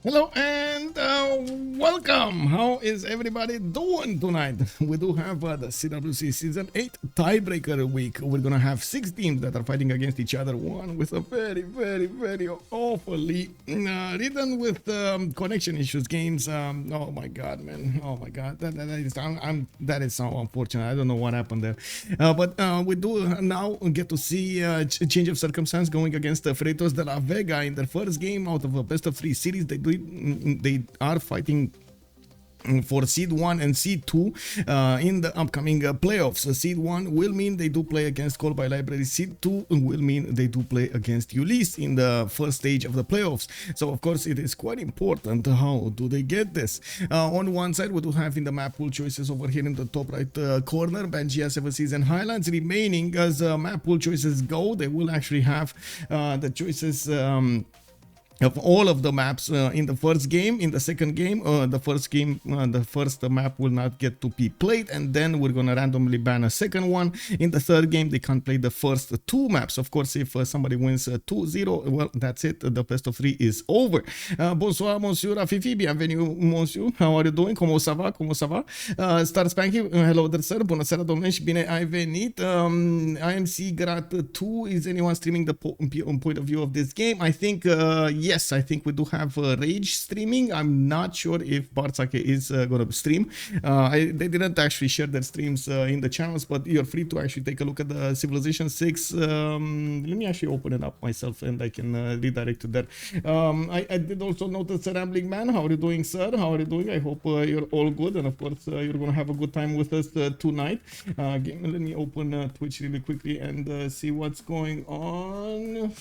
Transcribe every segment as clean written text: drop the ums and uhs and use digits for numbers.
Hello and welcome. How is everybody doing tonight? We do have the CWC Season 8 Tiebreaker week. We're gonna have 6 teams that are fighting against each other, one with a very awfully written with connection issues games. Oh my god, man. Oh my god. That is so unfortunate. I don't know what happened there. But we do now get to see a change of circumstance going against Freritos de la Vega in their first game out of a best of 3 series. They are fighting for Seed 1 and Seed 2 in the upcoming playoffs. Seed 1 will mean they do play against Call by Library. Seed 2 will mean they do play against Ulysse in the first stage of the playoffs. So of course it is quite important how do they get this. On one side we do have in the map pool choices over here in the top right corner, Bangia, 7 Seas and Highlands. Remaining as map pool choices go, they will actually have the choices of all of the maps in the first game. In the second game, the first map will not get to be played, and then we're gonna randomly ban a second one. In the third game, they can't play the first 2 maps. Of course, if somebody wins 2-0, well, that's it. The best of 3 is over. Bonsoir, monsieur Rafifi. Bienvenue, monsieur. How are you doing? Como ça va? Como ça va? Star Spanky, hello there, sir. Bună seara, domnule, și bine ai venit. IMC Grat 2, is anyone streaming the point of view of this game? I think, yes, I think we do have Rage streaming. I'm not sure if Bartsake is going to stream. They didn't actually share their streams in the channels, but you're free to actually take a look at the Civilization 6. Let me actually open it up myself and I can redirect to there. I did also notice Rambling Man. How are you doing, sir? How are you doing? I hope you're all good, and of course you're going to have a good time with us tonight. Let me open Twitch really quickly and see what's going on.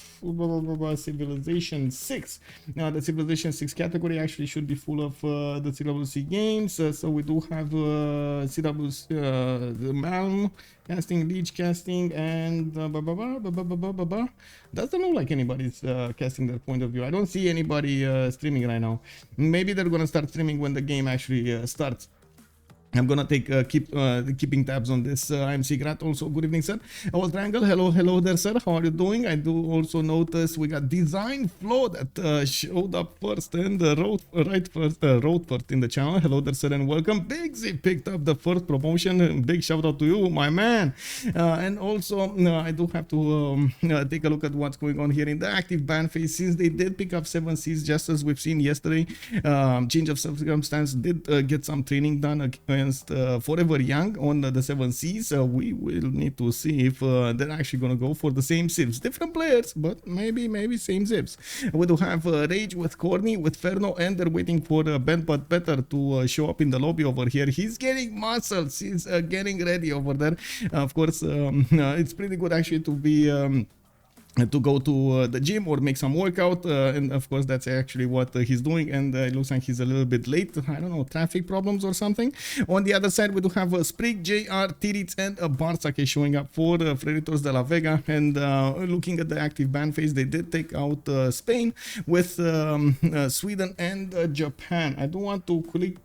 Civilization 6. Now the Civilization 6 category actually should be full of the CWC games. So we do have CWC, the Malm casting, Leech casting, and doesn't look like anybody's casting their point of view. I don't see anybody streaming right now. Maybe they're gonna start streaming when the game actually starts. I'm gonna keeping tabs on this. I'm Sigrat. Also, good evening, sir. Old Triangle, hello there, sir. How are you doing? I do also notice we got Design Flow that showed up first and road first in the channel. Hello there, sir, and welcome. Big Z picked up the first promotion. Big shout out to you, my man. And also, I do have to take a look at what's going on here in the active ban phase. Since they did pick up 7 Seas, just as we've seen yesterday, change of circumstance did get some training done against Forever Young on the 7 Seas. We will need to see if they're actually going to go for the same Civs. Different players, but maybe same Civs. We do have Rage with Khornie, with Ferno, and they're waiting for Ben But Better to show up in the lobby over here. He's getting muscles. He's getting ready over there. Of course, it's pretty good actually to be... to go to the gym or make some workout, and of course that's actually what he's doing, and it looks like he's a little bit late. I don't know, traffic problems or something. On the other side we do have Sprig, JR, Titiits, and Bartsake showing up for Freritos de la Vega. And looking at the active ban phase, they did take out Spain with Sweden and Japan. I do want to quickly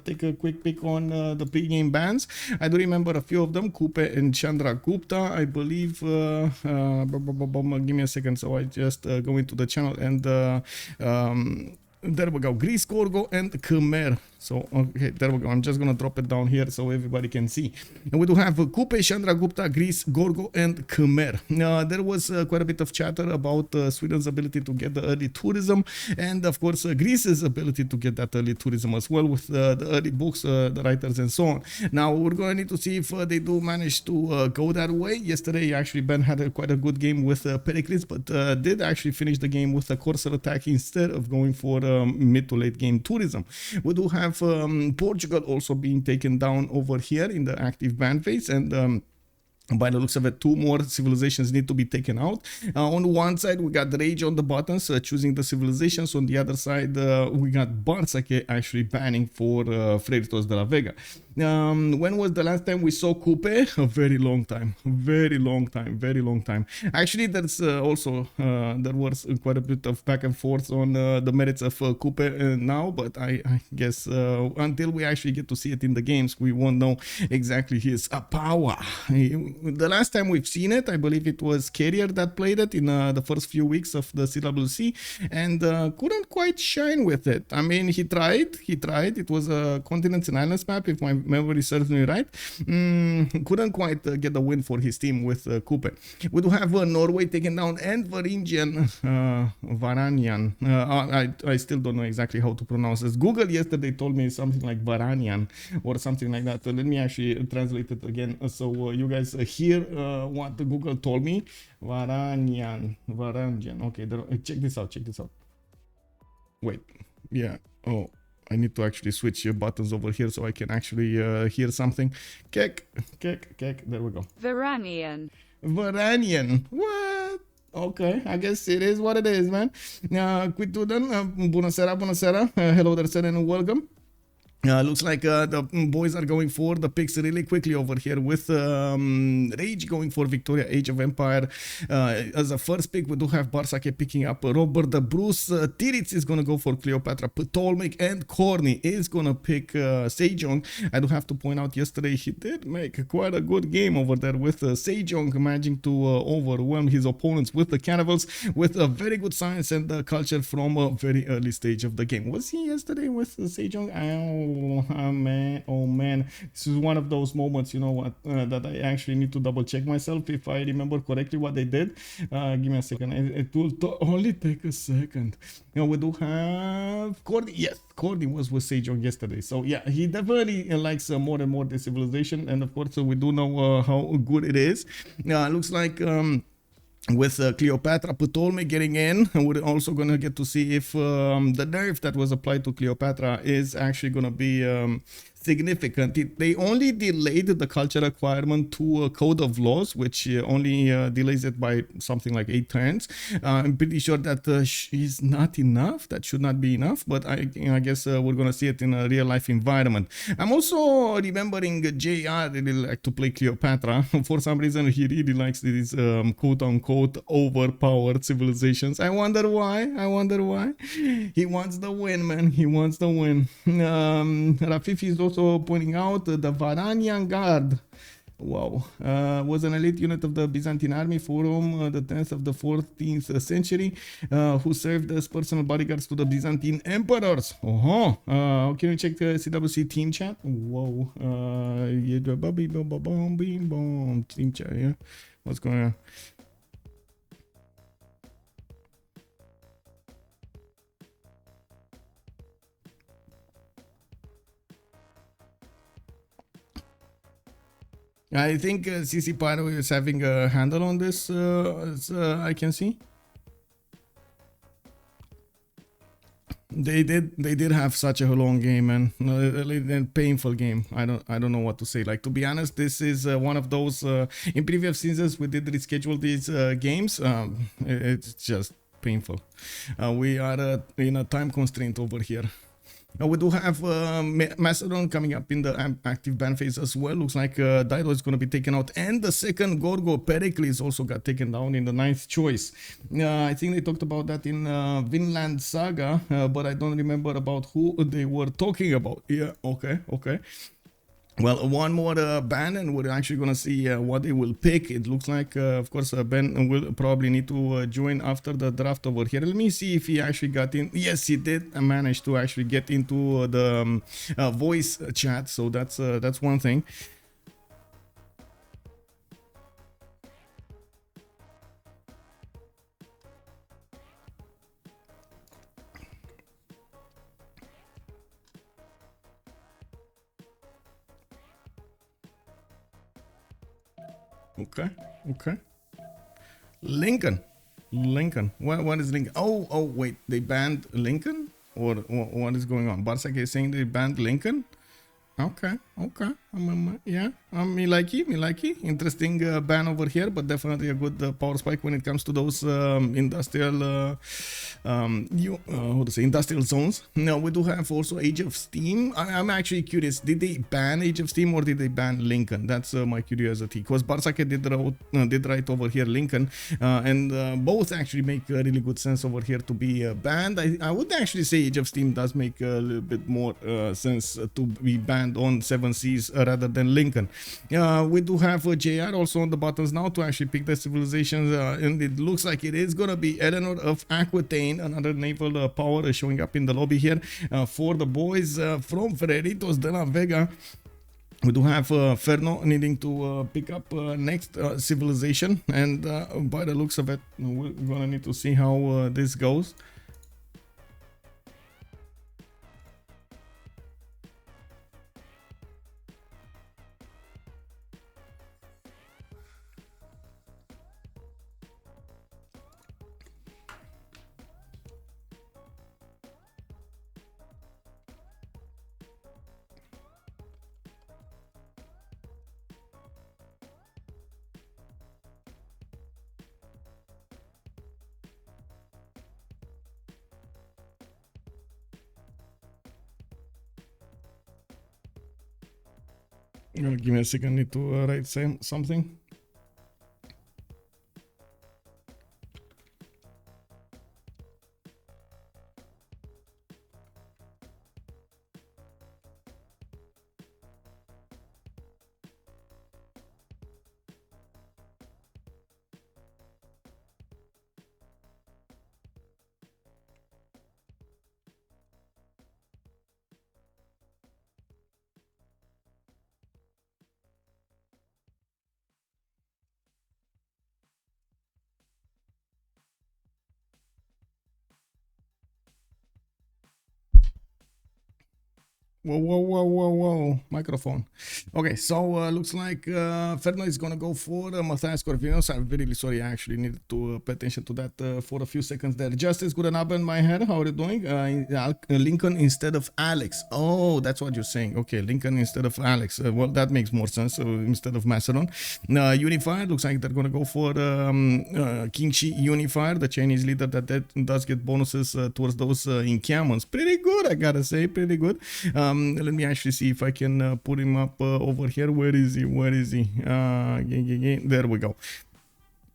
take a quick pick on the pre-game bans. I do remember a few of them, Kupe and Chandra Gupta, I believe. Give me a second, so I just go into the channel, and there we go, Greece, Gorgo, and Khmer. So, okay, there we go. I'm just going to drop it down here so everybody can see. And we do have Kupe, Chandra Gupta, Greece, Gorgo, and Khmer. There was quite a bit of chatter about Sweden's ability to get the early tourism, and of course Greece's ability to get that early tourism as well, with the early books, the writers, and so on. Now we're going to need to see if they do manage to go that way. Yesterday actually Ben had quite a good game with Pericles, but did actually finish the game with a Corsair attack instead of going for mid to late game tourism. We do have Portugal also being taken down over here in the active ban phase, and by the looks of it, 2 more civilizations need to be taken out. On one side, we got Rage on the buttons, choosing the civilizations. On the other side, we got Bartsake actually banning for Freritos de la Vega. When was the last time we saw Coupe? A very long time, very long time, very long time. Actually, there's also there was quite a bit of back and forth on the merits of Coupe now, but I guess until we actually get to see it in the games, we won't know exactly his power. The last time we've seen it, I believe it was Carrier that played it in the first few weeks of the CWC, and couldn't quite shine with it. I mean, he tried. It was a continents and islands map, if my memory serves me right. Couldn't quite get the win for his team with Coupe. We do have Norway taken down and Varangian. I still don't know exactly how to pronounce this. Google yesterday told me something like Varanian or something like that. So let me actually translate it again so you guys hear what the Google told me. Varangian. Okay, check this out. Wait, yeah. Oh, I need to actually switch your buttons over here so I can actually hear something. Kek. There we go. Varanian. What? Okay, I guess it is what it is, man. Bună seara. Hello there, sir, and welcome. Looks like the boys are going for the picks really quickly over here with Rage going for Victoria Age of Empire. As a first pick, we do have Bartsake picking up Robert the Bruce. Titiits is going to go for Cleopatra Ptolmaic, and Khornie is going to pick Sejong. I do have to point out yesterday he did make quite a good game over there with Sejong managing to overwhelm his opponents with the cannibals with a very good science and culture from a very early stage of the game. Was he yesterday with Sejong? Oh man, this is one of those moments, you know what, that I actually need to double check myself if I remember correctly what they did. Give me a second. It will only take a second. You know, we do have Khornie. Yes, Khornie was with Sejong yesterday, so yeah, he definitely likes more and more the civilization, and of course we do know how good it is. Looks like with Cleopatra Ptolmaic getting in, we're also going to get to see if the nerf that was applied to Cleopatra is actually going to be significant. They only delayed the culture requirement to a code of laws, which only delays it by something like 8 turns. I'm pretty sure that is not enough. That should not be enough, but I guess we're going to see it in a real life environment. I'm also remembering JR really like to play Cleopatra. For some reason, he really likes these quote-unquote overpowered civilizations. I wonder why. He wants the win, man. He wants the win. Rafif is also pointing out the Varanian Guard. Wow. Was an elite unit of the Byzantine army from the 10th of the 14th century who served as personal bodyguards to the Byzantine emperors. Can you check the CWC team chat? Whoa. Team chat, yeah. What's going on? I think CC Pyro is having a handle on this, as I can see. They did have such a long game, man. A painful game. I don't know what to say. Like, to be honest, this is one of those. In previous seasons, we did reschedule these games. It's just painful. We are in a time constraint over here. We do have Macedon coming up in the active ban phase as well. Looks like Dido is going to be taken out, and the second Gorgo Pericles also got taken down in the 9th choice. I think they talked about that in Vinland Saga, but I don't remember about who they were talking about. Yeah, okay. Well, one more ban, and we're actually going to see what they will pick. It looks like, of course, Ben will probably need to join after the draft over here. Let me see if he actually got in. Yes, he did manage to actually get into the voice chat, so that's one thing. Okay. Lincoln. What is Lincoln? Oh, wait. They banned Lincoln? Or what is going on? Bartsake is saying they banned Lincoln? Okay. Yeah, me likey. Interesting ban over here, but definitely a good power spike when it comes to those industrial, how to say, industrial zones. Now we do have also Age of Steam. I'm actually curious. Did they ban Age of Steam or did they ban Lincoln? That's my curiosity. Because Bartsake did right over here Lincoln, and both actually make really good sense over here to be banned. I would actually say Age of Steam does make a little bit more sense to be banned on 7 Seas rather than Lincoln. We do have JR also on the buttons now to actually pick the civilizations, and it looks like it is gonna be Eleanor of Aquitaine, another naval power showing up in the lobby here for the boys from Freritos de la Vega. We do have Ferno needing to pick up next civilization, and by the looks of it, we're gonna need to see how this goes. Give me a second, I need to write something. Whoa. Microphone. Okay, so looks like Ferno is gonna go for Matthias Corvinos. I'm really sorry, I actually needed to pay attention to that for a few seconds there. Justice, good in my head. How are you doing? Lincoln instead of Alex. Oh, that's what you're saying. Okay, Lincoln instead of Alex. Well, that makes more sense. Instead of Macedon. Unified, looks like they're gonna go for Qin Shi Unified, the Chinese leader that does get bonuses towards those encampments. Pretty good, I gotta say, pretty good. Let me actually see if I can put him up over here. Where is he? There we go.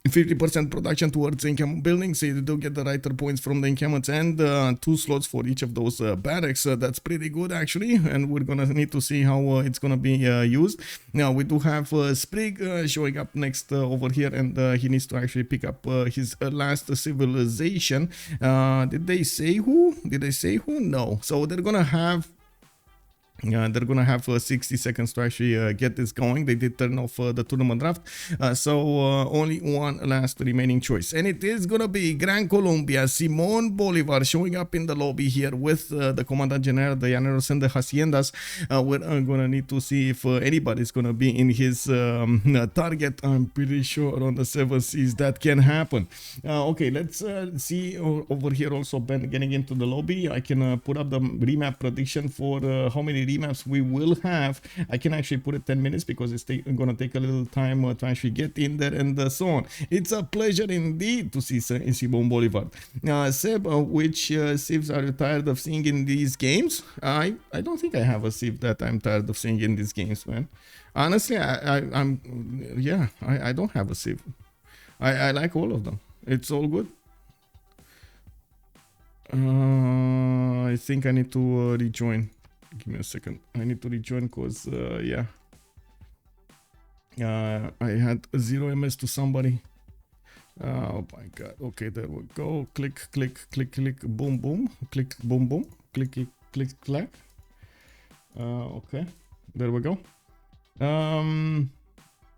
50% production towards encampment building, so you do get the writer points from the encampments and 2 slots for each of those barracks. That's pretty good actually, and we're gonna need to see how it's gonna be used. Now we do have Sprig showing up next over here, and he needs to actually pick up his last civilization. Did they say who? No. So they're gonna have 60 seconds to actually get this going. They did turn off the tournament draft, so only one last remaining choice, and it is gonna be Gran Colombia. Simon Bolivar showing up in the lobby here with the Commandant General, the Llaneros and the Haciendas. We're gonna need to see if anybody's gonna be in his target. I'm pretty sure on the 7 Seas that can happen. Okay, let's see over here also. Ben getting into the lobby. I can put up the remap prediction for how many remaps we will have. I can actually put it 10 minutes because it's gonna take a little time to actually get in there and so on. It's a pleasure indeed to see Simon Bolivar. Seb, which civs are you tired of seeing in these games? I don't think I have a civ that I'm tired of seeing in these games, man. Honestly, I don't have a civ. I like all of them. It's all good. I think I need to rejoin. Give me a second. I need to rejoin because, I had 0 MS to somebody. Oh my god. Okay, there we go. Click, boom, boom. Click, boom, boom. Click, clack. Okay. There we go.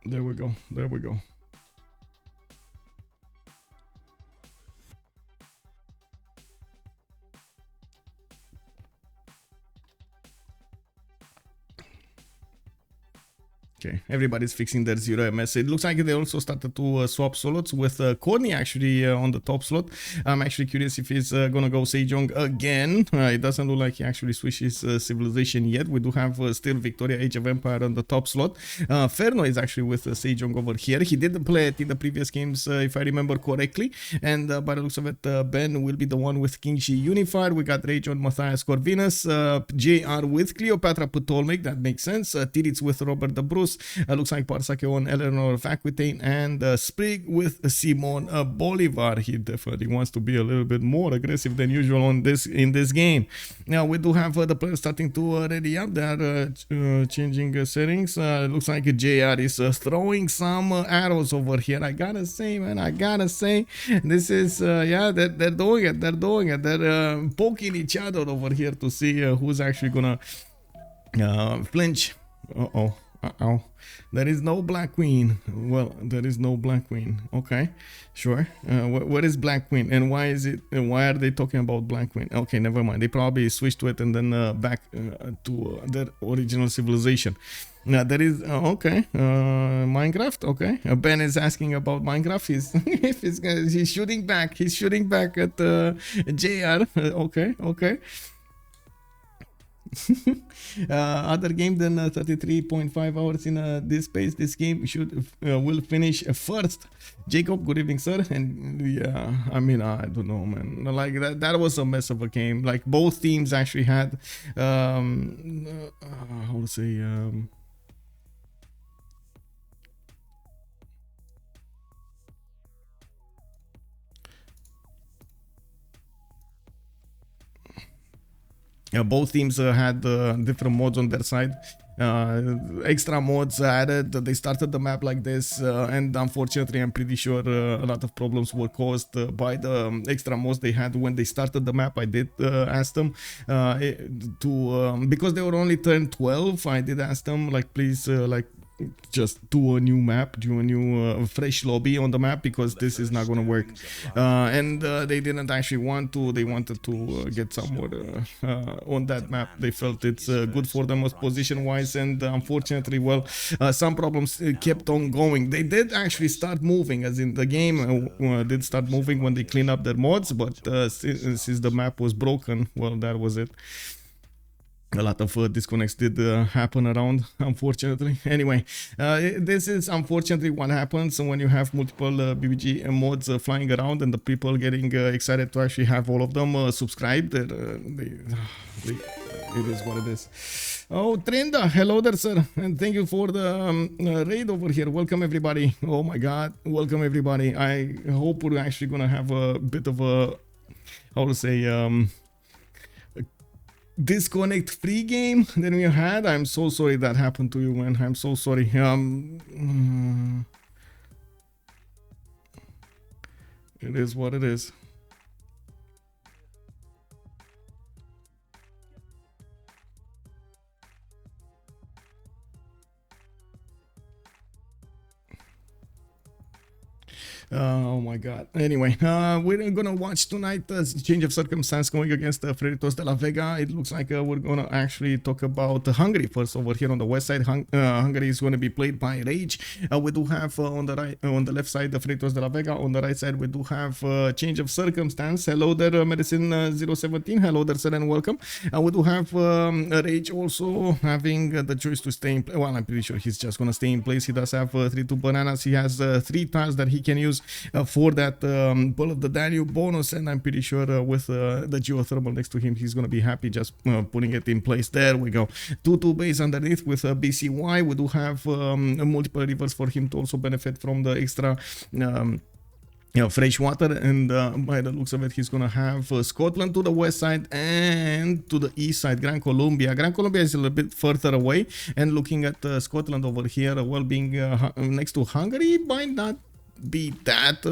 There we go. Okay, everybody's fixing their 0ms. It looks like they also started to swap slots with Khornie actually on the top slot. I'm actually curious if he's gonna go Sejong again. It doesn't look like he actually switched his civilization yet. We do have still Victoria Age of Empire on the top slot. Ferno is actually with Sejong over here. He did play it in the previous games, if I remember correctly. And by the looks of it, Ben will be the one with Qin Shi Unified. We got Rage on Matthias Corvinus, JR with Cleopatra Ptolmaic. That makes sense. Titiits with Robert the Bruce. Looks like Bartsake on Eleanor of Aquitaine, and Sprig with Simon Bolivar. He definitely wants to be a little bit more aggressive than usual in this game. Now we do have the players starting to ready up. They are changing settings. Looks like JR is throwing some arrows over here. I gotta say, man, I gotta say, this is yeah, they're doing it. They're doing it. They're poking each other over here to see who's actually gonna flinch. Uh-oh. There is no Black Queen. Well, there is no Black Queen. Okay, sure. What is Black Queen, and why is it? Why are they talking about Black Queen? Okay, never mind. They probably switched to it and then back to their original civilization. Now there is okay. Minecraft. Okay, Ben is asking about Minecraft. He's shooting back. He's shooting back at JR. Okay. Other game than 33.5 hours in this space. This game will finish first. Jacob, good evening, sir. And yeah, I mean, I don't know, man. Like that was a mess of a game. Like both teams actually had how to say both teams had different mods on their side. Extra mods added. They started the map like this, and unfortunately I'm pretty sure a lot of problems were caused by the extra mods they had when they started the map. I did ask them because they were only turned 12. I did ask them, like, please just do a new map, do a new fresh lobby on the map, because this is not gonna work. And they didn't actually want to. They wanted to get some more on that map. They felt it's good for them position wise, and unfortunately, well, some problems kept on going. They did actually start moving, as in the game did start moving when they cleaned up their mods, but since the map was broken, well, that was it. A lot of disconnects did happen around, unfortunately. Anyway, this is unfortunately what happens when you have multiple BBG mods flying around and the people getting excited to actually have all of them subscribed. It is what it is. Oh, Trenda, hello there, sir, and thank you for the raid over here. Welcome, everybody. Oh my God, welcome, everybody. I hope we're actually gonna have a bit of a, how to say, disconnect free game than we had. I'm so sorry that happened to you, man. I'm so sorry. It is what it is. Oh my God. Anyway, we're gonna watch tonight change of circumstance going against Freritos de la Vega. It looks like we're gonna actually talk about Hungary first over here on the west side. Hungary is going to be played by Rage. We do have on the left side the Freritos de la Vega. On the right side we do have change of circumstance. Hello there, Medicine 017. Hello there, sir, and welcome. We do have Rage also having the choice to stay in place. Well, I'm pretty sure he's just gonna stay in place. He does have 3-2 bananas. He has 3 tiles that he can use for that Bull of the Danube bonus, and I'm pretty sure with the geothermal next to him, he's gonna be happy just putting it in place. There we go. 2-2 base underneath with BCY. We do have multiple rivers for him to also benefit from the extra fresh water, and by the looks of it, he's gonna have Scotland to the west side and to the east side, Gran Colombia. Gran Colombia is a little bit further away, and looking at Scotland over here, well, being next to Hungary, might not be that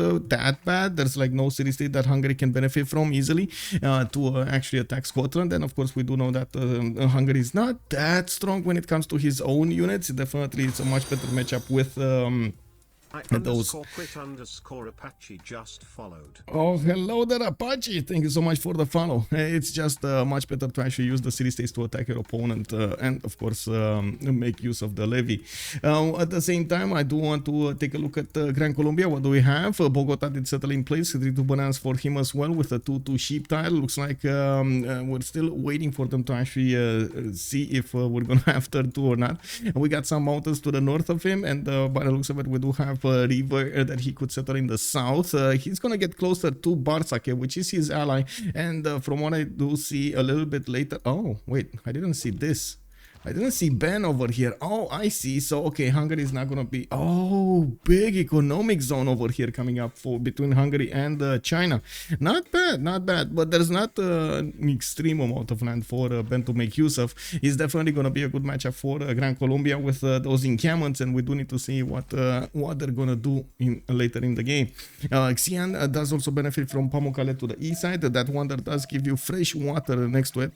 bad. There's like no city state that Hungary can benefit from easily to actually attack Scotland. And of course we do know that Hungary is not that strong when it comes to his own units. Definitely it's a much better matchup with those. Apache just followed. Oh, hello there, Apache. Thank you so much for the follow. It's just much better to actually use the city states to attack your opponent and, of course, make use of the levy. At the same time, I do want to take a look at Gran Colombia. What do we have? Bogota did settle in place. 3-2 bananas for him as well with a 2-2 sheep tile. Looks like we're still waiting for them to actually see if we're going to have turn 2 or not. We got some mountains to the north of him, and by the looks of it, we do have a river that he could settle in the south. He's gonna get closer to Bartsake, which is his ally, and from what I do see a little bit later. Oh wait, I didn't see this. I didn't see Ben over here. Oh, I see. So, okay, Hungary is not going to be... Oh, big economic zone over here coming up for between Hungary and China. Not bad, not bad. But there's not an extreme amount of land for Ben to make use of. It's definitely going to be a good matchup for Gran Colombia with those encampments. And we do need to see what they're going to do later in the game. Xi'an does also benefit from Pamukkale to the east side. That one that does give you fresh water next to it.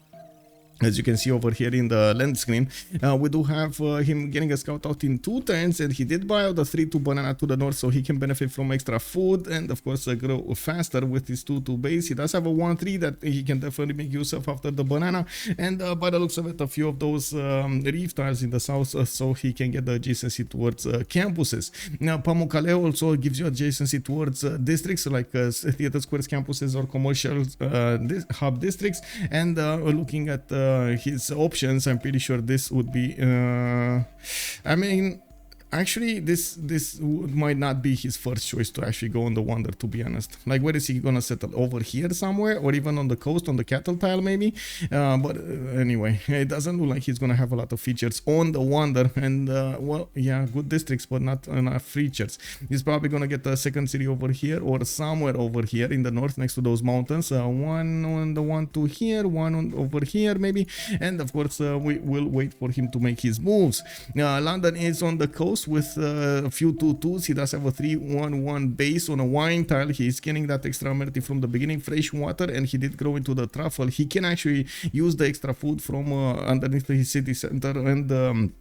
As you can see over here in the land screen, we do have him getting a scout out in 2 turns, and he did buy out the 3-2 banana to the north, so he can benefit from extra food and of course grow faster with his 2-2 base. He does have a 1-3 that he can definitely make use of after the banana, and by the looks of it, a few of those reef tiles in the south, so he can get the adjacency towards campuses. Now Pamukkale also gives you adjacency towards districts like theater squares campuses or commercial hub districts, and looking at his options, I'm pretty sure this would be I mean, actually this might not be his first choice to actually go on the Wonder, to be honest. Like, where is he gonna settle? Over here somewhere, or even on the coast on the cattle tile maybe? But anyway, it doesn't look like he's gonna have a lot of features on the Wonder, and well, yeah, good districts but not enough features. He's probably gonna get a second city over here or somewhere over here in the north next to those mountains. One on the 1-2 here, one on over here maybe, and of course we will wait for him to make his moves. London is on the coast with a few 2-2s. He does have a 3-1-1 base on a wine tile. He's getting that extra amenity from the beginning, fresh water, and he did grow into the truffle. He can actually use the extra food from underneath his city center and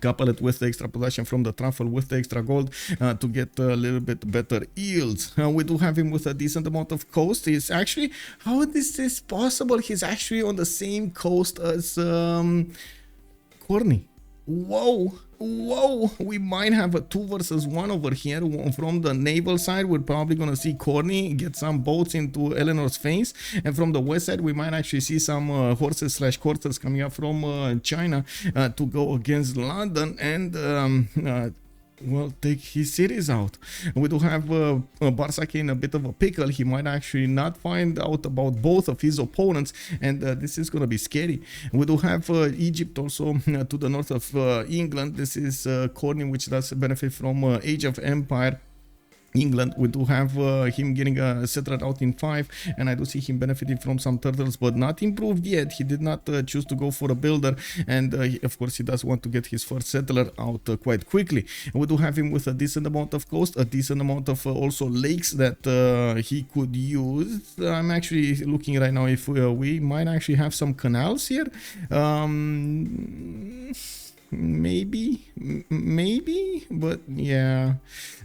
couple it with the extra production from the truffle with the extra gold to get a little bit better yields. We do have him with a decent amount of coast. He's actually, how is this possible? He's actually on the same coast as Khornie. Whoa, we might have a 2 versus 1 over here. From the naval side, we're probably gonna see Khornie get some boats into Eleanor's face, and from the west side we might actually see some horses / quarters coming up from China to go against London and well, take his cities out. We do have Bartsake in a bit of a pickle. He might actually not find out about both of his opponents, and this is gonna be scary. We do have Egypt also to the north of England. This is Khornie, which does benefit from Age of Empire. England, we do have him getting a settler out in 5, and I do see him benefiting from some turtles, but not improved yet. He did not choose to go for a builder, and of course he does want to get his first settler out quite quickly. We do have him with a decent amount of coast, a decent amount of also lakes that he could use. I'm actually looking right now if we might actually have some canals here. Maybe, but yeah,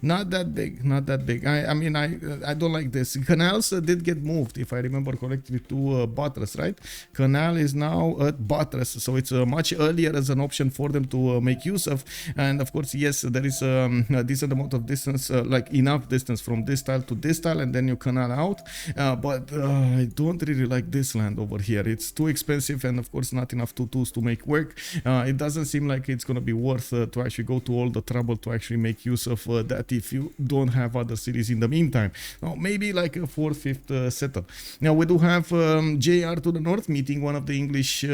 not that big. I mean, I don't like this. Canals did get moved, if I remember correctly, to Buttress, right? Canal is now at Buttress, so it's much earlier as an option for them to make use of. And of course, yes, there is a decent amount of distance, like enough distance from this tile to this tile, and then you canal out. But I don't really like this land over here. It's too expensive, and of course not enough 2-2s to make work. It doesn't seem like it's gonna be worth to actually go to all the trouble to actually make use of that if you don't have other cities in the meantime. Maybe like a 4th, 5th setup. Now we do have JR to the north meeting one of the English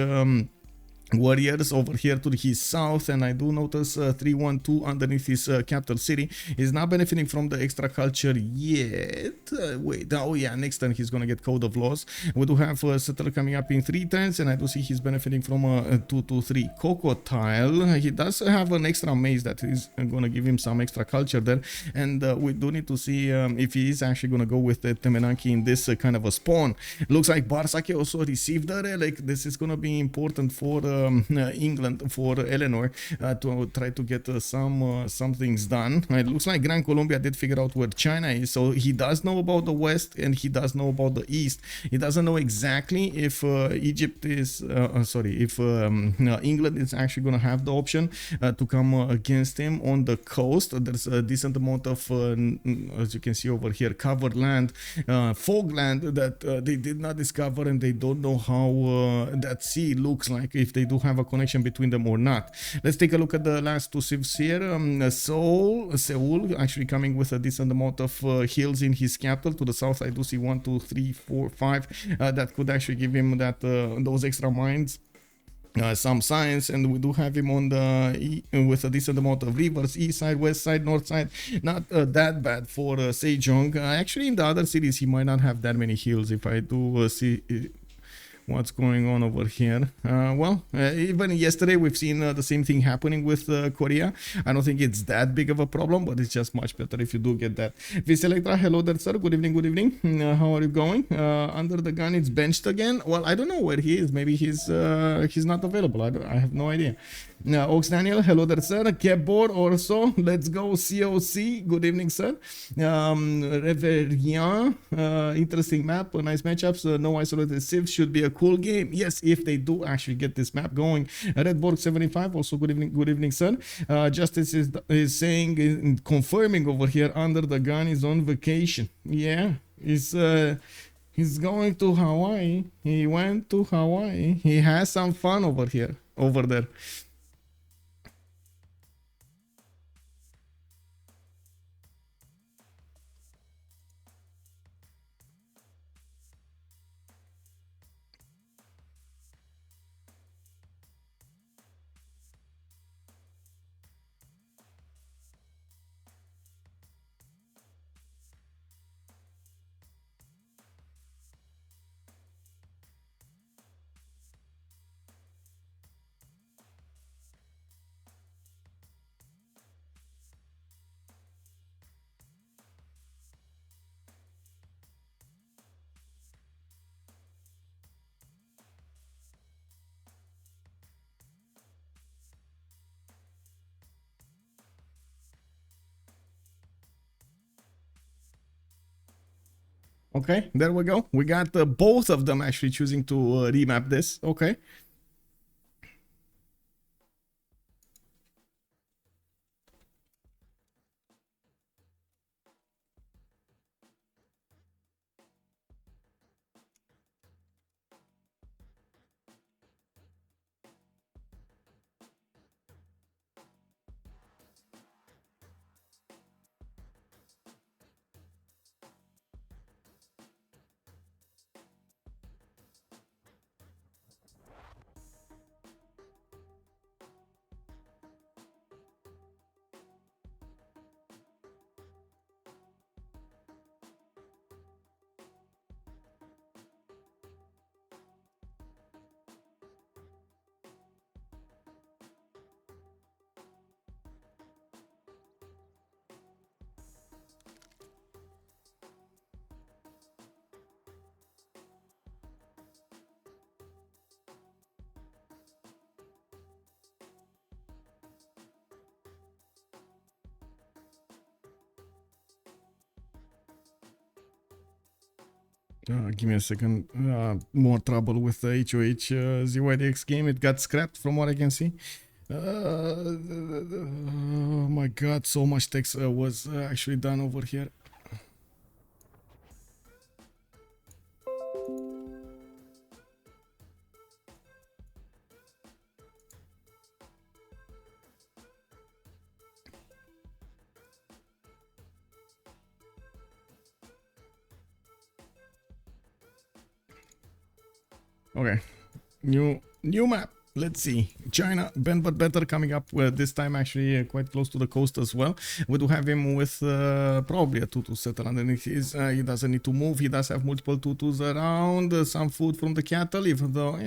warriors over here to his south, and I do notice 3-1-2 underneath his capital city. He's not benefiting from the extra culture yet. Wait, oh yeah, next turn he's gonna get Code of Laws. We do have a settler coming up in 3 turns, and I do see he's benefiting from a 2-2-3 Coco tile. He does have an extra maze that is gonna give him some extra culture there, and we do need to see if he is actually gonna go with the Temenanki in this kind of a spawn. Looks like Bartsake also received a relic. This is gonna be important for England for Eleanor to try to get some things done. It looks like Gran Colombia did figure out where China is, so he does know about the west and he does know about the east. He doesn't know exactly if Egypt is if England is actually going to have the option to come against him on the coast. There's a decent amount of as you can see over here, covered land, fog land that they did not discover, and they don't know how that sea looks like, if they do have a connection between them or not. Let's take a look at the last two civs here. Seoul actually coming with a decent amount of hills in his capital. To the south I do see 1, 2, 3, 4, 5 that could actually give him that those extra mines. Some science, and we do have him on the with a decent amount of rivers, east side, west side, north side. Not that bad for Sejong. Actually, in the other cities he might not have that many hills, if I do see what's going on over here. Even yesterday we've seen the same thing happening with Korea. I don't think it's that big of a problem, but it's just much better if you do get that. Viselectra, hello there, sir. Good evening, good evening. How are you going? Under the gun, it's benched again. Well, I don't know where he is. Maybe he's not available. I have no idea. Ox Daniel, hello there, sir. Keyboard also. Let's go, COC. Good evening, sir. Reverian, interesting map, nice matchups. No isolated civs, should be a cool game. Yes, if they do actually get this map going. Redborg 75, also good evening, sir. Justice is saying, confirming over here, under the gun is on vacation. Yeah, he's going to Hawaii. He went to Hawaii. He has some fun over there. Okay, there we go. We got both of them actually choosing to remap this. Okay. Give me a second. More trouble with the HOH ZYDX game. It got scrapped from what I can see. Oh my god, so much text was actually done over here. Okay, new map. Let's see. China, Ben but better, coming up with this time actually quite close to the coast as well. We do have him with probably a 2-2 setter underneath his. He doesn't need to move. He does have multiple 2-2s around. Some food from the cattle, even though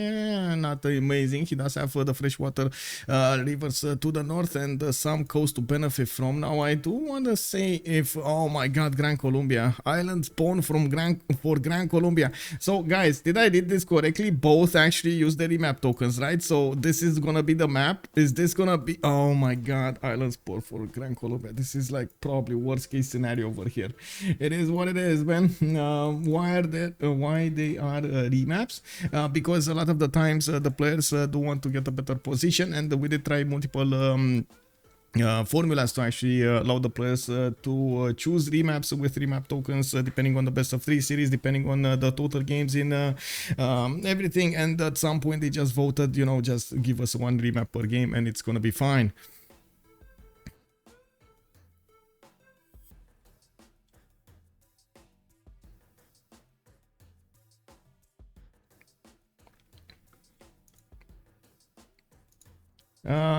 not amazing. He does have the freshwater rivers to the north and some coast to benefit from. Now I do want to say if, oh my god, Gran Colombia. Island spawn from Gran Colombia. So guys, did I read this correctly? Both actually use the remap tokens, right? So So this is gonna be the map. Is this gonna be? Oh my God, Island Sport for Gran Colombia. This is like probably worst case scenario over here. It is what it is, man. Why they are remaps? Because a lot of the times the players do want to get a better position, and we did try multiple. Formulas to actually allow the players to choose remaps with remap tokens depending on the best of 3 series, depending on the total games in everything, and at some point they just voted, you know, just give us 1 remap per game and it's gonna be fine.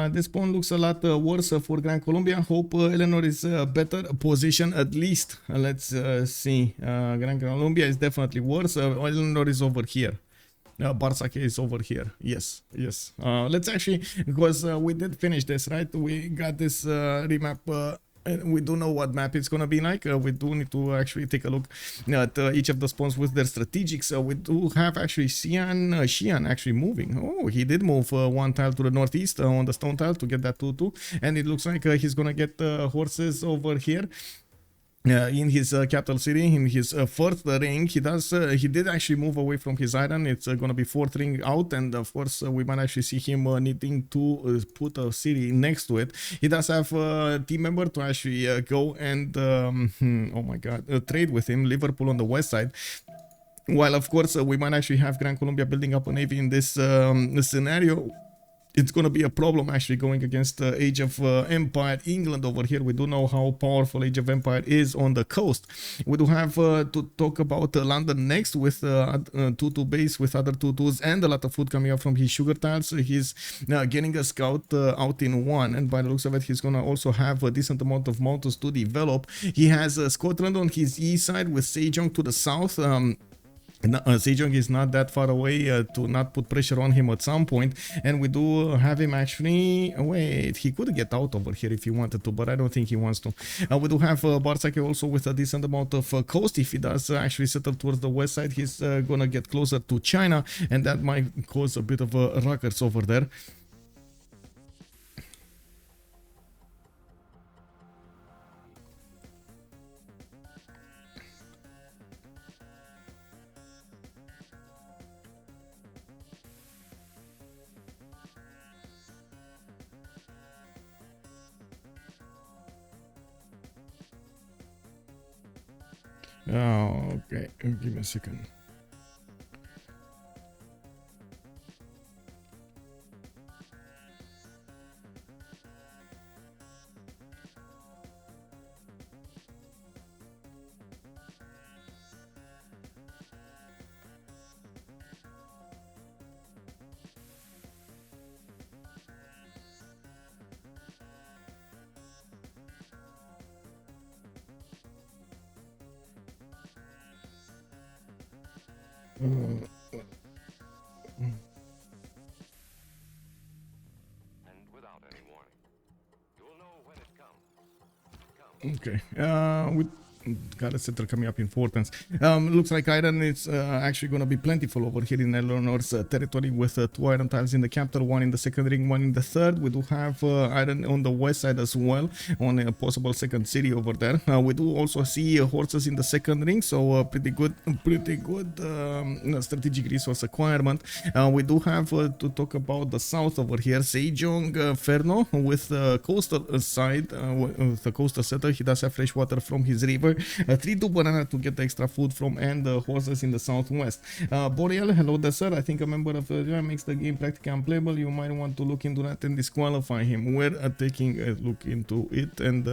This pawn looks a lot worse for Gran Colombia. Hope Eleanor is better position at least. Let's see. Gran Colombia is definitely worse. Eleanor is over here. Bartsake is over here. Yes, yes. Let's actually, because we did finish this, right? We got this remap. And we do know what map it's gonna be like. We do need to actually take a look at each of the spawns with their strategics. We do have actually Xian actually moving. Oh, he did move 1 tile to the northeast on the stone tile to get that 2-2. And it looks like he's gonna get horses over here. In his capital city, in his fourth ring, he did actually move away from his iron. It's gonna be 4th ring out, and of course we might actually see him needing to put a city next to it. He does have a team member to actually go and oh my God, trade with him. Liverpool on the west side. While of course we might actually have Gran Colombia building up a navy in this scenario. It's going to be a problem actually going against Age of Empire England over here. We do know how powerful Age of Empire is on the coast. We do have to talk about London next with 2-2 base with other 2-2s and a lot of food coming up from his sugar tiles. He's getting a scout out in 1, and by the looks of it, he's going to also have a decent amount of mountains to develop. He has Scotland on his east side with Sejong to the south. Sejong is not that far away to not put pressure on him at some point, and we do have him actually. Wait, he could get out over here if he wanted to, but I don't think he wants to. We do have Bartsake also with a decent amount of coast. If he does actually settle towards the west side, he's gonna get closer to China, and that might cause a bit of a ruckus over there. Oh, okay. Give me a second. And without any warning, you'll know when it comes. Okay. We got a settler coming up in importance. Looks like iron is actually going to be plentiful over here in Eleanor's territory with 2 iron tiles in the capital, 1 in the second ring, 1 in the third. We do have iron on the west side as well, on a possible second city over there. We do also see horses in the second ring, so pretty good strategic resource acquirement. We do have to talk about the south over here. Sejong Ferno with the coastal side, with the coastal settler. He does have fresh water from his river. 3-2 banana to get the extra food from, and horses in the southwest. Boreal, hello there, sir. I think a member of the makes the game practically unplayable. You might want to look into that and disqualify him. We're taking a look into it, and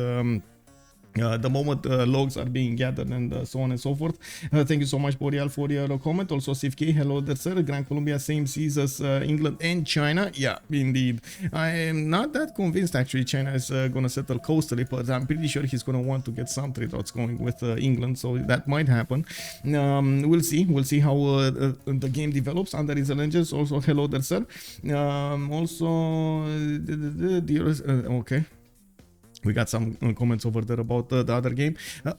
the moment logs are being gathered and so on and so forth. Thank you so much, Boreal, for your comment. Also, Civ6, hello there, sir. Gran Colombia, same seas as England and China. Yeah, indeed. I am not that convinced, actually, China is going to settle coastally, but I'm pretty sure he's going to want to get some trade routes going with England, so that might happen. We'll see. We'll see how the game develops under his challenges. Also, hello there, sir. Also, okay. We got some comments over there about the other game.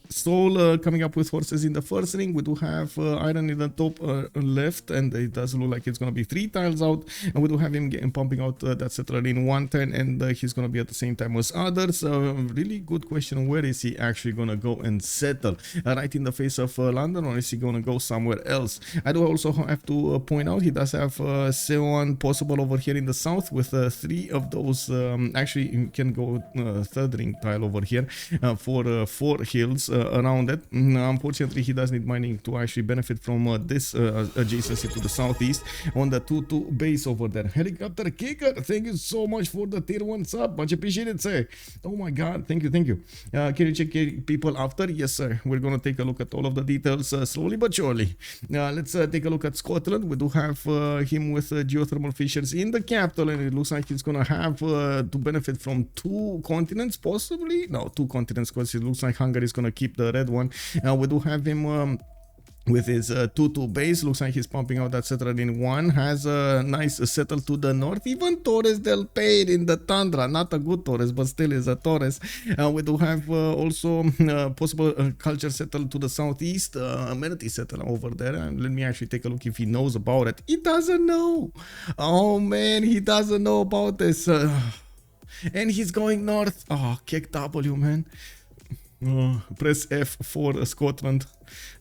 Soul coming up with horses in the first ring. We do have Iron in the top left, and it does look like it's going to be 3 tiles out. And we do have him pumping out that settler in 1 turn, and he's going to be at the same time as others. Really good question. Where is he actually going to go and settle? Right in the face of London, or is he going to go somewhere else? I do also have to point out he does have Sejong possible over here in the south with 3 of those. Actually, you can go third ring tile over here for 4 hills around it. Unfortunately, he does need mining to actually benefit from this adjacency to the southeast on the 2-2 base over there. Helicopter Kicker, thank you so much for the tier 1 sub. Much appreciated, sir. Oh my god, thank you, thank you. Can you check people after? Yes, sir. We're gonna take a look at all of the details slowly but surely. Let's take a look at Scotland. We do have him with geothermal fissures in the capital, and it looks like he's gonna have to benefit from 2 continents. Possibly no, 2 continents, because it looks like Hungary is gonna keep the red one. We do have him with his 2-2 base. Looks like he's pumping out that settler in 1. Has a nice settle to the north. Even Torres del Paine in the tundra. Not a good Torres, but still is a Torres. We do have also possible culture settle to the southeast. Amenity settle over there. Let me actually take a look if he knows about it. He doesn't know. Oh man, he doesn't know about this. And he's going north. Oh, kick W, man. Press F for Scotland.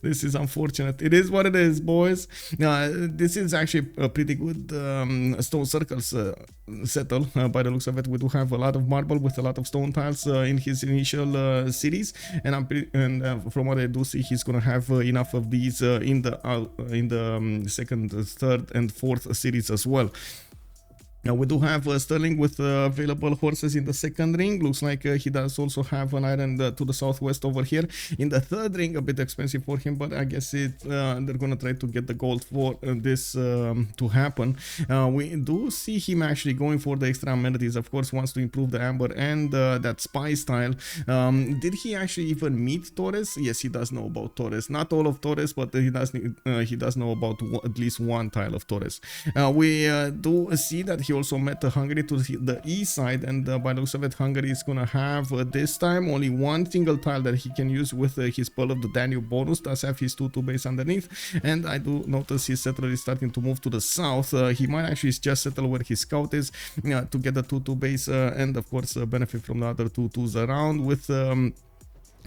This is unfortunate. It is what it is, boys. This is actually a pretty good stone circles settle by the looks of it. We do have a lot of marble with a lot of stone tiles in his initial cities, and from what I do see, he's gonna have enough of these in the second, third, and fourth cities as well. Now we do have Sterling with available horses in the second ring. Looks like he does also have an iron to the southwest over here. In the third ring, a bit expensive for him, but I guess they're gonna try to get the gold for this to happen. We do see him actually going for the extra amenities. Of course, wants to improve the amber and that spy style. Did he actually even meet Torres? Yes, he does know about Torres. Not all of Torres, but he does know about at least 1 tile of Torres. We do see that he also met Hungary to the east side, and by the looks of it, Hungary is gonna have this time only 1 single tile that he can use with his Pearl of the Danube bonus. Does have his 2-2 base underneath, and I do notice his settler is starting to move to the south. He might actually just settle where his scout is to get the 2-2 base and of course benefit from the other 2-2s around with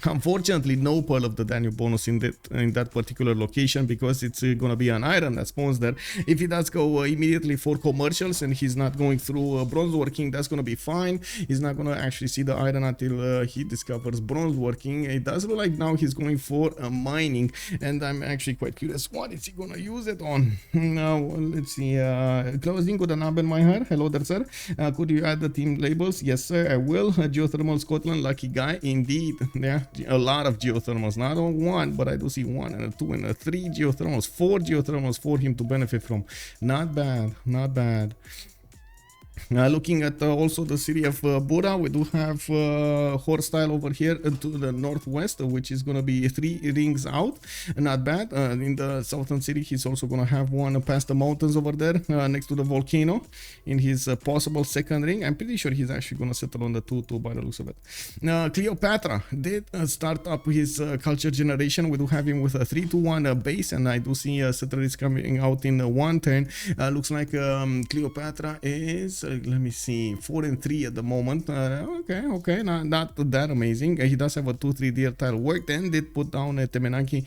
unfortunately no Pearl of the Danube bonus in that particular location, because it's gonna be an iron that spawns there. If he does go immediately for commercials and he's not going through bronze working, that's gonna be fine. He's not gonna actually see the iron until he discovers bronze working. It does look like now he's going for mining, and I'm actually quite curious what is he gonna use it on. Now let's see. Closing with an Abelmeier. Hello there, sir. Could you add the team labels? Yes, sir, I will. Geothermal Scotland, lucky guy indeed. Yeah, a lot of geothermals, not on 1, but I do see 1 and a 2 and a 3 geothermals, 4 geothermals for him to benefit from. Not bad, not bad. Looking at also the city of Bura, we do have horse style over here to the northwest, which is going to be 3 rings out. Not bad. In the southern city, he's also going to have 1 past the mountains over there next to the volcano in his possible second ring. I'm pretty sure he's actually going to settle on the 2-2 by the looks of it. Cleopatra did start up his culture generation. We do have him with a 3-1 base, and I do see settler is coming out in 1 turn. Looks like Cleopatra is let me see, 4 and 3 at the moment. Okay, not that amazing. He does have a 2-3 deer tile worked, and did put down a Temenaki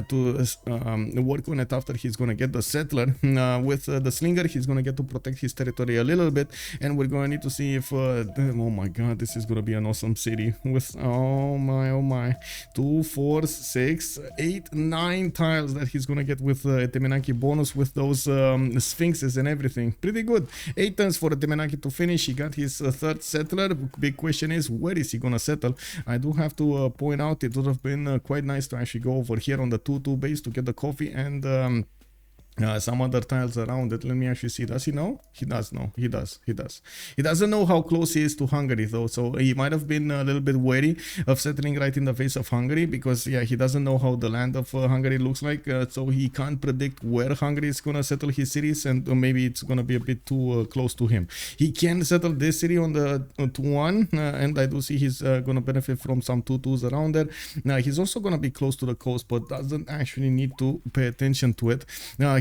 to work on it after he's gonna get the settler. With the slinger, he's gonna get to protect his territory a little bit, and we're gonna need to see if oh my god, this is gonna be an awesome city with oh my 2, 4, 6, 8, 9 tiles that he's gonna get with Temenaki bonus with those sphinxes and everything. Pretty good. 8 turns for Temenaki to finish. He got his third settler. Big question is, where is he gonna settle? I do have to point out, it would have been quite nice to actually go over here on the 2-2 base to get the coffee and some other tiles around it. Let me actually see. Does he know? He does know. He does. He doesn't know how close he is to Hungary though, so he might have been a little bit wary of settling right in the face of Hungary, because yeah, he doesn't know how the land of Hungary looks like, so he can't predict where Hungary is gonna settle his cities, and maybe it's gonna be a bit too close to him. He can settle this city on the 2-1, and I do see he's gonna benefit from some 2-2s around there. He's also gonna be close to the coast, but doesn't actually need to pay attention to it.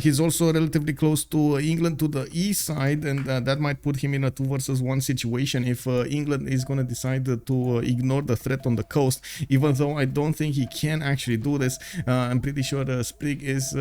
He's also relatively close to England to the east side, and that might put him in a 2 versus 1 situation if England is going to decide to ignore the threat on the coast, even though I don't think he can actually do this. I'm pretty sure Sprig is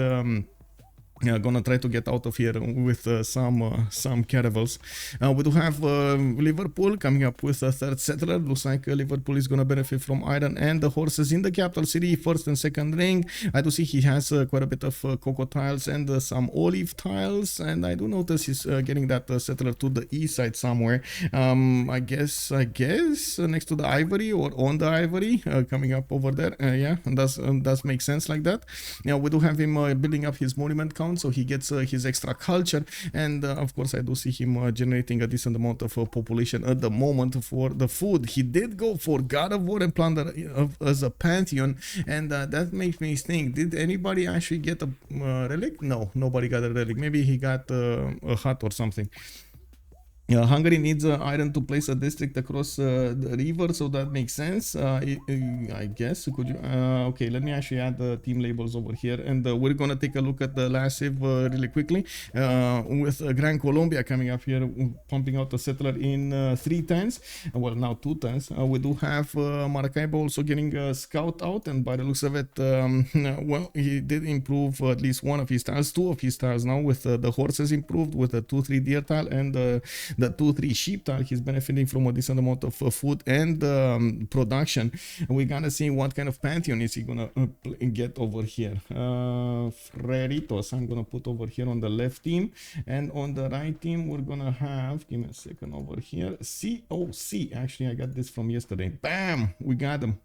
gonna try to get out of here with some caravels. We do have Liverpool coming up with a third settler. Looks like Liverpool is gonna benefit from iron and the horses in the capital city, first and second ring. I do see he has quite a bit of cocoa tiles and some olive tiles, and I do notice he's getting that settler to the east side somewhere. I guess next to the ivory or on the ivory, coming up over there. Yeah, does make sense like that. Yeah, we do have him building up his monument count, so he gets his extra culture, and of course I do see him generating a decent amount of population at the moment for the food. He did go for God of War and Plunder as a pantheon, and that makes me think, did anybody actually get a relic? No, nobody got a relic. Maybe he got a hut or something. Hungary needs iron to place a district across the river, so that makes sense. I guess. Could you? Okay, let me actually add the team labels over here, and we're gonna take a look at the last save really quickly. With Gran Colombia coming up here, pumping out the settler in 3 turns. Well, now 2 turns. We do have Maracaibo also getting a scout out, and by the looks of it, well, he did improve at least one of his tiles, 2 of his tiles now, with the horses improved, with the 2-3 deer tile and the 2-3 sheep tile. He's benefiting from a decent amount of food and production. And we gotta see what kind of pantheon is he gonna get over here. Freritos I'm gonna put over here on the left team, and on the right team we're gonna have, give me a second over here, COC. Actually, I got this from yesterday. Bam, we got him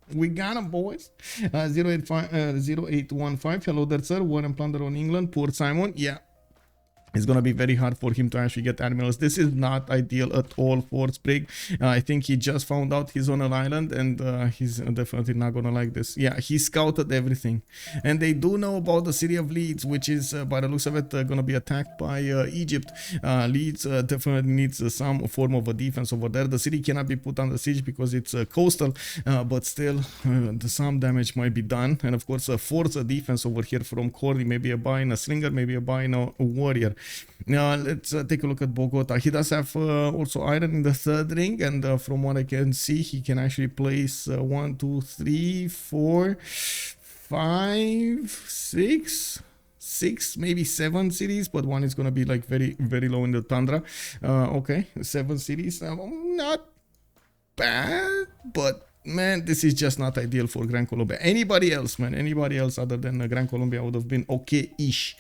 boys. 0815. Hello there, sir. War and Plunder on England. Poor Simon. Yeah, it's gonna be very hard for him to actually get admirals. This is not ideal at all for Sprig. I think he just found out he's on an island, and he's definitely not gonna like this. Yeah, he scouted everything, and they do know about the city of Leeds, which is by the looks of it gonna be attacked by Egypt. Leeds definitely needs some form of a defense over there. The city cannot be put under siege because it's coastal, but still some damage might be done. And of course, force a defense over here from Khornie, maybe a buy in a slinger, maybe a buy in a warrior. Now let's take a look at Bogota. He does have also iron in the 3rd ring, and from what I can see, he can actually place 1, 2, 3, 4, 5, 6, maybe 7 cities, but one is gonna be like very low in the tundra. Okay, 7 cities, not bad, but man, this is just not ideal for Gran Colombia. Anybody else, man, anybody else other than Gran Colombia would have been okay-ish.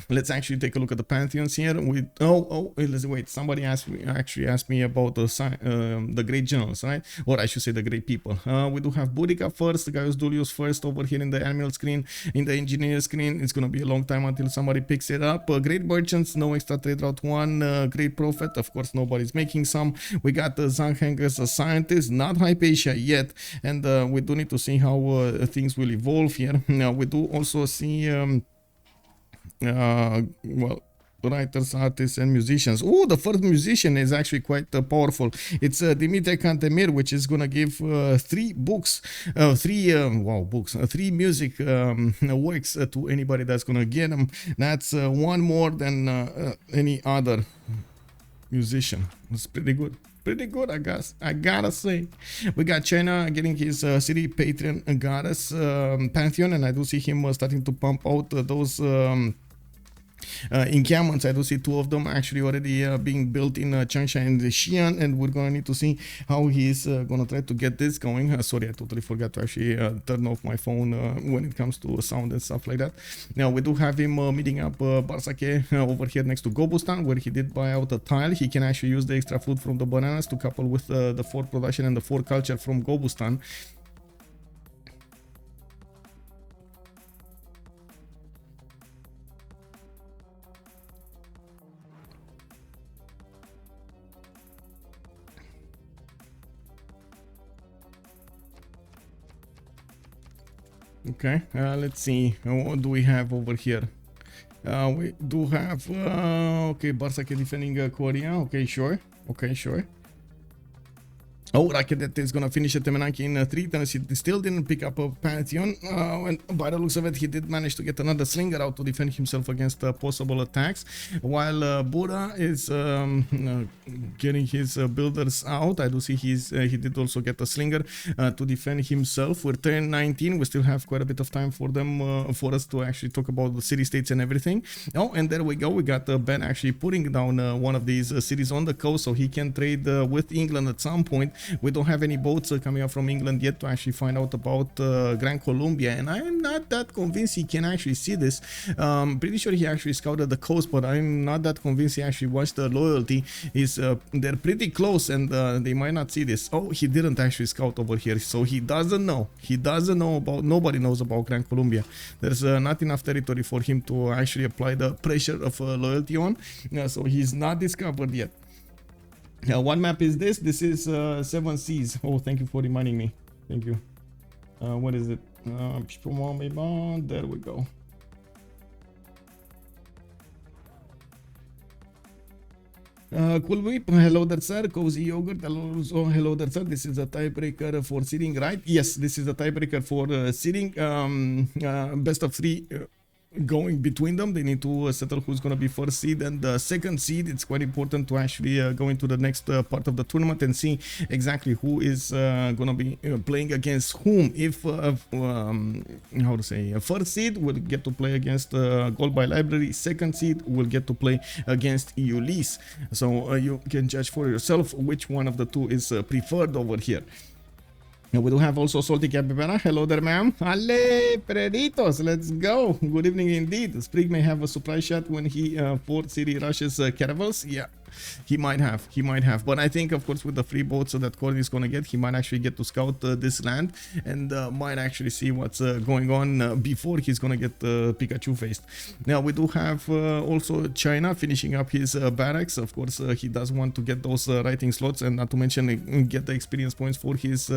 Let's actually take a look at the pantheons here. We let's wait. Somebody actually asked me about the great generals, right? Or I should say the great people. We do have Boudica first, Gaius Duilius first over here in the admiral screen. In the engineer screen, it's gonna be a long time until somebody picks it up. Great merchants, no extra trade route 1. Great prophet, of course, nobody's making some. We got the Zangheng as a scientist, not Hypatia yet, and we do need to see how things will evolve here. Now we do also see. Well, writers, artists, and musicians. Oh, the first musician is actually quite powerful. It's Dimitri Cantemir, which is gonna give 3 books, 3 music works to anybody that's gonna get them. That's 1 more than any other musician. It's pretty good. Pretty good, I guess. I gotta say. We got China getting his city patron goddess pantheon, and I do see him starting to pump out those encampments. I do see 2 of them actually already being built in Changsha and Xi'an, and we're gonna need to see how he's gonna try to get this going. Sorry, I totally forgot to actually turn off my phone when it comes to sound and stuff like that. Now we do have him meeting up Bartsake over here next to Gobustan, where he did buy out a tile. He can actually use the extra food from the bananas to couple with the 4 production and the 4 culture from Gobustan. Okay, let's see. What do we have over here? We do have, okay, Bartsake defending Korea. Okay, sure. Okay, sure. Oh, Rakidet is gonna finish at Temenaki in 3 turns. He still didn't pick up a Pantheon. And by the looks of it, he did manage to get another Slinger out to defend himself against possible attacks. While Buddha is getting his builders out. I do see he did also get a Slinger to defend himself. We're turn 19. We still have quite a bit of time for them, for us to actually talk about the city-states and everything. Oh, and there we go. We got Ben actually putting down one of these cities on the coast so he can trade with England at some point. We don't have any boats coming up from England yet to actually find out about Gran Colombia, and I'm not that convinced he can actually see this. Pretty sure he actually scouted the coast, but I'm not that convinced he actually watched the loyalty. They're pretty close, and they might not see this. Oh, he didn't actually scout over here, so he doesn't know. He doesn't know about. Nobody knows about Gran Colombia. There's not enough territory for him to actually apply the pressure of loyalty on, so he's not discovered yet. What map is this? This is 7 Seas. Oh, thank you for reminding me. Thank you. What is it? There we go. Cool Whip, hello there sir. Cozy Yogurt, hello there sir. This is a tiebreaker for seeding, right? Yes, this is a tiebreaker for seeding. Best of 3 going between them. They need to settle who's going to be first seed and the second seed. It's quite important to actually go into the next part of the tournament and see exactly who is going to be playing against whom. If how to say, a first seed will get to play against Gold by Library, second seed will get to play against Ulysse. So you can judge for yourself which one of the two is preferred over here. We do have also Salty Capybara. Hello there, ma'am. Ale, Freritos, let's go. Good evening indeed. Sprig may have a surprise shot when he 4th city rushes caravels. Yeah, he might have. But I think, of course, with the free boats that Khornie is going to get, he might actually get to scout this land and might actually see what's going on before he's going to get Pikachu faced. Now, we do have also China finishing up his barracks. Of course, he does want to get those writing slots and not to mention get the experience points for his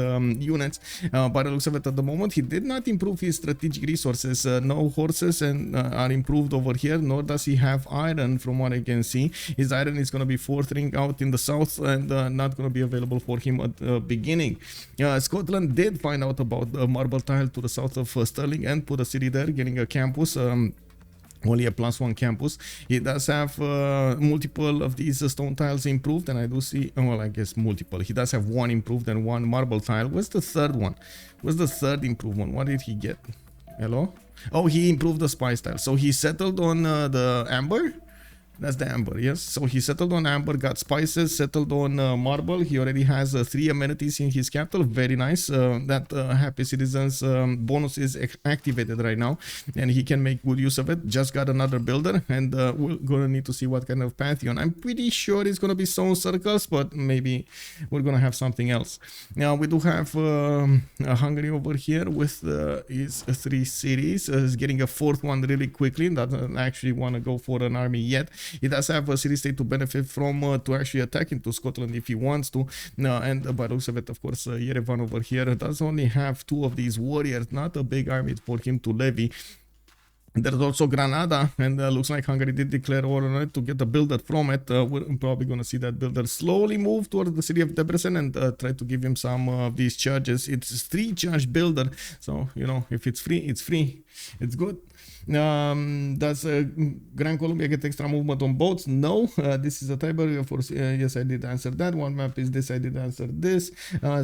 units. By the looks of it at the moment, he did not improve his strategic resources. No horses and are improved over here, nor does he have iron from what I can see. His iron is going to be 4th ring out in the south and not going to be available for him at the beginning. Scotland did find out about the marble tile to the south of Stirling and put a city there, getting a campus. Only a +1 campus. He does have multiple of these stone tiles improved, and I do see, well, I guess multiple. He does have 1 improved and 1 marble tile. What's the third one? What's the third improvement? What did he get? Hello? Oh, he improved the spice tile. So he settled on the amber. That's the amber, yes. So he settled on amber, got spices, settled on marble. He already has 3 amenities in his capital. Very nice. That happy citizens bonus is activated right now, and he can make good use of it. Just got another builder, and we're gonna need to see what kind of pantheon. I'm pretty sure it's gonna be stone circles, but maybe we're gonna have something else. Now we do have Hungary over here with his 3 cities. He's getting a 4th one really quickly. Doesn't actually want to go for an army yet. He does have a city-state to benefit from to actually attack into Scotland if he wants to. And by the looks of it, of course, Yerevan over here does only have 2 of these warriors, not a big army for him to levy. There's also Granada, and looks like Hungary did declare war on it to get a builder from it. We're probably going to see that builder slowly move towards the city of Debrecen and try to give him some of these charges. It's 3 charge builder, so, you know, if it's free, it's free. It's good. Does Gran Colombia get extra movement on boats? No. This is a tiebreaker for yes, I did answer that. One map is this. I did answer this.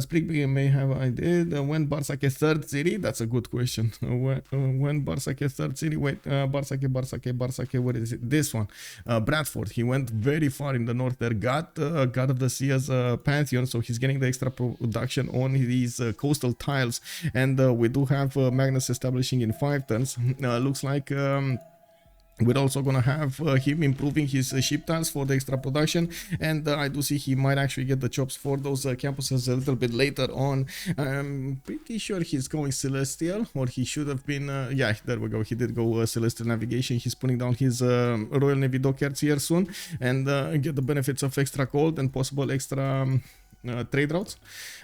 Sprig may have. I did. When Bartsake 3rd city? That's a good question. When Bartsake 3rd city? Wait, Bartsake. What is it? This one. Bradford. He went very far in the north there. Got God of the Sea as a pantheon, so he's getting the extra production on these coastal tiles. And we do have Magnus establishing in 5 turns. Looks like we're also gonna have him improving his ship tiles for the extra production, and I do see he might actually get the chops for those campuses a little bit later on. I'm pretty sure he's going Celestial, or he should have been. Yeah, there we go. He did go Celestial Navigation. He's putting down his Royal Navy dockyards here soon, and get the benefits of extra cold and possible extra trade routes.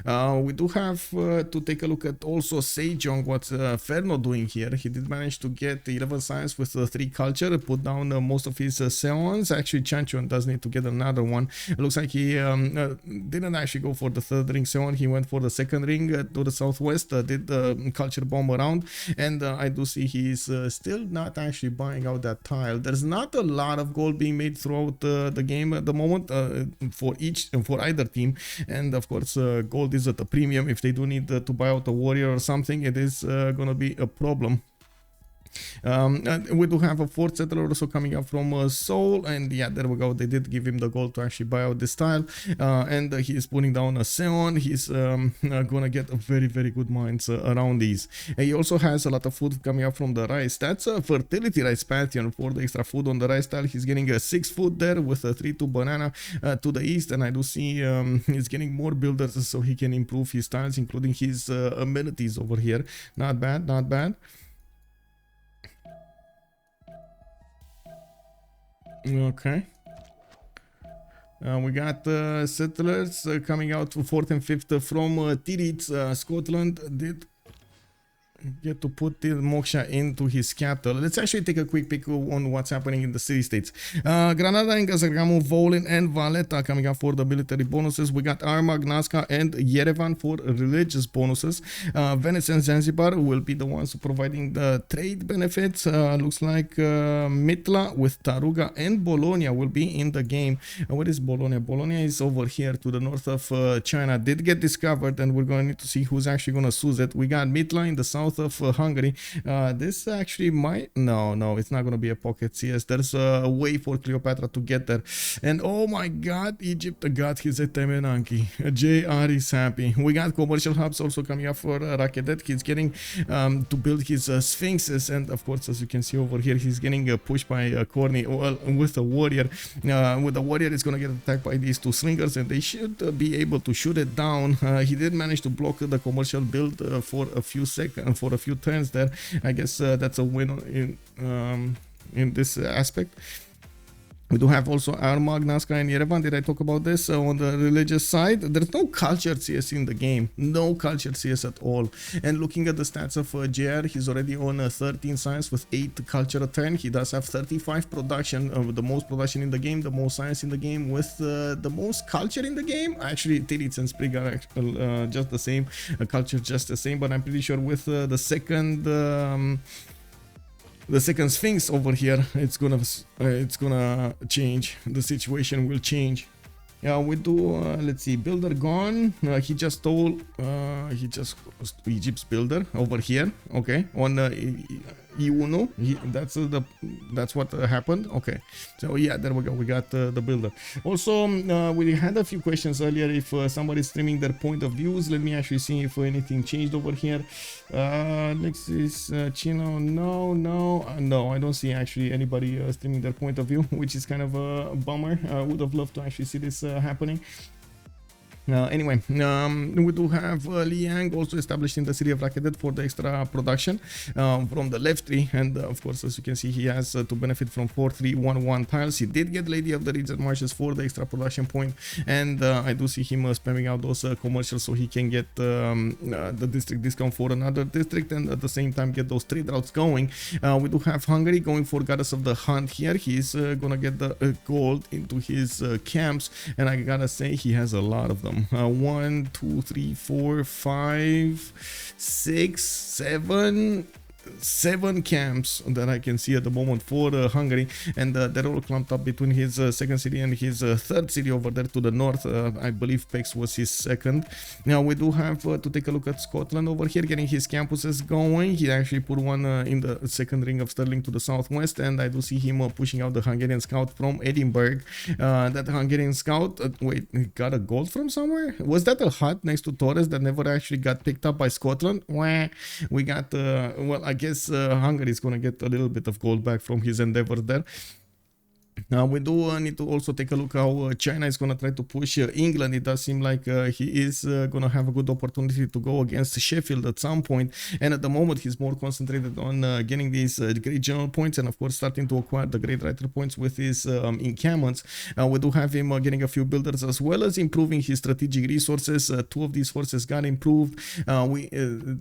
We do have to take a look at also Sejong, what's Ferno doing here. He did manage to get 11 science with 3 culture, put down most of his Seons. Actually, Chanchon does need to get another one. It looks like he didn't actually go for the 3rd ring Seon. He went for the 2nd ring to the southwest, did the culture bomb around, and I do see he's still not actually buying out that tile. There's not a lot of gold being made throughout the game at the moment for either team, and of course gold is at a premium. If they do need to buy out a warrior or something, it is gonna be a problem. We do have a 4th settler also coming up from Seoul, and yeah, there we go. They did give him the gold to actually buy out this tile, and he is putting down a Seon. He's gonna get a very good mines around these. He also has a lot of food coming up from the rice. That's a fertility rice pantheon for the extra food on the rice tile. He's getting a 6 food there with a 3-2 banana to the east, and I do see he's getting more builders so he can improve his tiles, including his amenities over here. Not bad, not bad. Okay. We got settlers coming out to 4th and 5th from Titiits, Scotland. Did get to put the Moksha into his capital. Let's actually take a quick peek on what's happening in the city-states. Granada and Gazagramov, Volin and Valletta coming up for the military bonuses. We got Armagh, Nazca and Yerevan for religious bonuses. Venice and Zanzibar will be the ones providing the trade benefits. Looks like Mitla with Taruga and Bologna will be in the game. What is Bologna? Bologna is over here to the north of China. Did get discovered, and we're going to need to see who's actually going to seize it. We got Mitla in the south of Hungary. This actually might... No, it's not going to be a pocket CS. There's a way for Cleopatra to get there. And oh my god, Egypt got his Etemenanki. JR is happy. We got commercial hubs also coming up for Rakedet. He's getting to build his sphinxes, and of course, as you can see over here, he's getting pushed by Khornie with a warrior. With the warrior, it's going to get attacked by these 2 slingers, and they should be able to shoot it down. He did manage to block the commercial build for a few seconds, for a few turns there. I guess that's a win in this aspect. We do have also Armagh, Nazca and Yerevan. Did I talk about this on the religious side? There's no cultured CS in the game. No cultured CS at all. And looking at the stats of JR, he's already on 13 science with 8 culture a turn. He does have 35 production, the most production in the game, the most science in the game, with the most culture in the game. Actually, Titiits and Sprig are just the same. Culture just the same, but I'm pretty sure with the second Sphinx over here, it's gonna change. The situation will change. Yeah, we do. Let's see, builder gone. He just stole. He just Egypt's builder over here. Okay, on Iuno. That's what happened. Okay, so yeah, there we go. We got the builder. Also, we had a few questions earlier if somebody's streaming their point of views. Let me actually see if anything changed over here. Alexis Chino, no, I don't see actually anybody streaming their point of view, which is kind of a bummer. I would have loved to actually see this happening. Anyway, we do have Liang also established in the city of Rakedet for the extra production from the left tree, and of course, as you can see, he has to benefit from 4-3-1-1 tiles. He did get Lady of the Reeds and Marshes for the extra production point, and I do see him spamming out those commercials so he can get the district discount for another district, and at the same time get those trade routes going. We do have Hungary going for Goddess of the Hunt here. He's gonna get the gold into his camps, and I gotta say he has a lot of them. 1, 2, 3, 4, 5, 6, 7 camps that I can see at the moment for Hungary, and they're all clumped up between his second city and his third city over there to the north. I believe Pex was his second. Now we do have to take a look at Scotland over here, getting his campuses going. He actually put one in the second ring of Stirling to the southwest, and I do see him pushing out the Hungarian scout from Edinburgh. That Hungarian scout, wait, he got a gold from somewhere? Was that a hut next to Torres that never actually got picked up by Scotland? We got, well, I guess Hungary is going to get a little bit of gold back from his endeavor there. We do need to also take a look how China is going to try to push England. It does seem like he is going to have a good opportunity to go against Sheffield at some point. And at the moment, he's more concentrated on getting these great general points and, of course, starting to acquire the great writer points with his encampments. We do have him getting a few builders as well as improving his strategic resources. Two of these horses got improved. We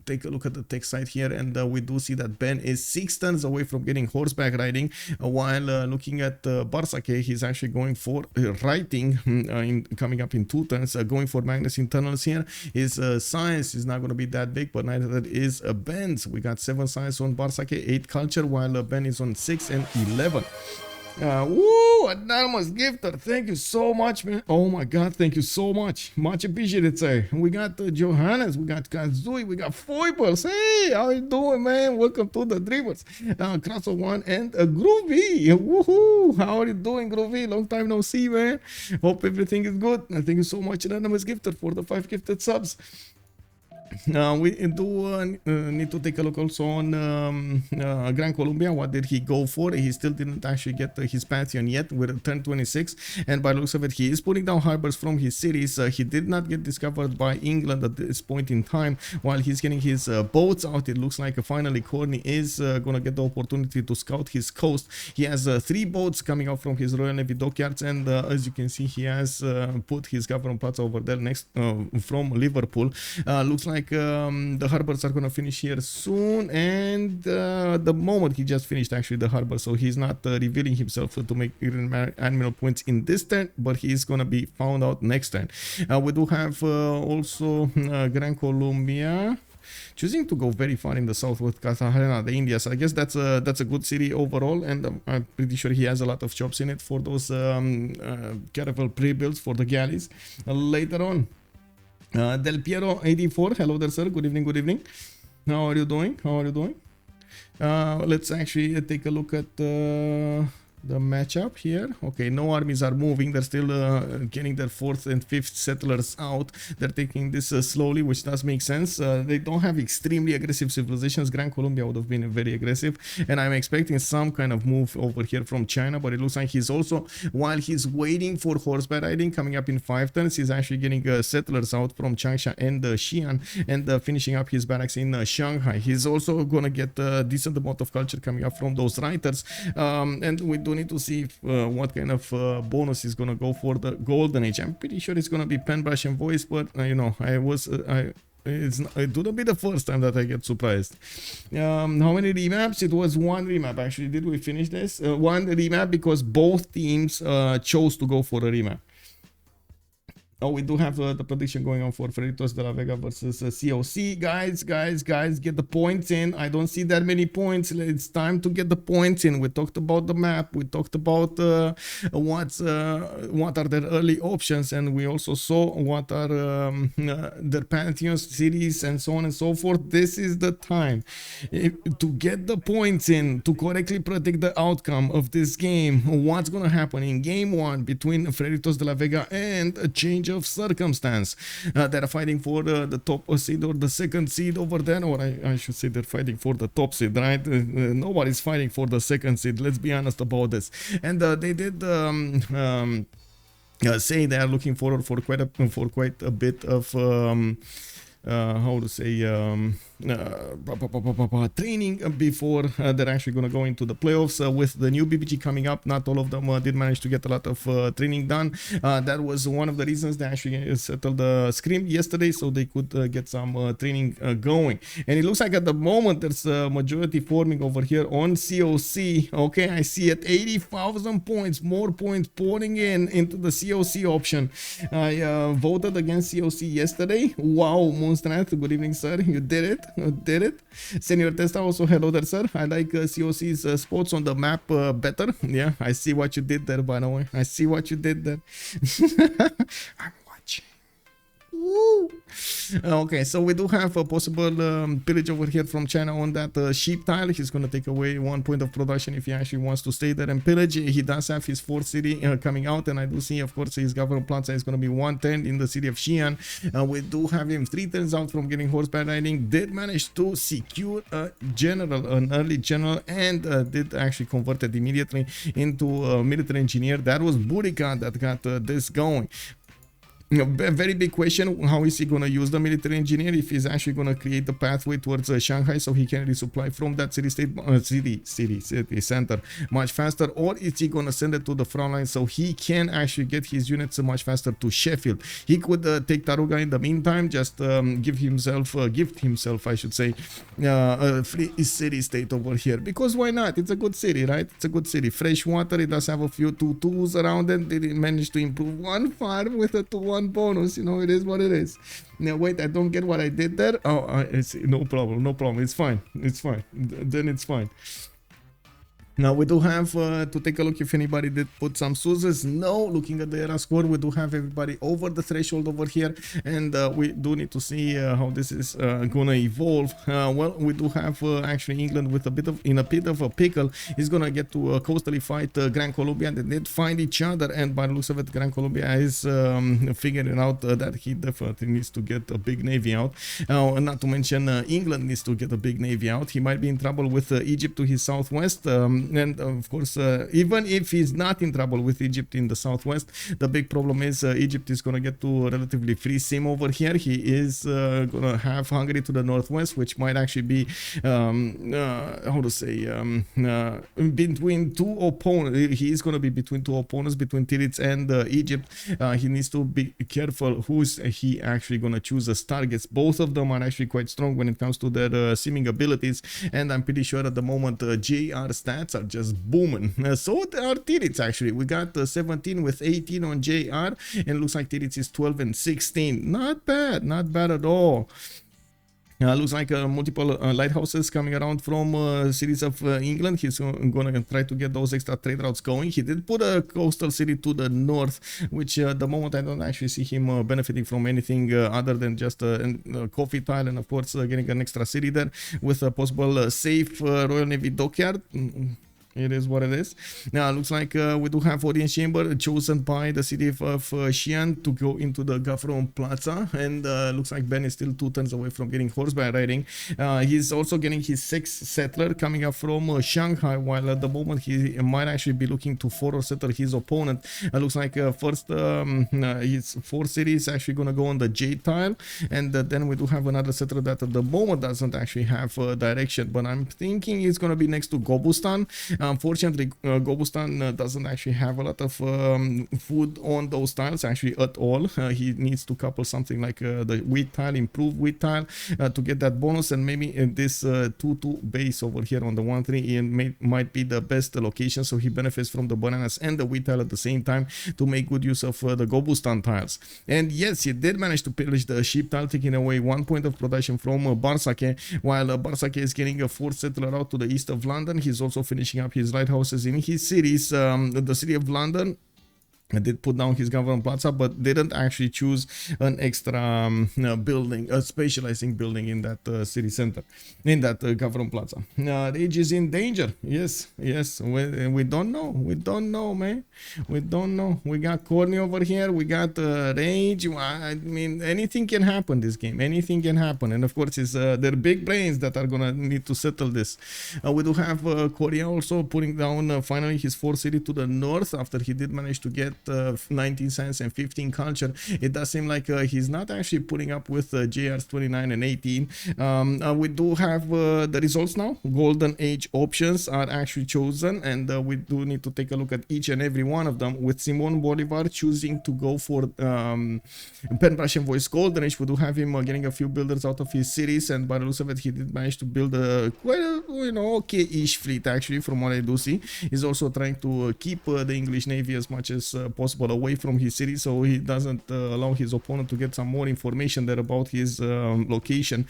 take a look at the text side here, and we do see that Ben is 6 turns away from getting horseback riding, while looking at Bartsake, he's actually going for writing coming up in 2 turns, going for Magnus internals here. His science is not going to be that big, but neither is Ben's. We got 7 science on Bartsake, 8 culture, while Ben is on 6 and 11. Woo! Anonymous gifter, thank you so much, man. Oh my god, thank you so much. Much appreciated, sir. We got Johannes, we got Kazui, we got Foibles. Hey, how you doing, man? Welcome to the Dreamers. Kraso 1 and Groovy. Woohoo! How are you doing, Groovy? Long time no see, man. Hope everything is good. Thank you so much, Anonymous gifter, for the 5 gifted subs. We do need to take a look also on Gran Colombia. What did he go for? He still didn't actually get his pantheon yet. We're at turn 26, and by the looks of it, he is putting down harbors from his cities. He did not get discovered by England at this point in time. While he's getting his boats out, it looks like finally Khornie is gonna get the opportunity to scout his coast. He has 3 boats coming out from his Royal Navy dockyards, and as you can see, he has put his government plaza over there next from Liverpool. Looks like the harbors are gonna finish here soon, and the moment he just finished actually the harbor, so he's not revealing himself to make admiral points in this turn, but he's gonna be found out next turn. We do have also Gran Colombia choosing to go very far in the south with Cartagena de Indias. I guess that's a good city overall, and I'm pretty sure he has a lot of jobs in it for those caravel pre-builds for the galleys later on. Del Piero 84, hello there, sir. Good evening, good evening. How are you doing? How are you doing? Let's actually take a look at the matchup here. Okay, no armies are moving. They're still getting their 4th and 5th settlers out. They're taking this slowly, which does make sense. They don't have extremely aggressive civilizations. Gran Colombia would have been very aggressive, and I'm expecting some kind of move over here from China, but it looks like he's also, while he's waiting for horseback riding coming up in 5 turns, he's actually getting settlers out from Changsha and Xi'an, and finishing up his barracks in Shanghai. He's also gonna get a decent amount of culture coming up from those writers, and we do need to see what kind of bonus is gonna go for the golden age. I'm pretty sure it's gonna be pen brush and voice, but you know, it wouldn't be the first time that I get surprised. How many remaps? It was 1 remap actually. Did we finish this? 1 remap, because both teams chose to go for a remap. Oh, we do have the prediction going on for Freritos de la Vega versus COC. Guys, get the points in. I don't see that many points. It's time to get the points in. We talked about the map. We talked about what are their early options, and we also saw what are their pantheons, cities, and so on and so forth. This is the time to get the points in, to correctly predict the outcome of this game. What's gonna happen in game 1 between Freritos de la Vega and a change of circumstance. They're fighting for the top seed or the 2nd seed over there, or I should say they're fighting for the top seed, right? Nobody's fighting for the 2nd seed, let's be honest about this. And they did say they are looking forward for quite a bit of how to say training before they're actually going to go into the playoffs. With the new BBG coming up, not all of them did manage to get a lot of training done. That was one of the reasons they actually settled the scrim yesterday, so they could get some training going. And it looks like at the moment there's a majority forming over here on COC. Okay, I see at 80,000 points, more points pouring into the COC option. I voted against COC yesterday. Wow, Moonstrat, good evening, sir. You did it. Did it. Senior Testa also, hello there, sir. I like COC's spots on the map better. Yeah, I see what you did there, by the way. I see what you did there. I'm watching. Woo. Okay, so we do have a possible pillage over here from China on that sheep tile. He's going to take away 1 point of production if he actually wants to stay there and pillage. He does have his fourth city coming out, and I do see, of course, his government plaza is going to be 110 in the city of Xi'an. We do have him 3 turns out from getting horseback riding. Did manage to secure a general, an early general, and did actually convert it immediately into a military engineer. That was Burika that got this going. A very big question, how is he going to use the military engineer, if he's actually going to create the pathway towards Shanghai so he can resupply from that city center much faster, or is he going to send it to the front line so he can actually get his units much faster to Sheffield. He could take Taruga in the meantime, just gift himself I should say a free city state over here, because why not? It's a good city, right? It's a good city. Fresh water, it does have a few 2-2s around it. They managed to improve one farm with a 2-1 bonus, you know, it is what it is. Now wait, I don't get what I did there. Oh, it's no problem, it's fine, then it's fine. Now we do have to take a look if anybody did put some Suzes. No, looking at the era score, we do have everybody over the threshold over here, and we do need to see how this is gonna evolve. Well, we do have actually England with a bit of a pickle. He's gonna get to coastally fight Gran Colombia. They did find each other, and by the looks of it, Gran Colombia is figuring out that he definitely needs to get a big navy out. Not to mention England needs to get a big navy out. He might be in trouble with Egypt to his southwest. And of course, even if he's not in trouble with Egypt in the southwest, the big problem is Egypt is going to get to a relatively free sim over here. He is going to have Hungary to the northwest, which might actually be, how to say, between two opponents. He is going to be between two opponents, between Titiits and Egypt. He needs to be careful who's he actually going to choose as targets. Both of them are actually quite strong when it comes to their simming abilities, and I'm pretty sure at the moment JR stats are just booming. So are Titiits actually. We got 17 with 18 on JR, and looks like Titiits is 12 and 16. Not bad at all. Looks like multiple lighthouses coming around from cities of England. He's gonna try to get those extra trade routes going. He did put a coastal city to the north, which at the moment I don't actually see him benefiting from anything other than just a coffee tile, and of course getting an extra city there with a possible safe Royal Navy dockyard. It is what it is. Now, looks like we do have audience chamber chosen by the city of Xi'an to go into the government plaza, and looks like Ben is still 2 turns away from getting horseback riding. He's also getting his 6th settler coming up from Shanghai, while at the moment he might actually be looking to forward settle his opponent. Looks like first his 4 cities actually gonna go on the J tile, and then we do have another settler that at the moment doesn't actually have direction, but I'm thinking it's gonna be next to Gobustan. Unfortunately, Gobustan doesn't actually have a lot of food on those tiles actually at all. He needs to couple something like the wheat tile, improved wheat tile, to get that bonus, and maybe this 2-2 base over here on the 1-3 might be the best location, so he benefits from the bananas and the wheat tile at the same time to make good use of the Gobustan tiles. And yes, he did manage to pillage the sheep tile, taking away 1 point of production from Bartsake, while Bartsake is getting a 4th settler out to the east of London. He's also finishing up his lighthouses in his cities. The city of London did put down his government plaza, but didn't actually choose an extra building, a specializing building in that city center, in that government plaza. Rage is in danger. Yes, we don't know, man. We don't know. We got Khornie over here. We got Rage. I mean, anything can happen this game. Anything can happen, and of course, it's their big brains that are gonna need to settle this. We do have Korea also putting down finally his 4th city to the north after he did manage to get 19 science and 15 culture. It does seem like he's not actually putting up with JR's 29 and 18. We do have the results now. Golden age options are actually chosen, and we do need to take a look at each and every one of them, with Simon Bolivar choosing to go for Pen Russian Voice Golden Age. We do have him getting a few builders out of his series, and by the looks of it, he did manage to build quite a, okay-ish fleet actually, from what I do see. He's also trying to keep the English Navy as much as possible away from his city, so he doesn't allow his opponent to get some more information there about his location.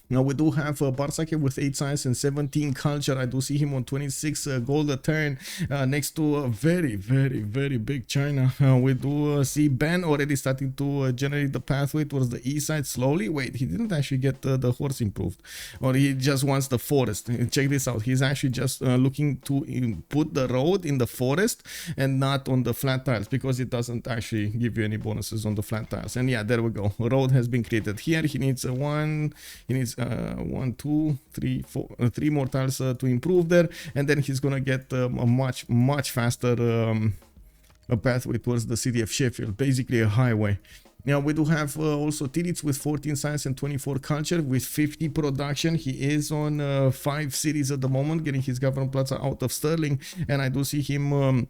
Now we do have Bartsake with 8 science and 17 culture. I do see him on 26 gold a turn, next to a very big China. We do see Ben already starting to generate the pathway towards the east side slowly. Wait, he didn't actually get the horse improved, or he just wants the forest. Check this out. He's actually just looking to put the road in the forest and not on the flat tiles, because it doesn't actually give you any bonuses on the flat tiles. And yeah, there we go. A road has been created here. He needs one, two, three, four, three more tiles to improve there, and then he's gonna get a much faster a pathway towards the city of Sheffield, basically a highway. Now we do have also Titiits with 14 science and 24 culture with 50 production. He is on 5 cities at the moment, getting his government plaza out of Sterling, and I do see him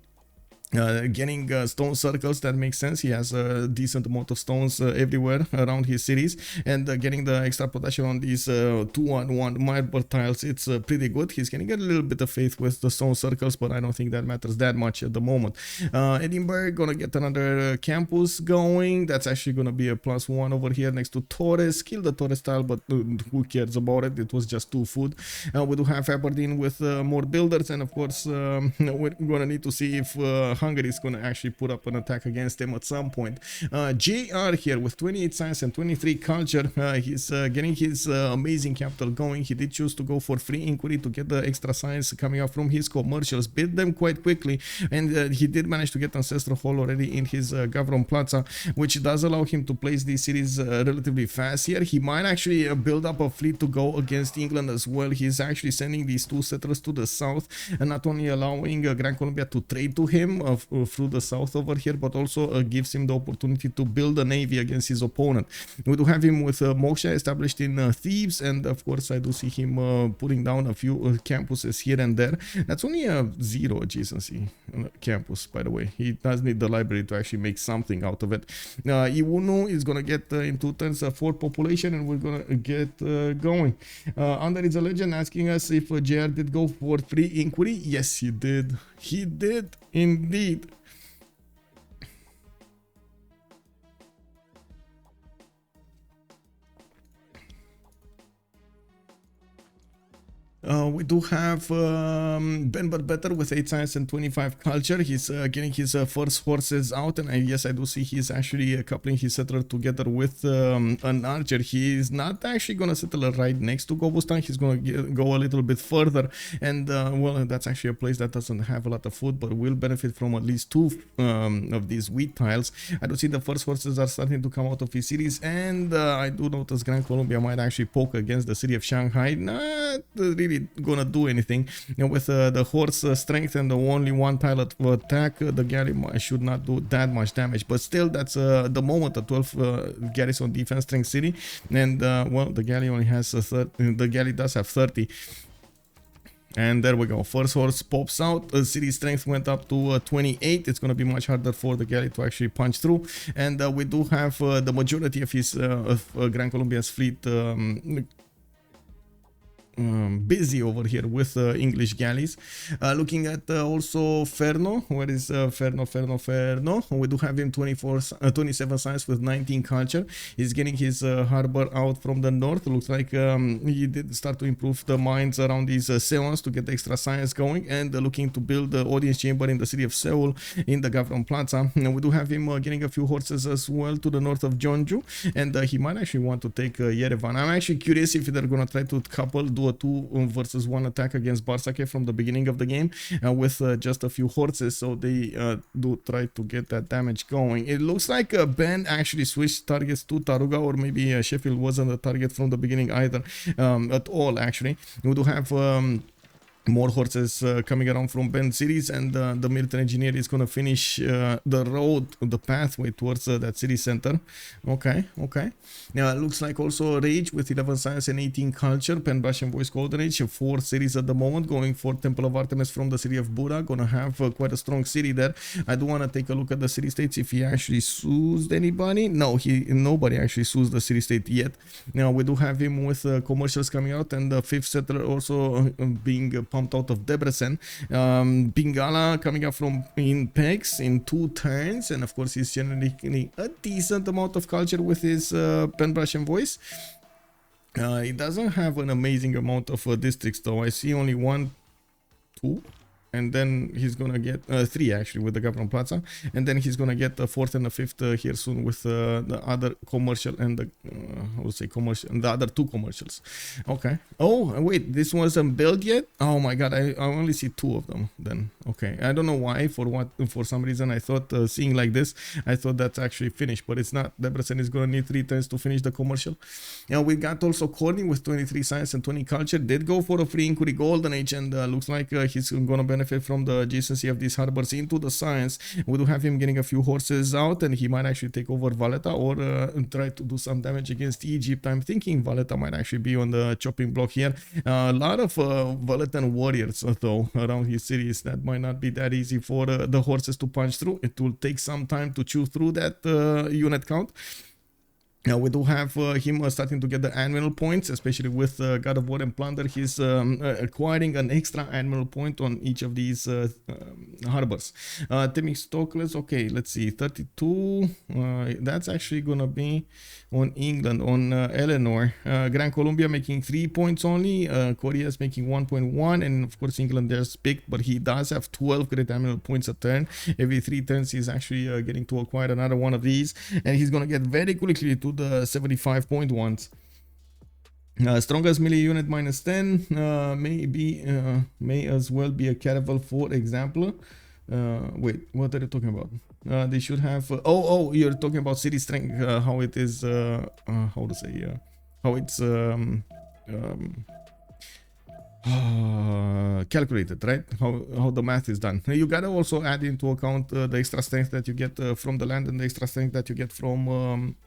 getting stone circles. That makes sense. He has a decent amount of stones everywhere around his cities, and getting the extra production on these 2-on-1 marble tiles, it's pretty good. He's getting a little bit of faith with the stone circles, but I don't think that matters that much at the moment. Edinburgh gonna get another campus going. That's actually gonna be a +1 over here next to Torres. Kill the Torres tile, but who cares about it? It was just 2 food. We do have Aberdeen with more builders, and of course we're gonna need to see if Hungary is going to actually put up an attack against them at some point. JR here with 28 science and 23 culture. He's getting his amazing capital going. He did choose to go for free inquiry to get the extra science coming out from his commercials, build them quite quickly, and he did manage to get Ancestral Hall already in his Gavron Plaza, which does allow him to place these cities relatively fast here. He might actually build up a fleet to go against England as well. He's actually sending these 2 settlers to the south, and not only allowing Gran Colombia to trade to him through the south over here, but also gives him the opportunity to build a navy against his opponent. We do have him with Moksha established in Thebes, and of course I do see him putting down a few campuses here and there. That's only a 0 adjacency campus, by the way. He does need the library to actually make something out of it. Iwunu is gonna get in 2 turns 4 population, and we're gonna get going. Under is a legend asking us if JR did go for free inquiry. Yes, he did. He did indeed. We do have Ben but better with 8 science and 25 culture. He's getting his first horses out, and yes, I do see he's actually coupling his settler together with an archer. He's not actually gonna settle right next to Gobustan. He's gonna go a little bit further, and well, that's actually a place that doesn't have a lot of food, but will benefit from at least 2 of these wheat tiles. I do see the first horses are starting to come out of his cities, and I do notice Gran Colombia might actually poke against the city of Shanghai. Not really gonna do anything. With the horse strength and the only 1 tile to attack, the galley should not do that much damage, but still that's the moment a 12 garrison defense strength city, and well, the galley only has the galley does have 30. And there we go. First horse pops out. City strength went up to 28. It's going to be much harder for the galley to actually punch through. And we do have the majority of his Gran Colombia's fleet busy over here with English galleys. Looking at also Ferno. Where is Ferno? We do have him 27 science with 19 culture. He's getting his harbor out from the north. Looks like he did start to improve the mines around these Seons to get extra science going, and looking to build the audience chamber in the city of Seoul in the Gavron Plaza. Now, we do have him getting a few horses as well to the north of Jeonju, and he might actually want to take Yerevan. I'm actually curious if they're gonna try to do a 2 versus 1 attack against Bartsake from the beginning of the game with just a few horses, so they do try to get that damage going. It looks like Ben actually switched targets to Taruga, or maybe Sheffield wasn't a target from the beginning either at all. Actually, we do have more horses coming around from Ben cities, and the military engineer is gonna finish the road, the pathway towards that city center. Okay. Now it looks like also Rage with 11 science and 18 culture. Pen Brush and Voice Golden Age, 4 cities at the moment, going for Temple of Artemis from the city of Buddha. Gonna have quite a strong city there. I do want to take a look at the city states if he actually sues anybody. No, nobody actually sues the city state yet. Now we do have him with commercials coming out, and the 5th settler also being pumped out of Debrecen. Bingala coming up from in pegs in 2 turns, and of course he's generating a decent amount of culture with his pen brush and voice. It doesn't have an amazing amount of districts though. I see only 1, 2, and then he's gonna get 3 actually with the Gavron Plaza, and then he's gonna get the 4th and the 5th here soon with the other commercial and the how to say commercial and the other 2 commercials. Okay. Oh wait, this wasn't built yet. Oh my god, I only see 2 of them then. Okay, I don't know why. For some reason I thought seeing like this, I thought that's actually finished, but it's not. Debrecen is gonna need 3 turns to finish the commercial. Now we got also Khornie with 23 science and 20 culture. Did go for a free inquiry golden age, and looks like he's gonna benefit from the adjacency of these harbors into the science. We do have him getting a few horses out, and he might actually take over Valletta or try to do some damage against Egypt. I'm thinking Valletta might actually be on the chopping block here. A lot of Vallettan warriors though around his cities. That might not be that easy for the horses to punch through. It will take some time to chew through that unit count. Now we do have him starting to get the annual points, especially with God of War and Plunder. He's acquiring an extra annual point on each of these harbors. Themistocles, okay, let's see, 32. That's actually gonna be on England, on Eleanor. Gran Colombia making 3 points only. Korea is making 1.1, and of course England there's picked, but he does have 12 great annual points a turn. Every 3 turns he's actually getting to acquire another one of these, and he's gonna get very quickly to the 75 point ones. Strongest melee unit minus 10, may as well be a caravel, for example. Wait, what are you talking about? They should have oh, you're talking about city strength, how it is how to say how it's calculated, right? How the math is done. You gotta also add into account the extra strength that you get from the land and the extra strength that you get from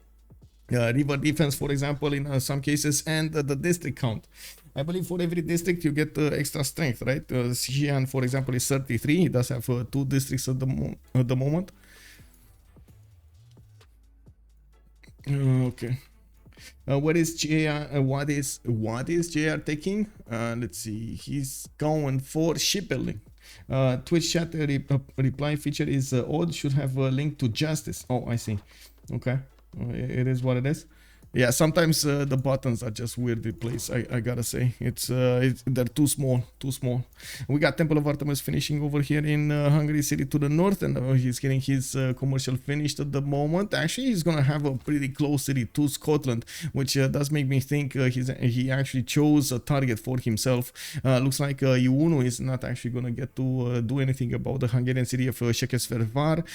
river defense, for example, in some cases, and the district count. I believe for every district you get extra strength, right? Xi'an, for example, is 33. He does have 2 districts at the moment. Okay. What is JR? What is JR taking? Let's see. He's going for shipbuilding. Twitch chat reply feature is odd. Should have a link to justice. Oh, I see. Okay. It is what it is. Yeah, sometimes the buttons are just weirdly placed. I gotta say, they're too small. We got Temple of Artemis finishing over here in Hungary city to the north, and he's getting his commercial finished at the moment. Actually, he's gonna have a pretty close city to Scotland, which does make me think he actually chose a target for himself. Looks like Iunu is not actually gonna get to do anything about the Hungarian city of Székesfehérvár,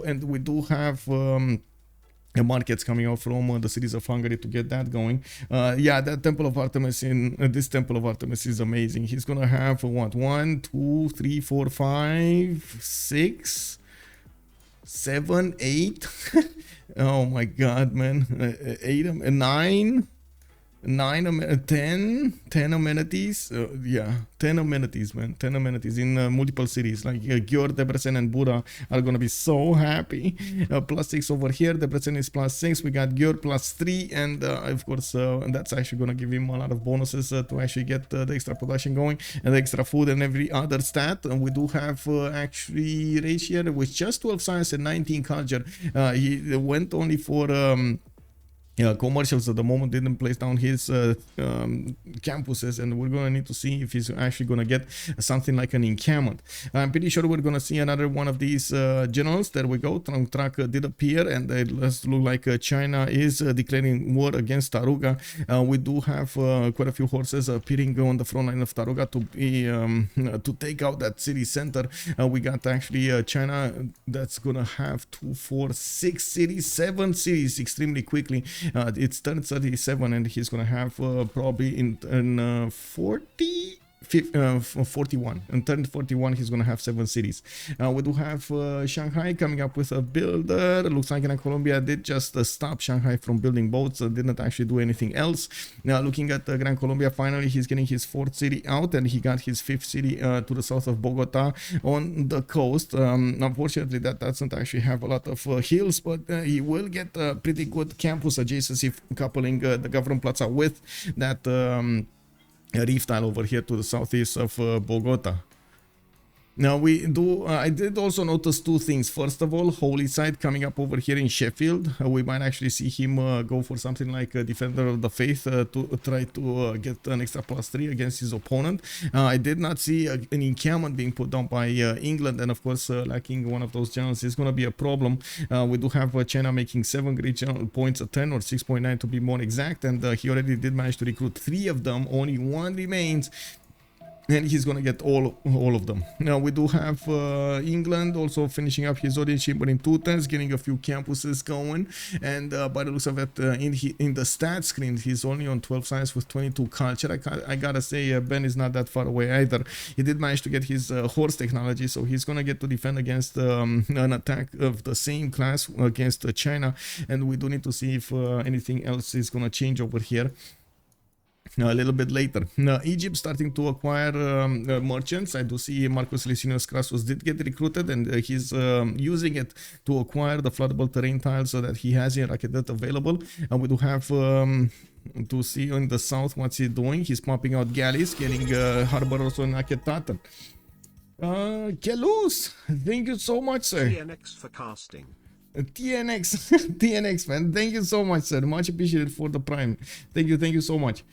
and we do have markets coming out from the cities of Hungary to get that going. Yeah, that Temple of Artemis this Temple of Artemis is amazing. He's gonna have what, 1, 2, 3, 4, 5, 6, 7, 8. Oh my god, man. 8 and 9. 10 amenities. Yeah, 10 amenities, man. 10 amenities in multiple cities. Like Győr, Debrecen, and Buda are gonna be so happy. +6 over here. Debrecen is +6. We got Győr +3, and of course that's actually gonna give him a lot of bonuses to actually get the extra production going and the extra food and every other stat. And we do have actually Rage here with just 12 science and 19 culture. He went only for commercials at the moment, didn't place down his campuses, and we're gonna need to see if he's actually gonna get something like an encampment. I'm pretty sure we're gonna see another one of these generals. There we go. Truck did appear, and it does look like China is declaring war against Taruga. We do have quite a few horses appearing on the front line of Taruga to be to take out that city center. We got actually China that's gonna have 2, 4, 6 cities, 7 cities extremely quickly. It's turn 37, and he's gonna have probably in 41. And turn 41, he's gonna have 7 cities. We do have Shanghai coming up with a builder. It looks like Gran Colombia did just stop Shanghai from building boats, didn't actually do anything else. Now looking at Gran Colombia, finally he's getting his 4th city out, and he got his 5th city to the south of Bogota on the coast. Unfortunately, that doesn't actually have a lot of hills, but he will get a pretty good campus adjacency, coupling the Gavron Plaza with that reef tile over here to the southeast of Bogota. Now we do. I did also notice two things. First of all, Holy Side coming up over here in Sheffield. We might actually see him go for something like a Defender of the Faith to try to get an extra +3 against his opponent. I did not see an encampment being put down by England, and of course, lacking one of those generals is going to be a problem. We do have China making 7 great general points, a 10 or 6.9 to be more exact, and he already did manage to recruit 3 of them. Only 1 remains. And he's gonna get all of them. Now we do have England also finishing up his audience chamber in 2 turns, getting a few campuses going. And by the looks of it, in the stat screen, he's only on 12 science with 22 culture. I gotta say, Ben is not that far away either. He did manage to get his horse technology, so he's gonna get to defend against an attack of the same class against China. And we do need to see if anything else is gonna change over here a little bit later. Now, Egypt starting to acquire merchants. I do see Marcus Licinius Crassus did get recruited, and he's using it to acquire the floodable terrain tiles so that he has in Rakedet available. And we do have to see in the south what's he doing. He's pumping out galleys, getting harbor also in Aketatan. Kelus, thank you so much, sir. TNX for casting. TNX, TNX, man. Thank you so much, sir. Much appreciated for the prime. Thank you so much.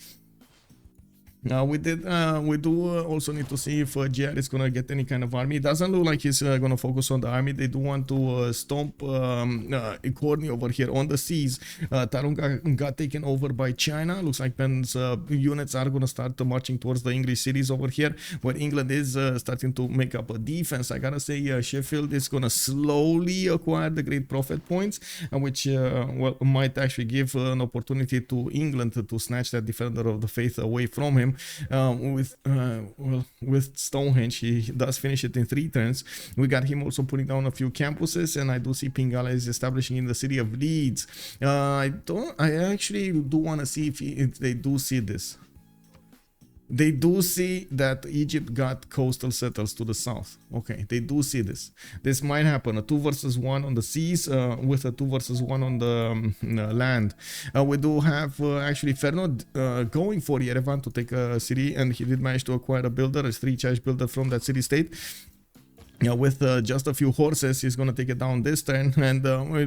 We do also need to see if JR is gonna get any kind of army. It doesn't look like he's gonna focus on the army. They do want to stomp Khornie over here on the seas. Tarun got taken over by China. Looks like Ben's units are gonna start marching towards the English cities over here, where England is starting to make up a defense. I gotta say, Sheffield is gonna slowly acquire the Great Prophet points, which well, might actually give an opportunity to England to snatch that Defender of the Faith away from him. With Stonehenge, he does finish it in 3 turns. We got him also putting down a few campuses, and I do see Pingala is establishing in the city of Leeds. I actually do want to see if they do see this. They do see that Egypt got coastal settles to the south. Okay, they do see this. This might happen. A 2 versus 1 on the seas with a 2 versus 1 on the land. We do have actually Ferno going for Yerevan to take a city, and he did manage to acquire a builder, a 3-charge builder from that city state. Yeah, with just a few horses, he's going to take it down this turn. And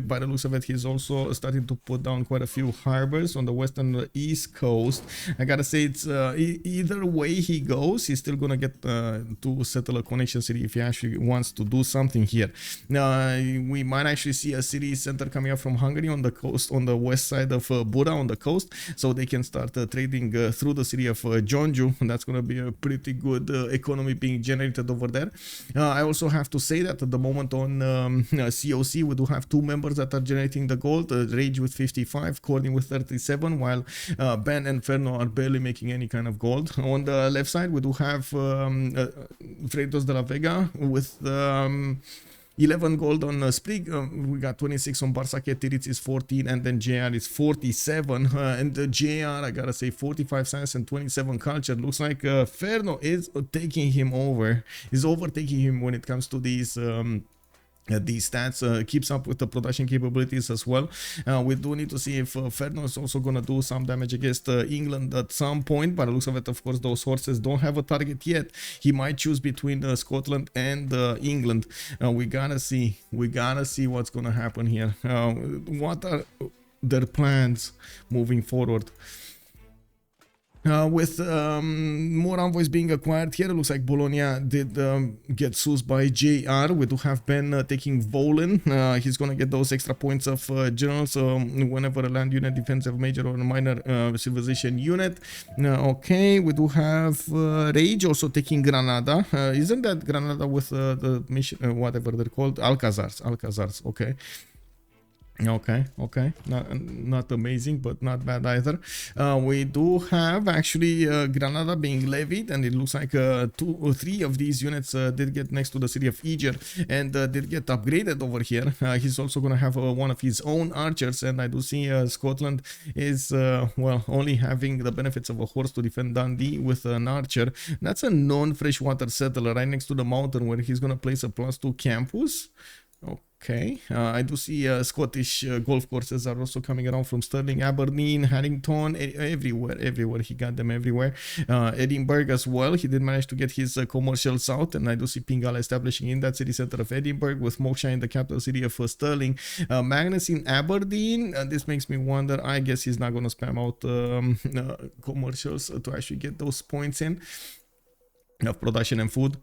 by the looks of it, he's also starting to put down quite a few harbors on the western and east coast. I gotta say, it's either way he goes, he's still going to get to settle a connection city if he actually wants to do something here. We might actually see a city center coming up from Hungary on the coast, on the west side of Buda on the coast, so they can start trading through the city of Jeonju. And that's going to be a pretty good economy being generated over there. I also have to say that at the moment on COC, we do have 2 members that are generating the gold, Rage with 55, Khornie with 37, while Ben and Ferno are barely making any kind of gold. On the left side, we do have Freritos de la Vega with 11 gold on Sprig. We got 26 on Bartsake, Titiits is 14, and then JR is 47. And JR, I gotta say, 45 science and 27 culture. Looks like Ferno is taking him over. Is overtaking him when it comes to these stats. Keeps up with the production capabilities as well. We do need to see if Ferno is also gonna do some damage against England at some point. By the looks of it, of course, those horses don't have a target yet. He might choose between Scotland and England. We gotta see what's gonna happen here. What are their plans moving forward? With more envoys being acquired here, it looks like Bologna did get soused by JR. We do have Ben taking Volin. He's going to get those extra points of generals whenever a land unit defends a major or a minor civilization unit. Okay, we do have Rage also taking Granada. Isn't that Granada with the mission, whatever they're called? Alcazars, okay. Okay, not amazing, but not bad either. We do have actually Granada being levied, and it looks like 2 or 3 of these units did get next to the city of Eger and did get upgraded over here. He's also gonna have one of his own archers, and I do see Scotland is well, only having the benefits of a horse to defend Dundee with an archer. That's a non-freshwater settler right next to the mountain where he's gonna place a +2 campus. Okay, I do see Scottish golf courses are also coming around from Stirling, Aberdeen, Haddington, everywhere. He got them everywhere. Edinburgh as well. He did manage to get his commercials out, and I do see Pingala establishing in that city center of Edinburgh, with Moksha in the capital city of Stirling. Magnus in Aberdeen. This makes me wonder. I guess he's not going to spam out commercials to actually get those points in of production and food.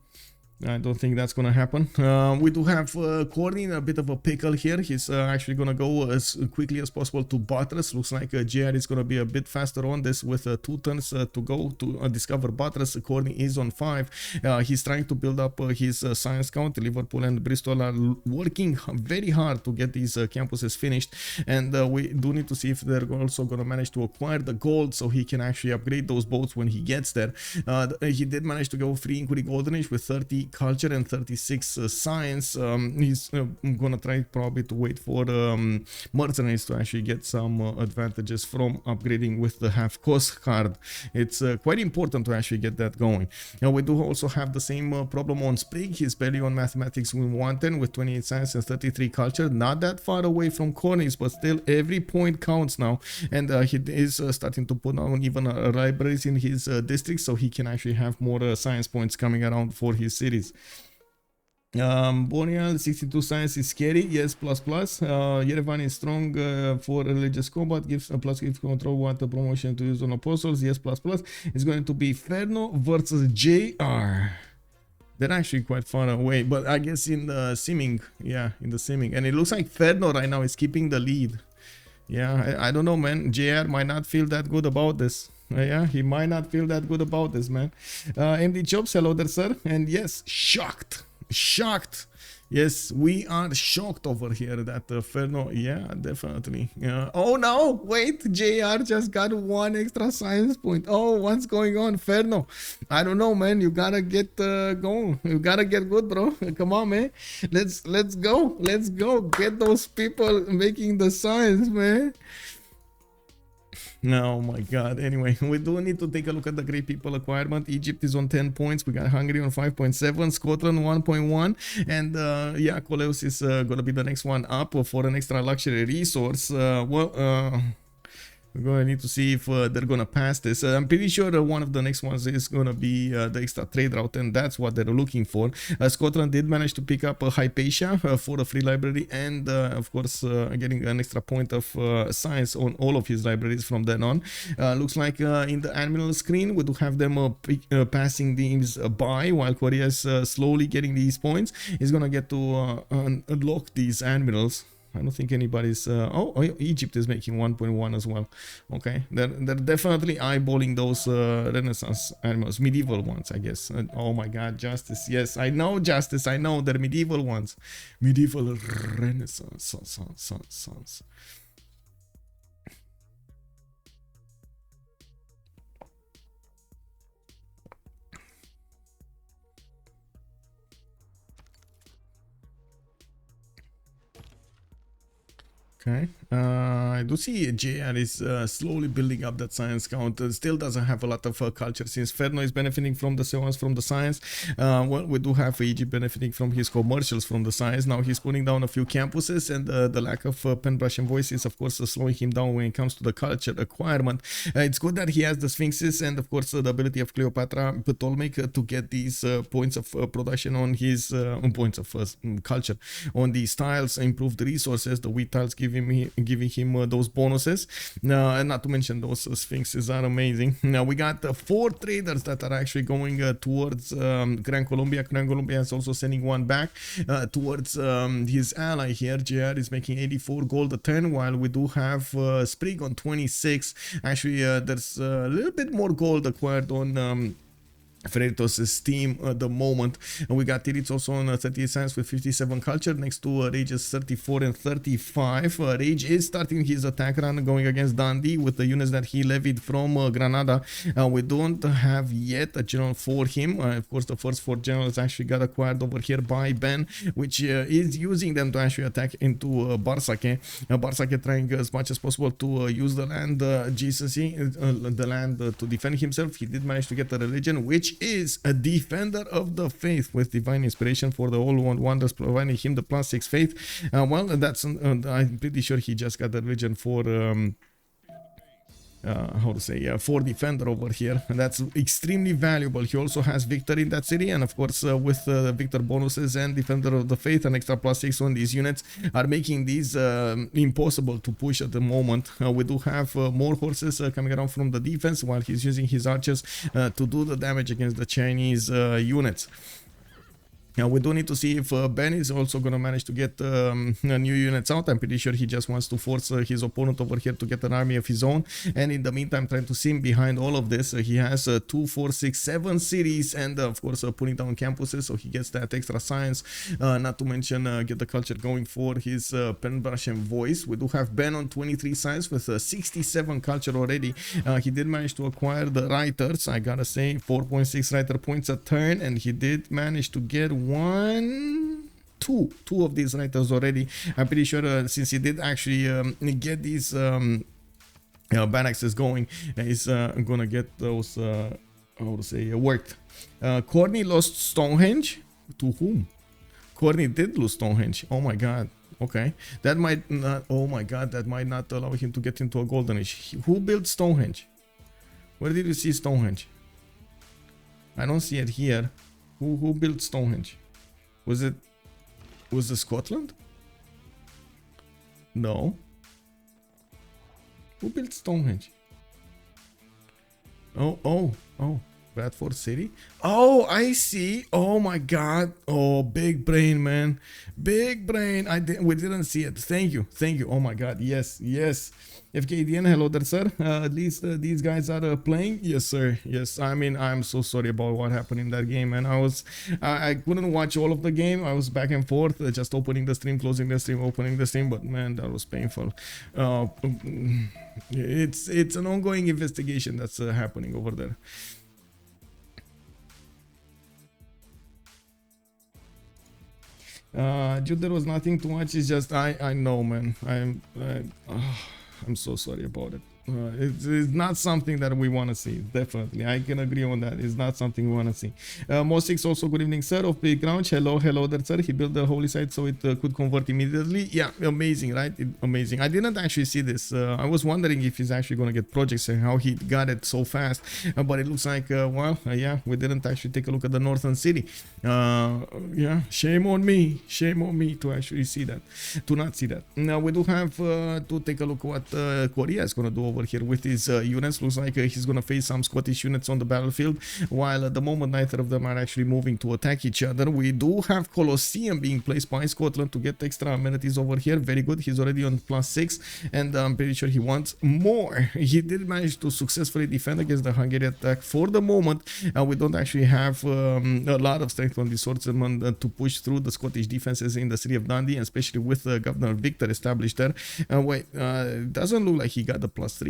I don't think that's gonna happen. We do have Khornie in a bit of a pickle here. He's actually gonna go as quickly as possible to Buttress. Looks like JR is gonna be a bit faster on this with 2 turns to go to discover Buttress. Khornie is on 5. He's trying to build up his science count. Liverpool and Bristol are working very hard to get these campuses finished, and we do need to see if they're also gonna manage to acquire the gold so he can actually upgrade those boats when he gets there. He did manage to go free Inquiry Golden Age with 30 culture and 36 science. He's gonna try probably to wait for mercenaries to actually get some advantages from upgrading with the half cost card. It's quite important to actually get that going. Now we do also have the same problem on Sprig. He's barely on mathematics with 110 with 28 science and 33 culture. Not that far away from Khornie's, but still every point counts now, and he is starting to put on even libraries in his district, so he can actually have more science points coming around for his cities. Boreal 62 science is scary, yes, plus. Yerevan is strong for religious combat, gives a plus gives control water promotion to use on apostles, yes, plus. It's going to be Ferno versus JR. They're actually quite far away, but I guess in the simming, yeah, in the simming, and it looks like Ferno right now is keeping the lead. Yeah, I don't know, man. JR might not feel that good about this. Yeah, he might not feel that good about this, man. MD Jobs, hello there, sir. And yes, shocked. Yes, we are shocked over here that Ferno, yeah, definitely. Oh no, wait, JR just got 1 extra science point. Oh, what's going on, Ferno? I don't know, man. You gotta get going. You gotta get good, bro. Come on, man. Let's go. Let's go. Get those people making the science, man. Oh my god. Anyway, we do need to take a look at the great people acquirement. Egypt is on 10 points. We got Hungary on 5.7, Scotland 1.1, and yeah, Coleus is gonna be the next one up for an extra luxury resource. We're going to need to see if they're going to pass this. I'm pretty sure one of the next ones is going to be the extra trade route, and that's what they're looking for. Scotland did manage to pick up Hypatia for a free library, and of course getting an extra point of science on all of his libraries from then on. Looks like in the admiral screen we do have them passing these by, while Korea is slowly getting these points. He's going to get to unlock these admirals. I don't think anybody's oh, Egypt is making 1.1 as well. Okay, they're definitely eyeballing those Renaissance animals, medieval ones, I guess. Oh my god, Justice, yes, I know, Justice, I know, they're medieval ones, medieval Renaissance. Okay, I do see JR is slowly building up that science count. Still doesn't have a lot of culture, since Ferno is benefiting from the science. Well, we do have Egypt benefiting from his commercials from the science. Now he's putting down a few campuses, and the lack of pen, brush, and voice is of course slowing him down when it comes to the culture acquirement. It's good that he has the Sphinxes and of course the ability of Cleopatra Ptolmaic to get these points of production on his points of culture on these tiles, improved resources. The wheat tiles giving him those bonuses, and not to mention those Sphinxes are amazing. Now we got 4 traders that are actually going towards Gran Colombia. Gran Colombia is also sending one back towards his ally here. JR is making 84 gold a turn, while we do have Sprig on 26. Actually, there's a little bit more gold acquired on Freritos' team at the moment. And we got Titiits also on 38 science with 57 culture, next to Rage's 34 and 35. Rage is starting his attack run going against Dundee with the units that he levied from Granada. We don't have yet a general for him. Of course, the first 4 generals actually got acquired over here by Ben, which is using them to actually attack into Bartsake. Bartsake trying as much as possible to use the land GCC, the land to defend himself. He did manage to get the religion, which which is a defender of the faith with divine inspiration for the all wonders, providing him the +6 faith. Well, that's I'm pretty sure he just got the region for how to say, for defender over here, and that's extremely valuable. He also has victor in that city, and of course with victor bonuses and defender of the faith and extra +6 on these units are making these impossible to push at the moment. We do have more horses coming around from the defense while he's using his archers to do the damage against the Chinese units. Now we do need to see if Ben is also going to manage to get new units out. I'm pretty sure he just wants to force his opponent over here to get an army of his own. And in the meantime, trying to sim behind all of this, he has 2, 4, 6, 7 cities and of course putting down campuses. So he gets that extra science, not to mention get the culture going for his pen, brush and voice. We do have Ben on 23 science with 67 culture already. He did manage to acquire the writers. I gotta say 4.6 writer points a turn, and he did manage to get two of these writers already. I'm pretty sure since he did actually get these barracks going, he's gonna get those how to say worked. Khornie lost Stonehenge. To whom? Khornie did lose Stonehenge. Oh my god. Okay, that might not, oh my god, that might not allow him to get into a golden age. Who built Stonehenge? Where did you see Stonehenge? I don't see it here. Who built Stonehenge? Was it Scotland? No. Who built Stonehenge? Oh, Bradford City. Oh, I see. Oh my god. Oh, big brain, man. Big brain. We didn't see it. Thank you. Oh my god. Yes. FKDN, hello there, sir. At least these guys are playing. Yes, sir. Yes. I mean, I'm so sorry about what happened in that game, man. I couldn't watch all of the game. I was back and forth, just opening the stream, closing the stream, opening the stream. But man, that was painful. It's an ongoing investigation that's happening over there. Dude, there was nothing to watch. It's just I know, man. I'm so sorry about it. It's not something that we want to see. Definitely, I can agree on that. It's not something we want to see. Mo6 also, good evening, sir. Of Big Ground, hello there, sir. He built the holy site so it could convert immediately. Yeah, amazing, right? Amazing. I didn't actually see this. I was wondering if he's actually going to get projects and how he got it so fast. But it looks like, well, yeah, we didn't actually take a look at the northern city. Yeah, shame on me to actually see that, to not see that. Now we do have to take a look at what Korea is going to do over here with his units. Looks like he's going to face some Scottish units on the battlefield, while at the moment neither of them are actually moving to attack each other. We do have Colosseum being placed by Scotland to get extra amenities over here. Very good. He's already on +6, and I'm pretty sure he wants more. He did manage to successfully defend against the Hungarian attack for the moment. We don't actually have a lot of strength on the swordsman to push through the Scottish defenses in the city of Dundee, especially with Governor Victor established there. Wait, doesn't look like he got the +3.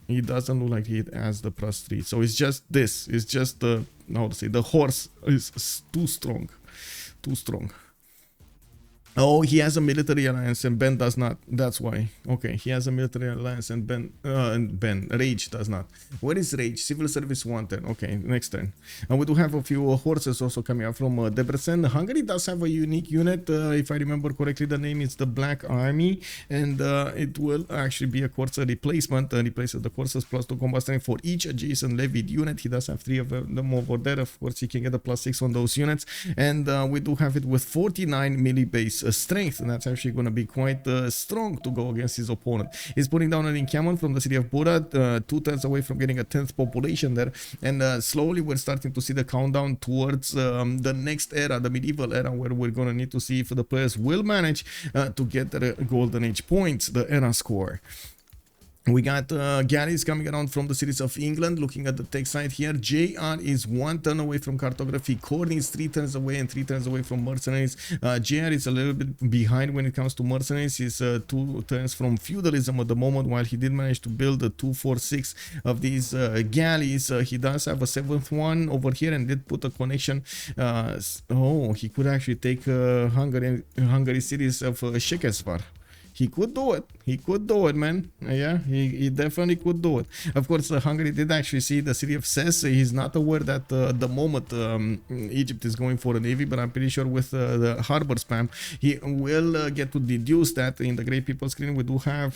He doesn't look like he has the +3. So it's just this. It's just the, how to say, the horse is too strong. Oh, he has a military alliance and Ben does not. That's why. Okay, he has a military alliance and Ben Rage does not. Where is Rage? Civil service 1 turn. Okay, next turn. And we do have a few horses also coming out from Debrecen. Hungary does have a unique unit. If I remember correctly, the name is the Black Army, and it will actually be a Corsa replacement. Replaces the Corsas +2 combat strength for each adjacent levied unit. He does have 3 of them over there. Of course, he can get a +6 on those units, and we do have it with 49 melee base strength, and that's actually going to be quite strong to go against his opponent. He's putting down an encampment from the city of Buda, 2 turns away from getting a 10th population there, and slowly we're starting to see the countdown towards the next era, the medieval era, where we're going to need to see if the players will manage to get their golden age points, the era score. We got galleys coming around from the cities of England. Looking at the tech side here, JR is 1 turn away from cartography. Khornie is 3 turns away and 3 turns away from mercenaries. JR is a little bit behind when it comes to mercenaries. He's 2 turns from feudalism at the moment, while he did manage to build a 2, 4, 6 of these galleys. He does have a 7th one over here and did put a connection. Oh, he could actually take Hungary cities of Shekesvar. he could do it. He could do it, man. Yeah, he definitely could do it. Of course, Hungary did actually see the city of Ses. He's not aware that at the moment Egypt is going for a navy, but I'm pretty sure with the harbor spam, he will get to deduce that in the Great People screen. We do have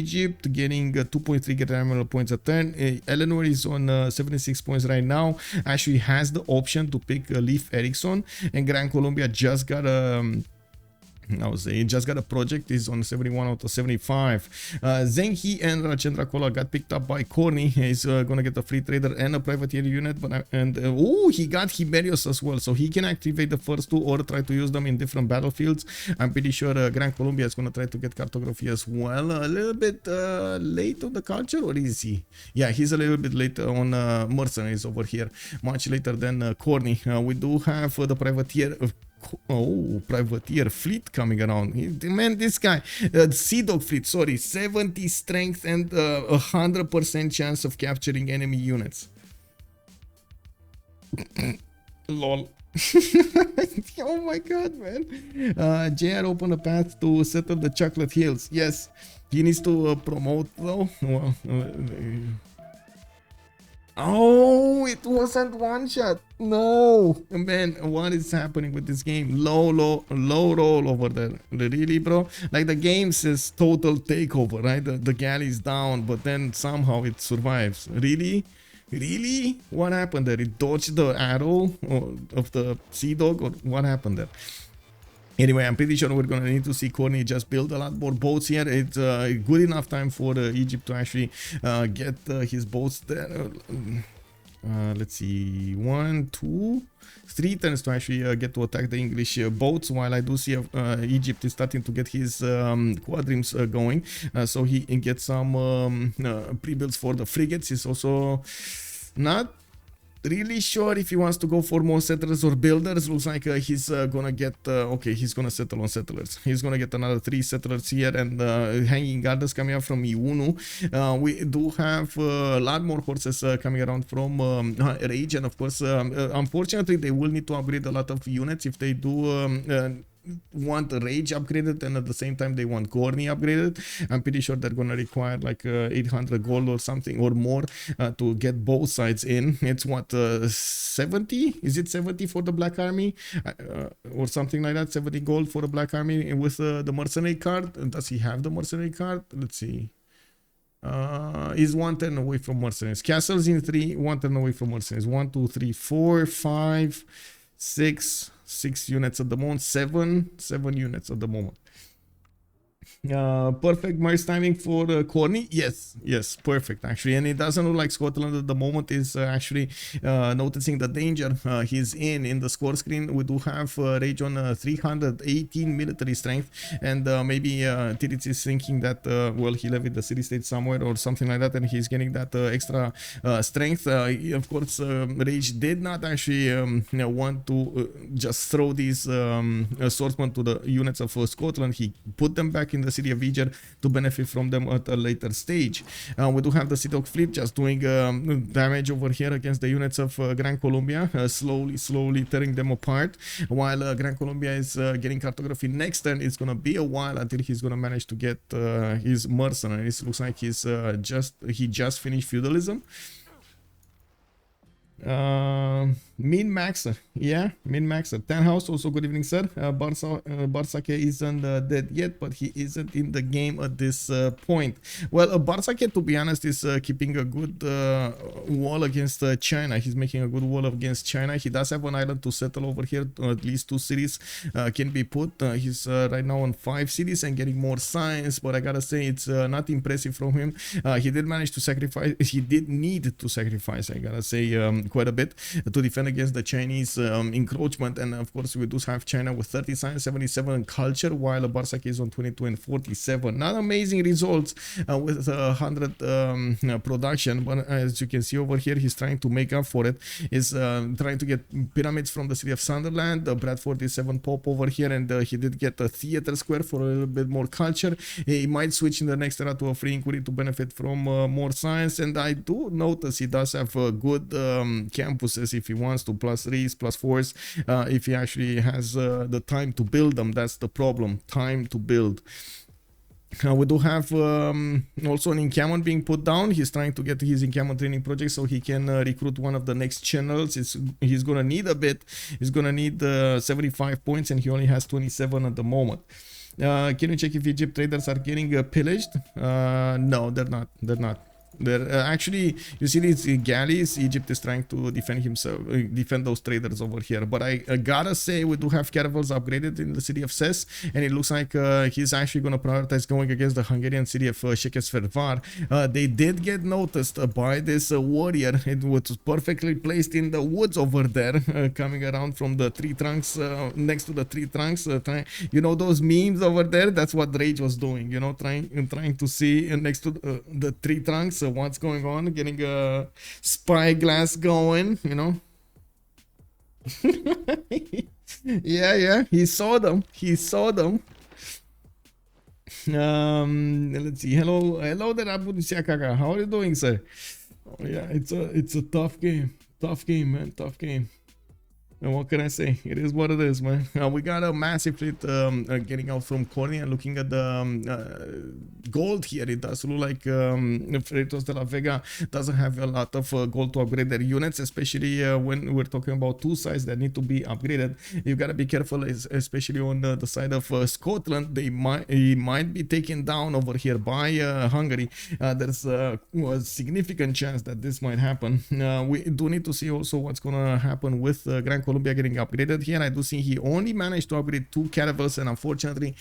Egypt getting 2.3 get emerald points a turn. Eleanor is on 76 points right now. Actually has the option to pick Leif Erikson, and Gran Colombia just got a I would say he just got a project. He's on 71 out of 75. Zengi and Rajendra Kola got picked up by Khornie. He's gonna get a free trader and a privateer unit, but oh, he got Hiberius as well, so he can activate the first two or try to use them in different battlefields. I'm pretty sure Gran Colombia is gonna try to get cartography as well. A little bit late on the culture, or is he? Yeah, he's a little bit late on mercenaries over here, much later than Khornie. We do have the privateer. Oh, privateer fleet coming around. Man, this guy, Sea Dog fleet, sorry, 70 strength and 100% chance of capturing enemy units. Lol. Oh my god, man. JR opened a path to settle the Chocolate Hills. Yes, he needs to promote though. Well, oh, it wasn't one shot. No, man, what is happening with this game? Low roll over there. Really, bro? Like the game says total takeover, right? The galley is down, but then somehow it survives. Really? Really? What happened there? It dodged the arrow of the Sea Dog, or what happened there? Anyway, I'm pretty sure we're going to need to see Khornie just build a lot more boats here. It's good enough time for Egypt to actually get his boats there. Let's see, 1, 2, 3 turns to actually get to attack the English boats, while I do see Egypt is starting to get his quadrims going, so he gets some pre-builds for the frigates. He's also not really sure if he wants to go for more settlers or builders. Looks like he's gonna get okay, he's gonna settle on settlers. He's gonna get another 3 settlers here, and hanging gardens coming up from Iunu. We do have a lot more horses coming around from Rage, and of course unfortunately they will need to upgrade a lot of units if they do want Rage upgraded, and at the same time they want Khornie upgraded. I'm pretty sure they're gonna require like 800 gold or something or more to get both sides in. It's what, 70? Is it 70 for the Black Army or something like that? 70 gold for the Black Army with the mercenary card. Does he have the mercenary card? Let's see. Is 1 turn away from mercenaries. Castles in 3, 1 turn away from mercenaries. 1, 2, 3, 4, 5, 6 units at the moment. 7 units at the moment. Perfect merge timing for Khornie. Yes, perfect actually, and it doesn't look like Scotland at the moment is actually noticing the danger he's in the score screen. We do have Rage on 318 military strength, and maybe Titiits is thinking that well, he levied the city-state somewhere or something like that, and he's getting that extra strength. Of course, Rage did not actually want to just throw these swordsmen to the units of Scotland. He put them back in the city of Eger to benefit from them at a later stage. We do have the Sea Dog fleet just doing damage over here against the units of Gran Colombia, slowly tearing them apart, while Gran Colombia is getting cartography next turn. It's gonna be a while until he's gonna manage to get his mercenaries. Looks like he just finished feudalism. Min Maxer, yeah, Min Maxer. 10 house, also good evening, sir. Bartsake isn't dead yet, but he isn't in the game at this point. Well, Bartsake, to be honest, is keeping a good wall against China. He's making a good wall against China. He does have an island to settle over here. At least 2 cities can be put. He's right now on 5 cities and getting more science, but I gotta say it's not impressive from him. He did manage to sacrifice. He did need to sacrifice, I gotta say, quite a bit to defend against the Chinese encroachment. And of course we do have China with 30 science, 77 culture, while Bartsake is on 22 and 47. Not amazing results with 100 production, but as you can see over here, he's trying to make up for it. He's trying to get pyramids from the city of Sunderland. Bradford is 7 pop over here, and he did get a theater square for a little bit more culture. He might switch in the next era to a free inquiry to benefit from more science, and I do notice he does have a good campuses if he wants to, +3s, +4s, if he actually has the time to build them. That's the problem, time to build. We do have also an encampment being put down. He's trying to get his encampment training project so he can recruit one of the next channels. He's gonna need a bit. He's gonna need 75 points, and he only has 27 at the moment. Can you check if Egypt traders are getting pillaged? No, they're not. They're not. They're actually, you see these galleys. Egypt is trying to defend himself, defend those traders over here. But I gotta say, we do have caravels upgraded in the city of Ses, and it looks like he's actually gonna prioritize going against the Hungarian city of Shekesfervar. They did get noticed by this warrior. It was perfectly placed in the woods over there, coming around from the tree trunks, next to the tree trunks. You know those memes over there? That's what Rage was doing. You know, trying to see next to the tree trunks. What's going on, getting a spyglass going, you know. yeah, he saw them. Let's see. Hello there, Abu Kaka. How are you doing, sir? Oh yeah, it's a tough game, man, tough game. And what can I say? It is what it is, man. We got a massive fleet getting out from Khornie, and looking at the gold here, it does look like Freritos de la Vega doesn't have a lot of gold to upgrade their units, especially when we're talking about two sides that need to be upgraded. You gotta be careful, especially on the side of Scotland. He might be taken down over here by Hungary. There's a significant chance that this might happen. We do need to see also what's gonna happen with Gran Colombia getting upgraded here. I do see he only managed to upgrade 2 caravels, and unfortunately,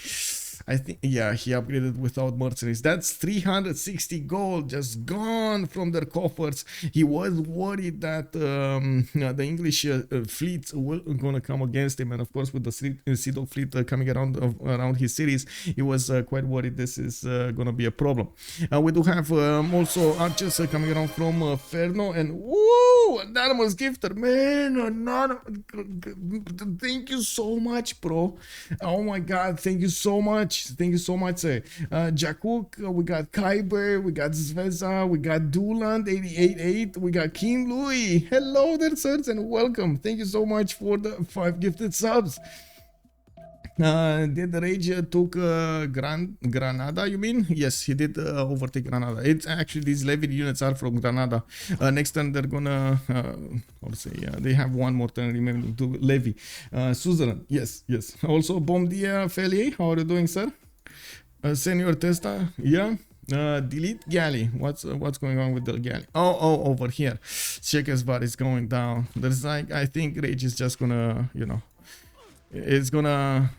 I think, yeah, he upgraded without mercenaries. That's 360 gold just gone from their coffers. He was worried that the English fleets were gonna come against him, and of course with the Citadel fleet coming around his cities, he was quite worried this is gonna be a problem. We do have also archers coming around from Ferno, and woo, anonymous gifter, man, thank you so much, bro. Oh my god, thank you so much. Thank you so much, sir. Jakuk, we got Kyber, we got Zvezda, we got Duland 888, we got King Louis. Hello there, sirs, and welcome. Thank you so much for the 5 gifted subs. Did the Rage took Granada, you mean? Yes, he did overtake Granada. It's actually, these levied units are from Granada. Next turn they're gonna they have one more turn remaining to levy. Suzerain, yes. Also, Bom dia, Felier. How are you doing, sir? Senior Testa, yeah. Delete galley. What's going on with the galley? Oh, over here. Shekesvar is going down. There's like, I think Rage is just gonna, you know, it's gonna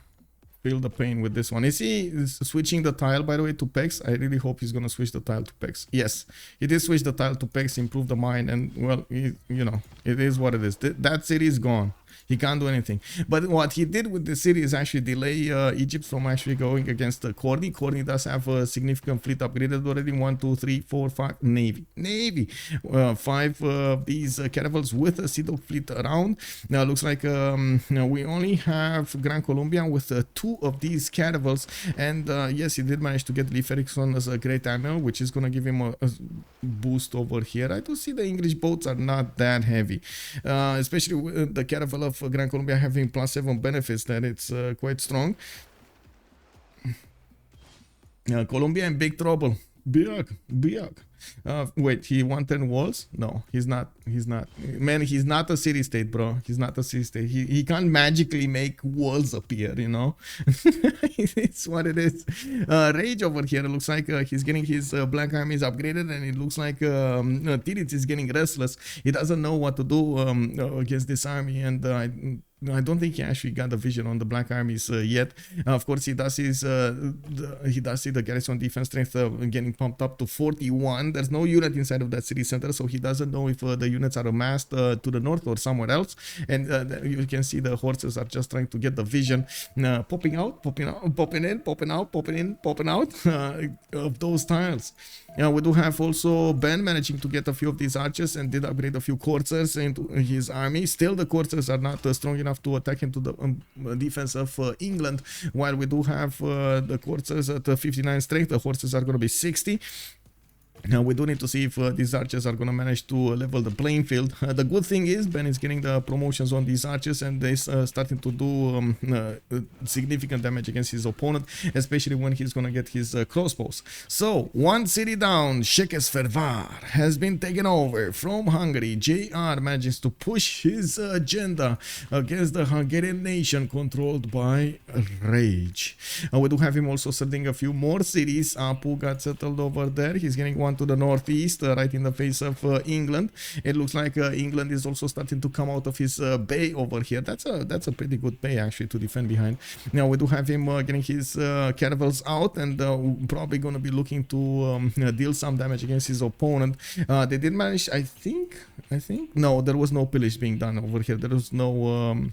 feel the pain with this one. Is he switching the tile, by the way, to PEX? I really hope he's gonna switch the tile to PEX. Yes, he did switch the tile to PEX, improve the mine, and well, you know, it is what it is. That city is gone. He can't do anything. But what he did with the city is actually delay Egypt from actually going against Khornie. Khornie does have a significant fleet upgraded already. 1, 2, 3, 4, 5. Navy. 5 of these caravels with a Citadel fleet around. Now looks like we only have Gran Colombia with 2 of these caravels. And yes, he did manage to get Lee Ferguson as a great admiral, which is going to give him a boost over here. I do see the English boats are not that heavy, especially with the caravel of Gran Colombia having +7 benefits. That it's quite strong. Colombia in big trouble. Big. Wait, he wanted walls? No, he's not. Man, he's not a city state, bro. He's not a city state. He can't magically make walls appear, you know. It's what it is. Rage over here, it looks like he's getting his black armies upgraded, and it looks like Titiits is getting restless. He doesn't know what to do against this army, and I don't think he actually got the vision on the black armies yet. Of course, he does see the garrison defense strength getting pumped up to 41. There's no unit inside of that city center, so he doesn't know if the units are amassed to the north or somewhere else. And you can see the horses are just trying to get the vision, popping out, popping in, popping out of those tiles. We do have also Ben managing to get a few of these archers and did upgrade a few coursers into his army. Still, the coursers are not strong enough to attack into the defense of England, while we do have the coursers at 59 strength. The horses are going to be 60. Now we do need to see if these archers are going to manage to level the playing field. The good thing is Ben is getting the promotions on these archers, and they're starting to do significant damage against his opponent, especially when he's going to get his crossbows. So, one city down, Székesfehérvár has been taken over from Hungary. JR manages to push his agenda against the Hungarian nation controlled by rage. We do have him also settling a few more cities. Apu got settled over there. He's getting one to the northeast, right in the face of England. It looks like England is also starting to come out of his bay over here. That's a pretty good bay actually to defend behind. Now we do have him getting his caravels out, and probably going to be looking to deal some damage against his opponent. They did manage, I think no, there was no pillage being done over here. There was no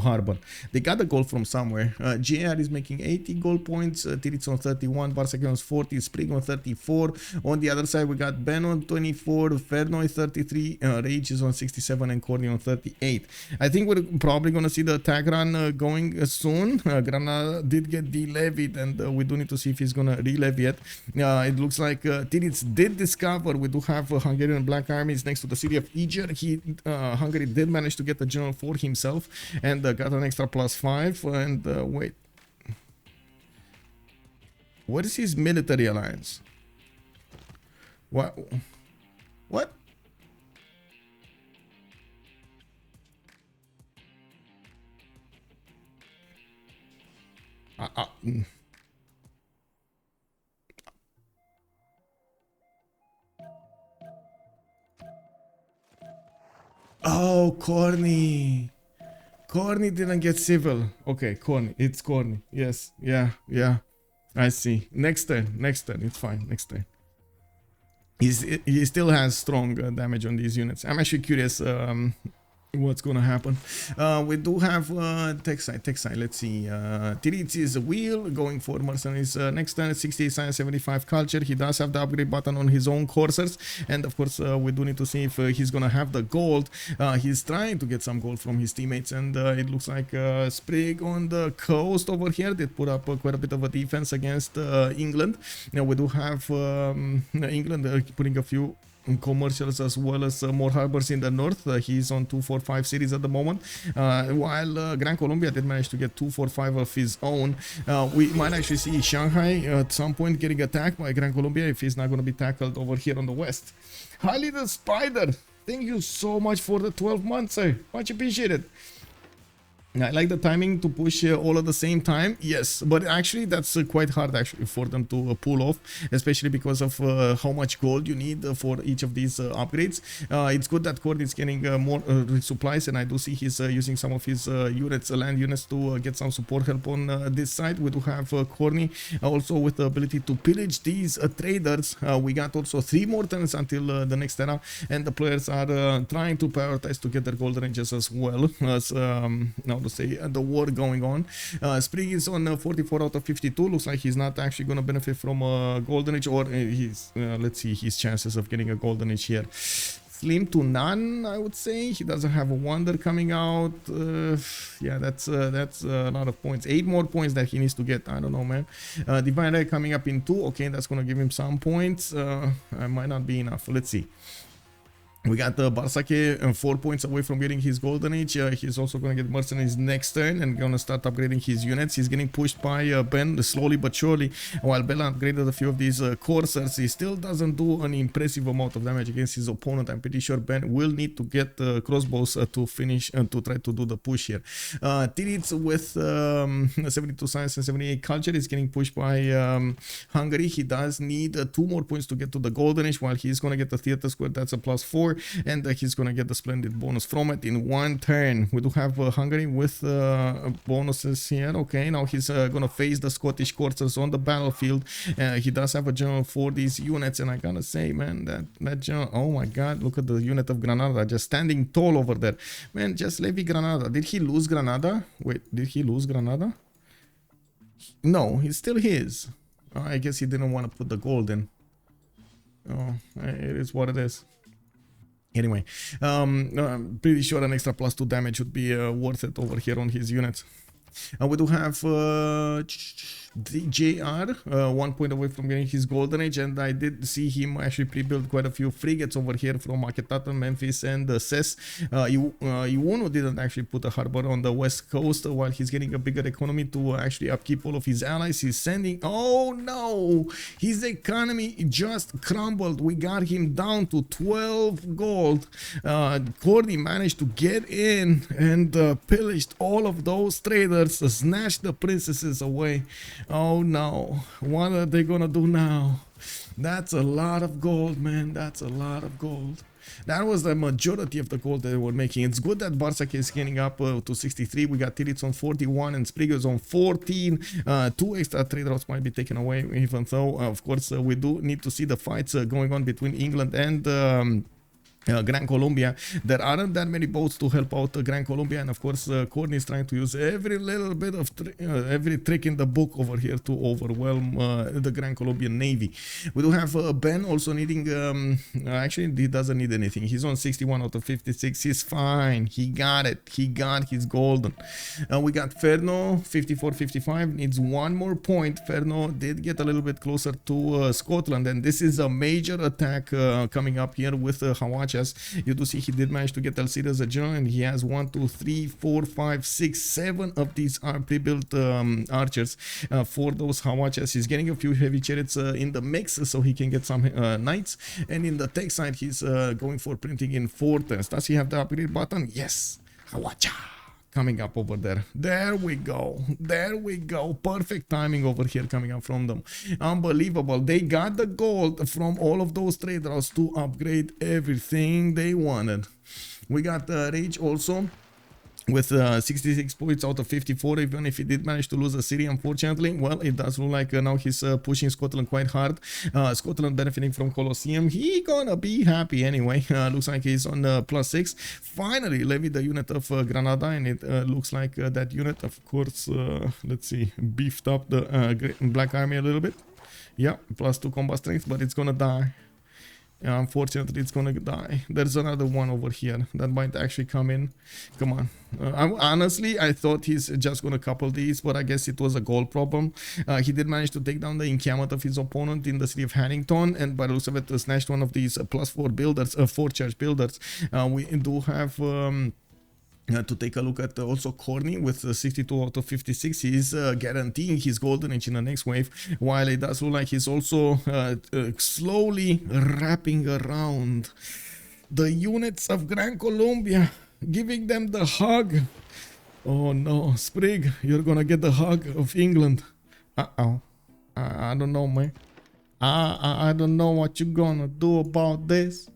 harbor. They got the gold from somewhere. JR is making 80 gold points, Titiits on 31, Bartsake on 40, Sprig on 34. On the other side, we got Ben on 24, Ferno is 33, Rage is on 67, and Khornie on 38. I think we're probably going to see the attack run going soon. Gran did get de-levied, and we do need to see if he's going to re-levy it. It looks like Titiits did discover we do have Hungarian black armies next to the city of Eger. Hungary did manage to get the general for himself, and got an extra +5. And wait, what is his military alliance? What? Oh, Khornie. Khornie didn't get civil. Okay, Khornie. It's Khornie. Yes. Yeah. I see. Next turn. It's fine. Next turn. He still has strong damage on these units. I'm actually curious what's gonna happen. We do have tech side. Let's see. Titiits is a wheel going for mercenaries. Next turn, 68 science, 75 culture. He does have the upgrade button on his own coursers, and of course we do need to see if he's gonna have the gold. He's trying to get some gold from his teammates, and it looks like Sprig on the coast over here did put up quite a bit of a defense against England. Now we do have England putting a few commercials as well as more harbors in the north. He's on 245 cities at the moment, while Gran Colombia did manage to get 245 of his own. We might actually see Shanghai at some point getting attacked by Gran Colombia if he's not going to be tackled over here on the west. Hi, little spider, thank you so much for the 12 months, sir. Much appreciated. I like the timing to push all at the same time. Yes, but actually that's quite hard actually for them to pull off, especially because of how much gold you need for each of these upgrades. It's good that Khornie is getting more supplies, and I do see he's using some of his units, land units, to get some support help on this side. We do have Khornie also with the ability to pillage these traders. We got also 3 more turns until the next era, and the players are trying to prioritize to get their golden ranges as well as now to say the war going on. Sprig is on 44 out of 52. Looks like he's not actually going to benefit from a golden age, or he's let's see his chances of getting a golden age here. Slim to none, I would say. He doesn't have a wonder coming out. Yeah, that's a lot of points. 8 more points that he needs to get. I don't know, man. Divine Ray coming up in 2. Okay, that's gonna give him some points. Might not be enough. Let's see. We got Bartsake 4 points away from getting his golden age. He's also going to get mercenaries next turn and going to start upgrading his units. He's getting pushed by Ben slowly but surely. While Bella upgraded a few of these coursers, he still doesn't do an impressive amount of damage against his opponent. I'm pretty sure Ben will need to get crossbows to finish and to try to do the push here. Titiits with 72 science and 78 culture is getting pushed by Hungary. He does need 2 more points to get to the golden age, while he's going to get the theater square. That's a +4. And he's gonna get the splendid bonus from it in 1 turn. We do have Hungary with bonuses here. Okay, now he's gonna face the Scottish coursers on the battlefield. He does have a general for these units, and I gotta say, man, that general, oh my god, look at the unit of Granada just standing tall over there. Man, just levy Granada. Did he lose Granada? Wait, did he lose Granada? No, it's still his. I guess he didn't want to put the gold in. Oh, it is what it is. Anyway, I'm pretty sure an extra +2 damage would be worth it over here on his units. We do have The JR, 1 point away from getting his golden age, and I did see him actually pre-build quite a few frigates over here from Maketata, Memphis, and Ses. Iwuno didn't actually put a harbor on the west coast while he's getting a bigger economy to actually upkeep all of his allies. He's sending, oh no, his economy just crumbled. We got him down to 12 gold. Khornie managed to get in and pillaged all of those traders, snatched the princesses away. Oh no, what are they gonna do now? That's a lot of gold, man. That's a lot of gold. That was the majority of the gold they were making. It's good that Bartsake is getting up to 63. We got Titiits on 41 and Sprig is on 14. 2 extra trade routes might be taken away, even though, of course, we do need to see the fights going on between England and Gran Colombia. There aren't that many boats to help out Gran Colombia, and of course Khornie is trying to use every little bit of every trick in the book over here to overwhelm the Gran Colombian Navy. We do have Ben also needing, actually he doesn't need anything. He's on 61 out of 56. He's fine. He got it. He got his golden. We got Ferno 54-55, needs 1 more point. Ferno did get a little bit closer to Scotland, and this is a major attack coming up here with Hawachas. You do see he did manage to get Alcide as a general, and he has 1, 2, 3, 4, 5, 6, 7 of these are pre-built archers for those Hawachas. He's getting a few heavy chariots in the mix so he can get some knights, and in the tech side he's going for printing in fortress. Does he have the upgrade button? Yes. Hawacha coming up over there. There we go. There we go. Perfect timing over here coming up from them. Unbelievable. They got the gold from all of those trade routes to upgrade everything they wanted. We got Rage also with 66 points out of 54, even if he did manage to lose a city, unfortunately. Well, it does look like now he's pushing Scotland quite hard. Scotland benefiting from Colosseum. He gonna be happy anyway. Looks like he's on +6. Finally levied the unit of Granada, and it looks like that unit, of course, let's see, beefed up the Black Army a little bit. Yeah, +2 combat strength, but it's gonna die. Unfortunately, it's gonna die. There's another one over here that might actually come in. Come on. Honestly, I thought he's just gonna couple these, but I guess it was a goal problem. He did manage to take down the encampment of his opponent in the city of Haddington, and by the looks of it, snatched one of these +4 builders, 4 charge builders. We do have to take a look at also Khornie with 62 out of 56. He is guaranteeing his golden age in the next wave, while it does look like he's also slowly wrapping around the units of Gran Colombia, giving them the hug. Oh no, Sprig, you're gonna get the hug of England. Uh-oh. I don't know, man. I don't know what you're gonna do about this,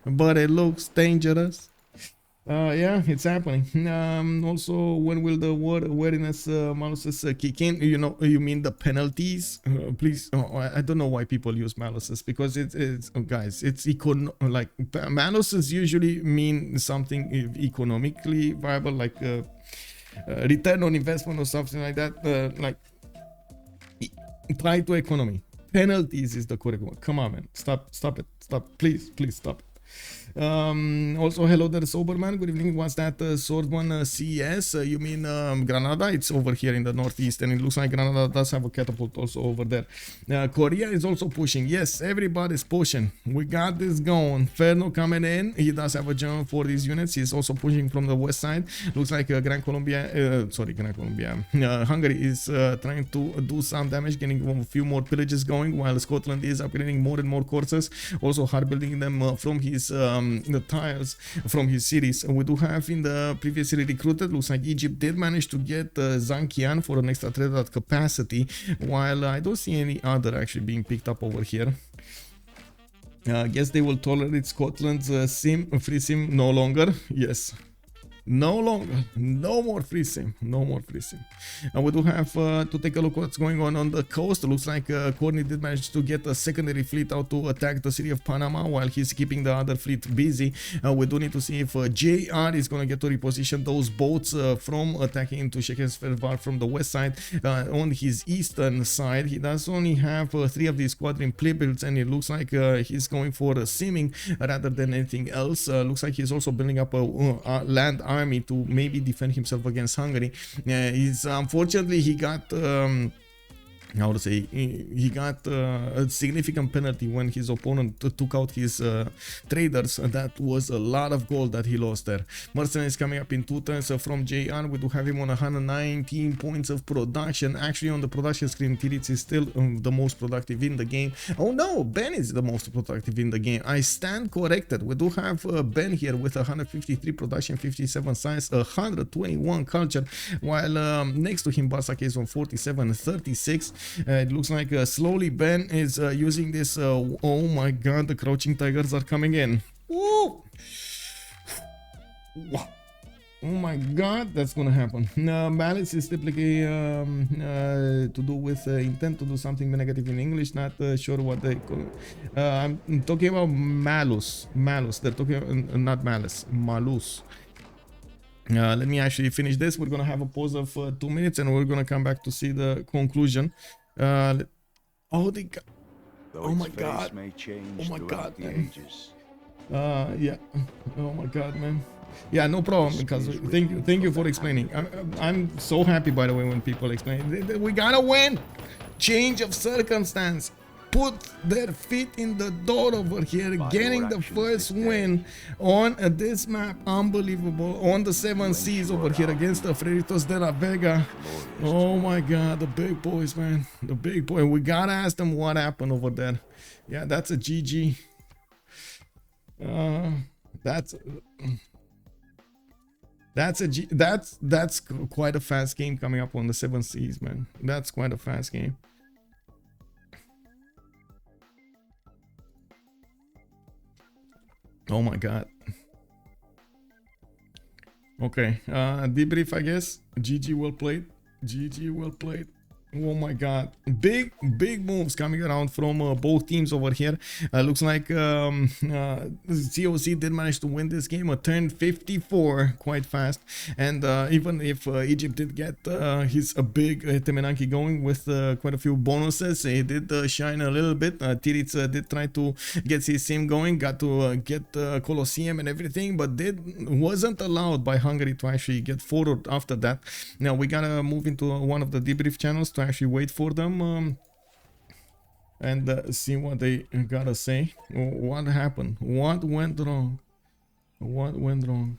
but it looks dangerous. Yeah, it's happening. Also, when will the word awareness maluses kick in? You know, you mean the penalties? Please, I don't know why people use maluses, because it's guys, it's like maluses usually mean something economically viable, like return on investment or something like that. Like try to economy. Penalties is the correct one. Come on, man. Stop it. Please stop it. Also, hello there, Soberman. Good evening. What's that Swordman CS? You mean Granada? It's over here in the northeast, and it looks like Granada does have a catapult also over there. Korea is also pushing. Yes, everybody's pushing. We got this going. Ferno coming in. He does have a general for these units. He's also pushing from the west side. Looks like Hungary is trying to do some damage, getting a few more pillages going, while Scotland is upgrading more and more courses, also hard building them from his the tiles from his cities. We do have in the previously recruited, looks like Egypt did manage to get Zankian for an extra trade at capacity, while I don't see any other actually being picked up over here. I guess they will tolerate Scotland's free sim no longer. Yes. No longer. No more free sim. No more free sim. And we do have to take a look what's going on the coast. It looks like Khornie did manage to get a secondary fleet out to attack the city of Panama while he's keeping the other fleet busy. We do need to see if JR is going to get to reposition those boats from attacking into Shekespeare from the west side. On his eastern side, he does only have 3 of these squadron play-builds, and it looks like he's going for a simming rather than anything else. Looks like he's also building up a land army to maybe defend himself against Hungary. Unfortunately, he got how to say, he got a significant penalty when his opponent took out his traders. That was a lot of gold that he lost there. Mercenary is coming up in 2 turns from JR. We do have him on 119 points of production. Actually, on the production screen, Titiits is still the most productive in the game. Oh no, Ben is the most productive in the game. I stand corrected. We do have Ben here with 153 production, 57 science, 121 culture, while next to him Bartsake is on 47, 36. It looks like slowly Ben is using this. Oh my god, the crouching tigers are coming in. Woo! Oh my god, that's gonna happen. Malice is typically to do with intent to do something negative in English. Not sure what they call it. I'm talking about malus. Malus. They're talking not malice. Malus. Let me actually finish this. We're gonna have a pause of 2 minutes, and we're gonna come back to see the conclusion. Oh, they got. Oh my god. Oh my god, man. Yeah. Oh my god, man. Yeah, no problem. Because thank you for explaining. I'm so happy, by the way, when people explain. We gotta win. Change of circumstance. Put their feet in the door over here, getting the first win on this map. Unbelievable. On the 7 seas over here against the Freritos de la Vega. Oh my god, the big boys, man. The big boy. We gotta ask them what happened over there. Yeah, that's a GG. That's quite a fast game coming up on the 7 seas, man. That's quite a fast game. Oh my god. Okay, debrief, I guess. GG, well played. GG, well played. Oh my god, big moves coming around from both teams over here. Looks like CWC did manage to win this game, a turn 54 quite fast, and even if Egypt did get his big Temenanki going with quite a few bonuses, he did shine a little bit. Titiits did try to get his sim going, got to get Colosseum and everything, but wasn't allowed by Hungary to actually get forward after that. Now we gotta move into one of the debrief channels to actually wait for them and see what they gotta say. What happened? What went wrong? What went wrong?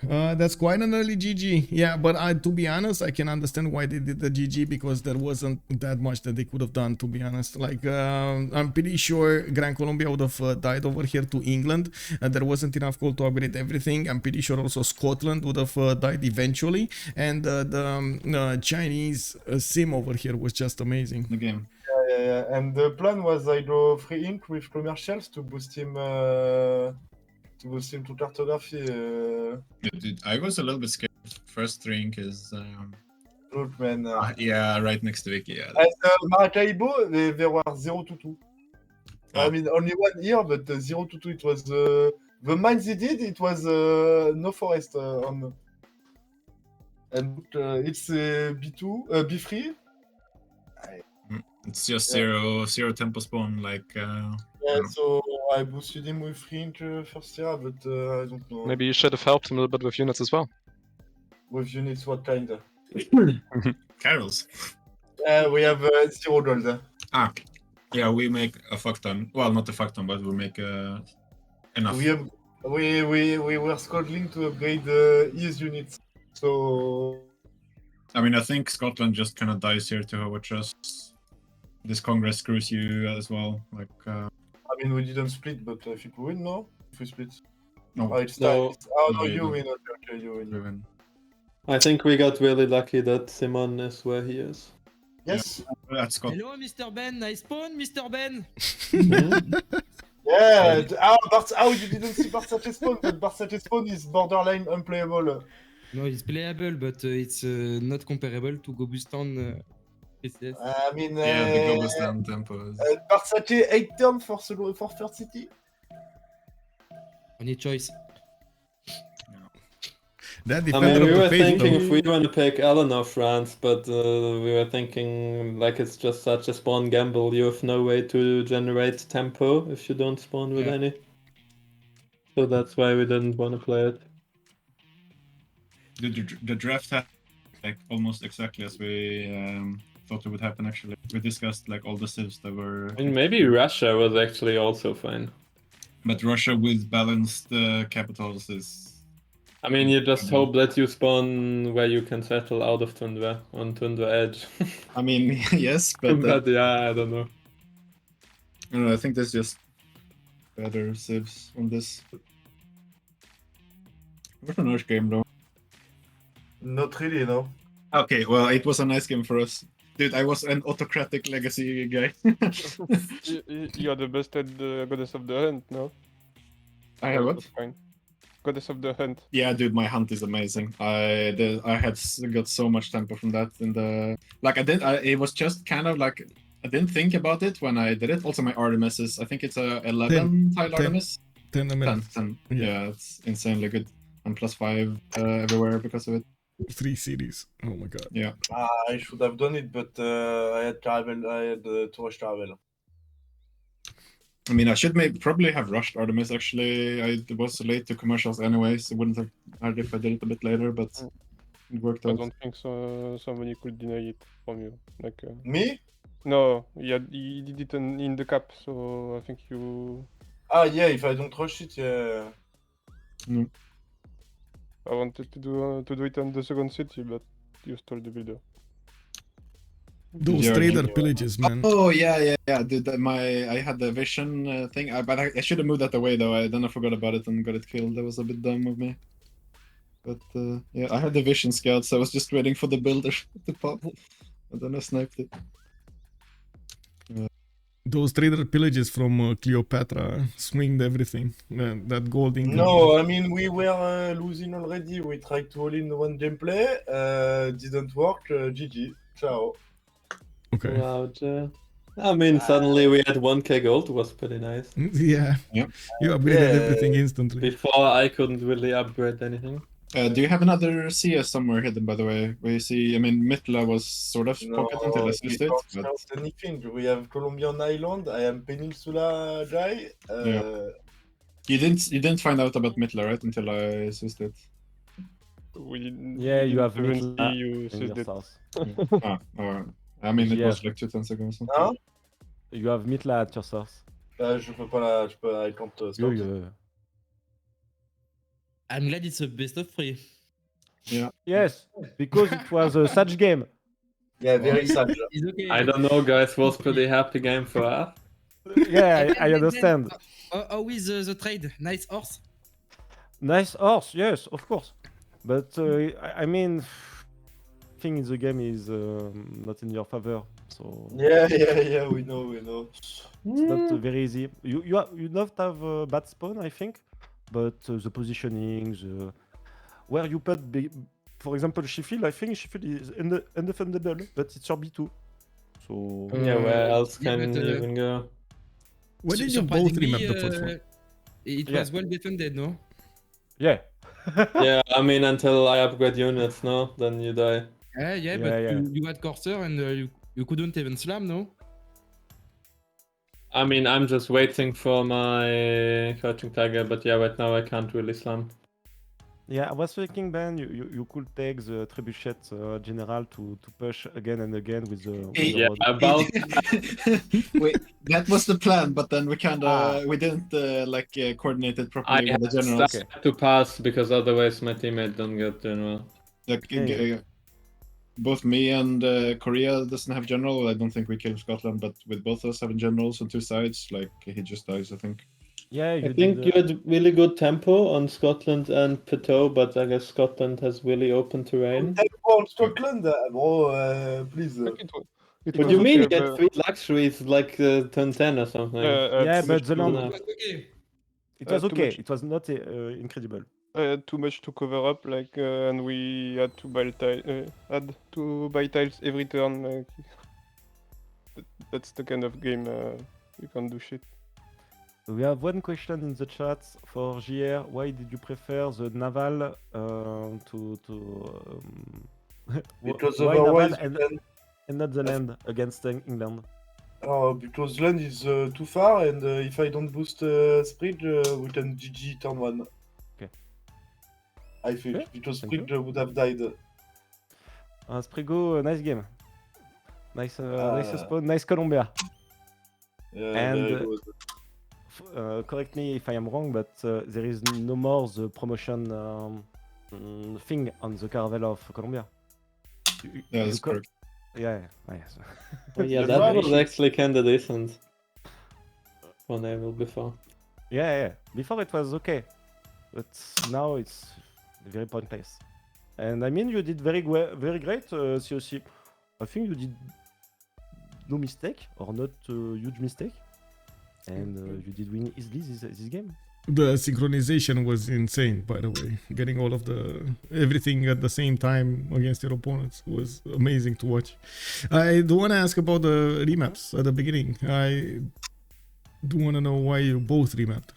That's quite an early GG. Yeah, but to be honest, I can understand why they did the GG, because there wasn't that much that they could have done, to be honest. Like, I'm pretty sure Gran Colombia would have died over here to England. There wasn't enough gold to upgrade everything. I'm pretty sure also Scotland would have died eventually. And the Chinese sim over here was just amazing. The game. Yeah. And the plan was I go free ink with commercials to boost him to cartography. Yeah, dude, I was a little bit scared. First drink is Look, man. yeah, right next to Vicky. Yeah. At Maracaibo, there were 0-2. I mean, only 1 year, but 0-2. It was the mines they did. It was no forest on, and it's B2, B3. It's just zero tempo spawn, like. Yeah, so I boosted him with free ink first year, but I don't know. Maybe you should have helped him a little bit with units as well. With units, what kind? Carols. We have 0 gold. Yeah, we make a fuck ton. Well, not a fuck ton, but we make enough. We were struggling to upgrade his units, so. I mean, I think Scotland just kind of dies here to watch us. This Congress screws you as well. Like. I mean, we didn't split, but I think we win, no? If we split. No. Oh, it's No. tied. Oh, No, no, you you don't. win. Okay, you win. We win. I think we got really lucky that Simon is where he is. Yes. That's Scotland. Hello, Mr. Ben. I spawn, Mr. Ben. Yeah. How you didn't see Bartsake spawn, but Bartsake spawn is borderline unplayable. No, it's playable, but it's not comparable to Gobustan. PCS. I mean, Yeah, the Gobustan tempos. Bartsake 8 turn for Third City. Only choice. That I defender mean, we of were the faith, thinking though. if we want to pick Eleanor France, but we were thinking like it's just such a spawn gamble. You have no way to generate tempo if you don't spawn with any. So that's why we didn't want to play it. The draft like almost exactly as we thought it would happen. Actually, we discussed like all the civs that were. I mean, maybe Russia was actually also fine. But Russia with balanced capitals is. I mean, you just hope that you spawn where you can settle out of Tundra, on Tundra Edge. I mean, yes, but But yeah, I don't know. I don't know. I think there's just better civs on this. It was a nice game though. Not really, no. Okay, well, it was a nice game for us. Dude, I was an autocratic legacy guy. You are the best at the Goddess of the Hunt, no? I have what? That's fine. Goddess of the Hunt. Yeah, dude, my hunt is amazing. I got so much tempo from that in the like. It was just kind of like I didn't think about it when I did it. Also, my Artemis is I think it's a 11 tile Artemis. 10 a minute. 10. Yeah, it's insanely good. I'm +5 everywhere because of it. 3 cities. Oh my god. Yeah. I should have done it, but I had travel. I had too much travel. I mean, I should probably have rushed Artemis. Actually, I was late to commercials anyways. It wouldn't have hard if I did it a bit later, but it worked I out. don't think so. Somebody could deny it from you. Like Me? no, he did it in the cap, so I think you. Ah, yeah, if I don't rush it, yeah. I wanted to do it on the second city, but you stole the builder. Those Yeah, trader yeah. pillages, man. Oh yeah, dude. I had the vision thing, but I should have moved that away though. Then I forgot about it and got it killed. That was a bit dumb of me. But yeah, I had the vision scouts. So I was just waiting for the builder to pop, and then I sniped it. Those trader pillages from Cleopatra swinged everything. That gold in. No, I mean, we were losing already. We tried to all in one gameplay. Didn't work. GG. Ciao. Okay. Wow, I mean, suddenly we had 1k gold. Was pretty nice. Yeah. Yeah. You upgraded Yeah. everything instantly. Before I couldn't really upgrade anything. Do you have another CS somewhere hidden, by the way? Where you see, I mean, Mitla was sort of No, pocket until I we switched it, don't but scout anything. We have Colombian island. I am Peninsula guy. Yeah. you didn't find out about Mitla, right? Until I switched it. Yeah, you have even Mitla see you in said your it. house. Alright. I mean, it Yeah. was like 2 turns ago or something. Hein? You have Mitla at your source. Je peux pas la. Je peux. I can't scout. I'm glad it's a best of 3. Yes, because it was a such game. Yeah, very sad. It's okay. I don't know, guys. Was pretty happy game for us. Yeah, I understand. How is the trade? Nice horse? Nice horse, yes, of course. But I mean, thing in the game is not in your favor, so Yeah. We know. it's not very easy. You don't have a bad spawn, I think, but the positioning, where you put, for example, Sheffield, I think Sheffield is undefendable, but it's your B2. So Yeah, where else yeah, can but, you even go? Why did you both remap the first one? It Yeah. was well defended, no? yeah, Yeah, I mean, until I upgrade units, no? Then you die. Yeah, but Yeah. You had Corsair and you couldn't even slam, no? I mean, I'm just waiting for my Crouching Tiger, but yeah, right now I can't really slam. yeah. I was thinking, Ben, you could take the Trebuchet General to push again and again with the. Yeah, about Wait, that was the plan, but then we kind of Ah. we didn't coordinate it I properly had with the generals. to pass because otherwise my teammate don't get general. Like Yeah. both me and Korea doesn't have general. I don't think we kill Scotland, but with both of us having generals on 2 sides, like he just dies. I think. Yeah, you I think did, you had really good tempo on Scotland and Peteau, but I guess Scotland has really open terrain. On Scotland, bro, please. It What was do you mean? You okay, get 3 luxuries like turn 10 or something? Yeah, too but much the to- land- enough. Okay. It was too okay. much. It was not incredible. I had too much to cover up, like, and we had to buy tiles every turn. Like, that's the kind of game you can't do shit. We have one question in the chat for JR. Why did you prefer the naval to Because why otherwise, naval and not the land against England? because land is too far, and if I don't boost Sprig, we can GG turn 1. Okay. I think Okay, because thank Sprig would have died. Sprigo, nice game. Nice spawn, nice Colombia. And very good. correct me if I am wrong, but there is no more the promotion thing on the Caravelle of Colombia. Yeah, that's correct. Yeah, yes. Yeah, That's that right. was actually kinda decent. One I will before. Yeah. Before it was okay, but now it's very pointless. And I mean, you did very great, COC. I think you did no mistake or not huge mistake, and you did win easily this game. The synchronization was insane, by the way. Getting all of everything at the same time against your opponents was amazing to watch. I do want to ask about the remaps at the beginning. I do want to know why you both remapped.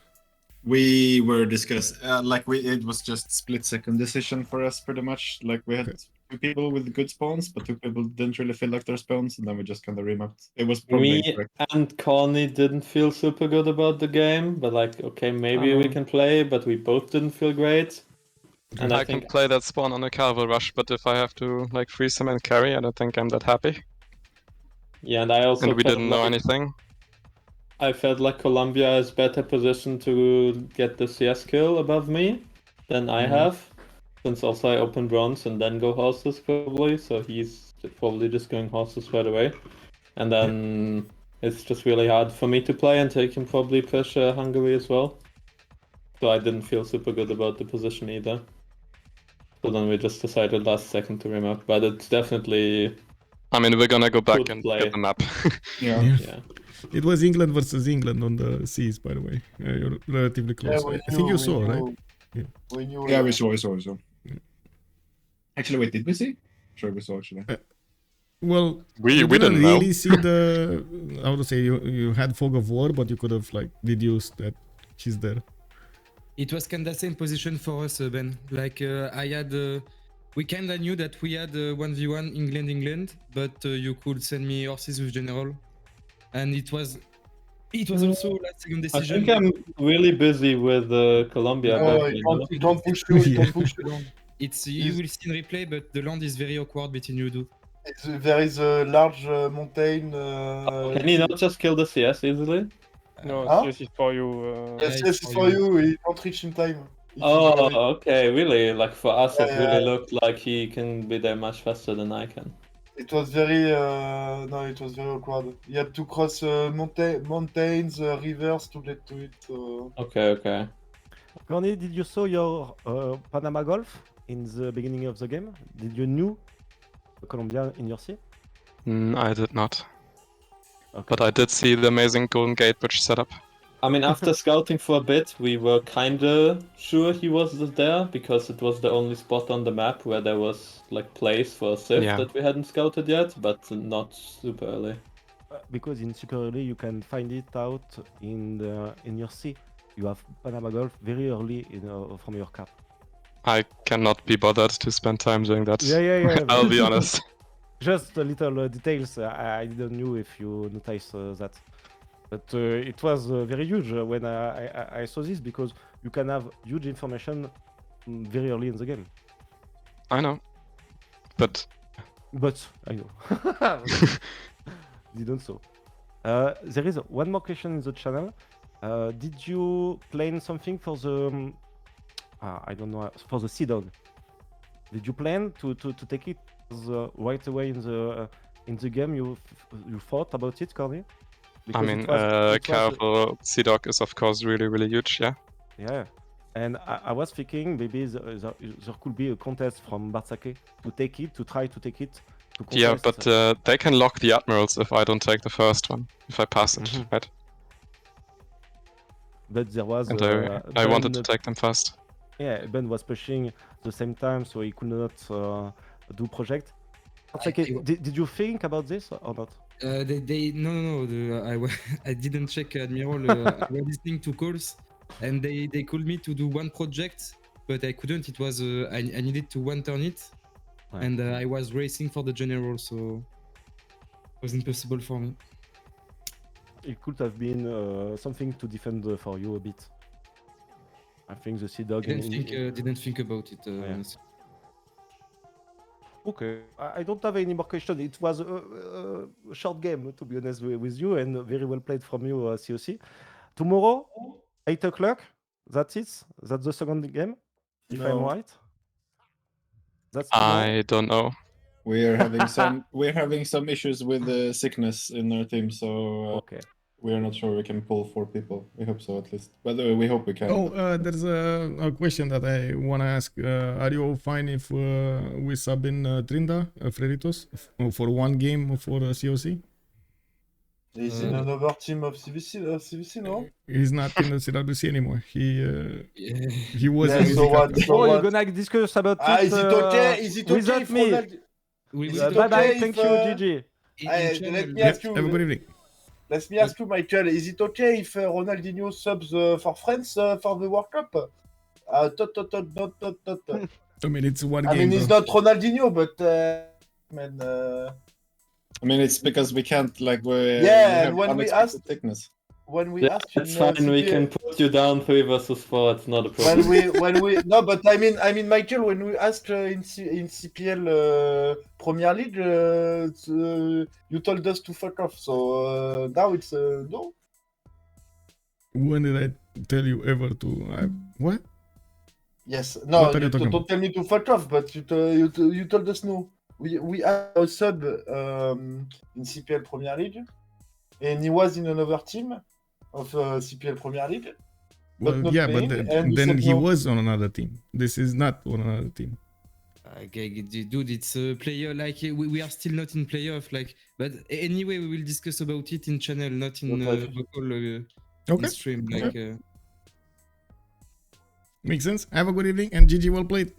We were discussing, it was just split-second decision for us, pretty much. Like, we had two people with good spawns, but two people didn't really feel like their spawns, and then we just kind of remapped. It was probably Me and Khornie didn't feel super good about the game, but like, okay, maybe we can play, but we both didn't feel great. And I can play that spawn on a Cavalry Rush, but if I have to like freeze him and carry, I don't think I'm that happy. Yeah, and I also we didn't know anything. I felt like Colombia is better positioned to get the CS kill above me than I have, since also I open bronze and then go horses probably, so he's probably just going horses right away. And then it's just really hard for me to play, and he can probably push Hungary as well. So I didn't feel super good about the position either. So then we just decided last second to remap, but it's definitely... I mean, we're gonna go back Good and play. get the map. Yeah. Yeah. It was England versus England on the seas, by the way. You're relatively close. I think you saw, right? Yeah, we saw. Actually, wait, did we see? Sure, we saw, actually. Well, we you didn't really know. see the... I would say you had fog of war, but you could have like deduced that she's there. It was kinda same position for us, Ben. Like I had, we kinda knew that we had 1v1 England, but you could send me horses with general, and it was also last second I decision. think I'm really busy with Colombia. No, back he then. don't push you, he don't push you. It's you will see in replay, but the land is very awkward between you two. There is a large mountain. Can you not just kill the CS easily? No, Huh? CS is for you. Yes, it's for you. He can't reach in time. Oh, okay, really? Like for us, it Yeah, really yeah. looked like he can be there much faster than I can. It was very it was very awkward. You had to cross mountains, rivers to get to it. Okay. Khornie, did you saw your Panama Golf in the beginning of the game? Did you knew Colombia in your sea? I did not. Okay. But I did see the amazing Golden Gate Bridge setup. I mean, after scouting for a bit, we were kinda sure he was there because it was the only spot on the map where there was like place for a Civ that we hadn't scouted yet, but not super early. Because in super early you can find it out in your sea. You have Panama Golf very early from your cap. I cannot be bothered to spend time doing that. Yeah. I'll be honest. Just a little details. I didn't know if you noticed that. But it was very huge when I saw this, because you can have huge information very early in the game. I know. But I know. Didn't so. There is one more question in the channel. Did you plan something for the I don't know, for the Sejong? Did you plan to take it right away in the game? You thought about it, Khornie? I mean, Carol Cedog is of course really huge, yeah. Yeah, and I was thinking maybe there could be a contest from Bartsake to take it, to try to take it. Yeah, but they can lock the admirals if I don't take the first one, if I pass it, right? But there was... And I wanted to take them first. Yeah, Ben was pushing the same time, so he could not do project. Did you think about this or not? No. I didn't check Admiral. I was listening to calls, and they called me to do one project, but I couldn't. It was I needed to one turn it, and I was racing for the general, so it was impossible for me. It could have been something to defend for you a bit. I think the Cedog didn't think about it. Okay, I don't have any more questions. It was a short game, to be honest with you, and very well played from you, COC. Tomorrow, 8 o'clock, that's it? That's the second game, if I'm No. right? That's tomorrow? I don't know. We're having some issues with the sickness in our team, so Okay. we are not sure we can pull 4 people. We hope so, at least. But we hope we can. Oh, there's a question that I want to ask. Are you fine if we sub in Trinda, Freritos, for one game for COC? He's in another team of CVC, no? He's not in the CWC anymore. He was. Yeah, in so the what? Cup. So You're what? gonna discuss about Is it it okay? Is it okay without if me. Ronaldo... We Is will it Bye bye, okay thank if, you, GG. let me Yeah, ask you. have a good evening. Let me ask you, Michael. Is it okay if Ronaldinho subs for France for the World Cup? I mean, it's one I game. mean, he's bro. not Ronaldinho, but man. I mean, it's because we can't, like, we Yeah, have and when we unexpected asked, thickness. when we Yeah, asked in it's fine. We CPL, can put you down 3 versus 4. It's not a problem. when we no, but I mean, Michael, when we asked in CPL Premier League, you told us to fuck off. So now it's no. When did I tell you ever to? What? Yes, no, What are you you talking don't tell me to fuck off, but you told us no. We had a sub in CPL Premier League, and he was in another team of CPL Premier League. Well, not yeah, playing, but and then said he no. was on another team. This is not on another team. Okay, dude, it's a player. Like we are still not in playoff. Like, but anyway, we will discuss about it in channel, not in local in stream. Like, makes sense. Have a good evening and GG, well played.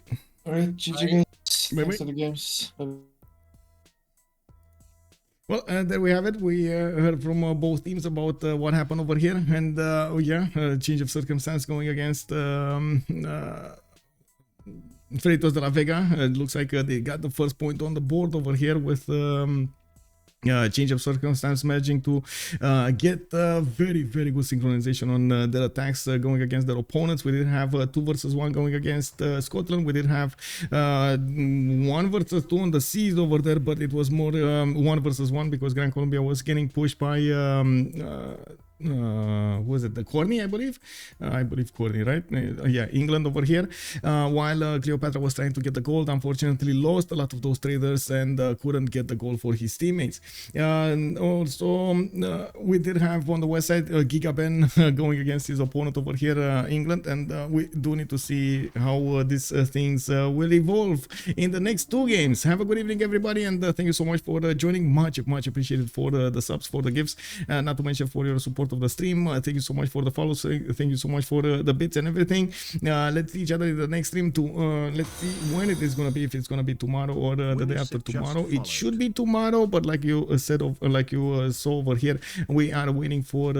Alright, GG guys. Bye-bye. Thanks for the games. Well, there we have it. We heard from both teams about what happened over here, and change of circumstance going against Freritos de la Vega. It looks like they got the first point on the board over here with change of circumstance managing to get very good synchronization on their attacks going against their opponents. We did have 2 versus 1 going against Scotland. We did have 1 versus 2 on the seas over there, but it was more 1 versus 1 because Gran Colombia was getting pushed by was it the Khornie, I believe Khornie, right? Yeah, England over here, while Cleopatra was trying to get the gold. Unfortunately lost a lot of those traders and couldn't get the goal for his teammates. And also we did have on the west side Giga Ben going against his opponent over here, England, and we do need to see how these things will evolve in the next 2 games. Have a good evening, everybody, and thank you so much for joining. Much appreciated for the subs, for the gifts, not to mention for your support of the stream. Thank you so much for the follows. Thank you so much for the bits and everything. Let's see each other in the next stream. Let's see when it is gonna be. If it's gonna be tomorrow or the day after tomorrow. It should be tomorrow, but like you said, like you saw over here, we are waiting for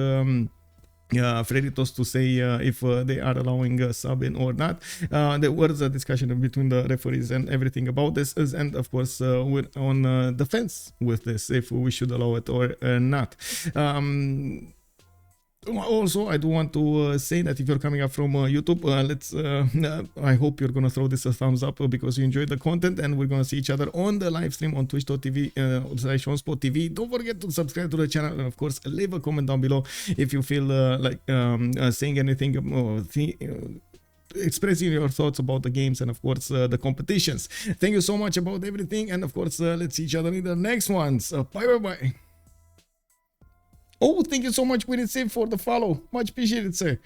Freritos to say if they are allowing sub in or not. There was a discussion between the referees and everything about this, and of course we're on the fence with this, if we should allow it or not. Also, I do want to say that if you're coming up from YouTube, I hope you're gonna throw this a thumbs up because you enjoyed the content, and we're gonna see each other on the live stream on twitch.tv/OnSpotTV. Don't forget to subscribe to the channel, and of course leave a comment down below if you feel like saying anything or expressing your thoughts about the games and of course the competitions. Thank you so much about everything, and of course let's see each other in the next ones. Bye. Oh, thank you so much, Civ6, for the follow. Much appreciated, sir.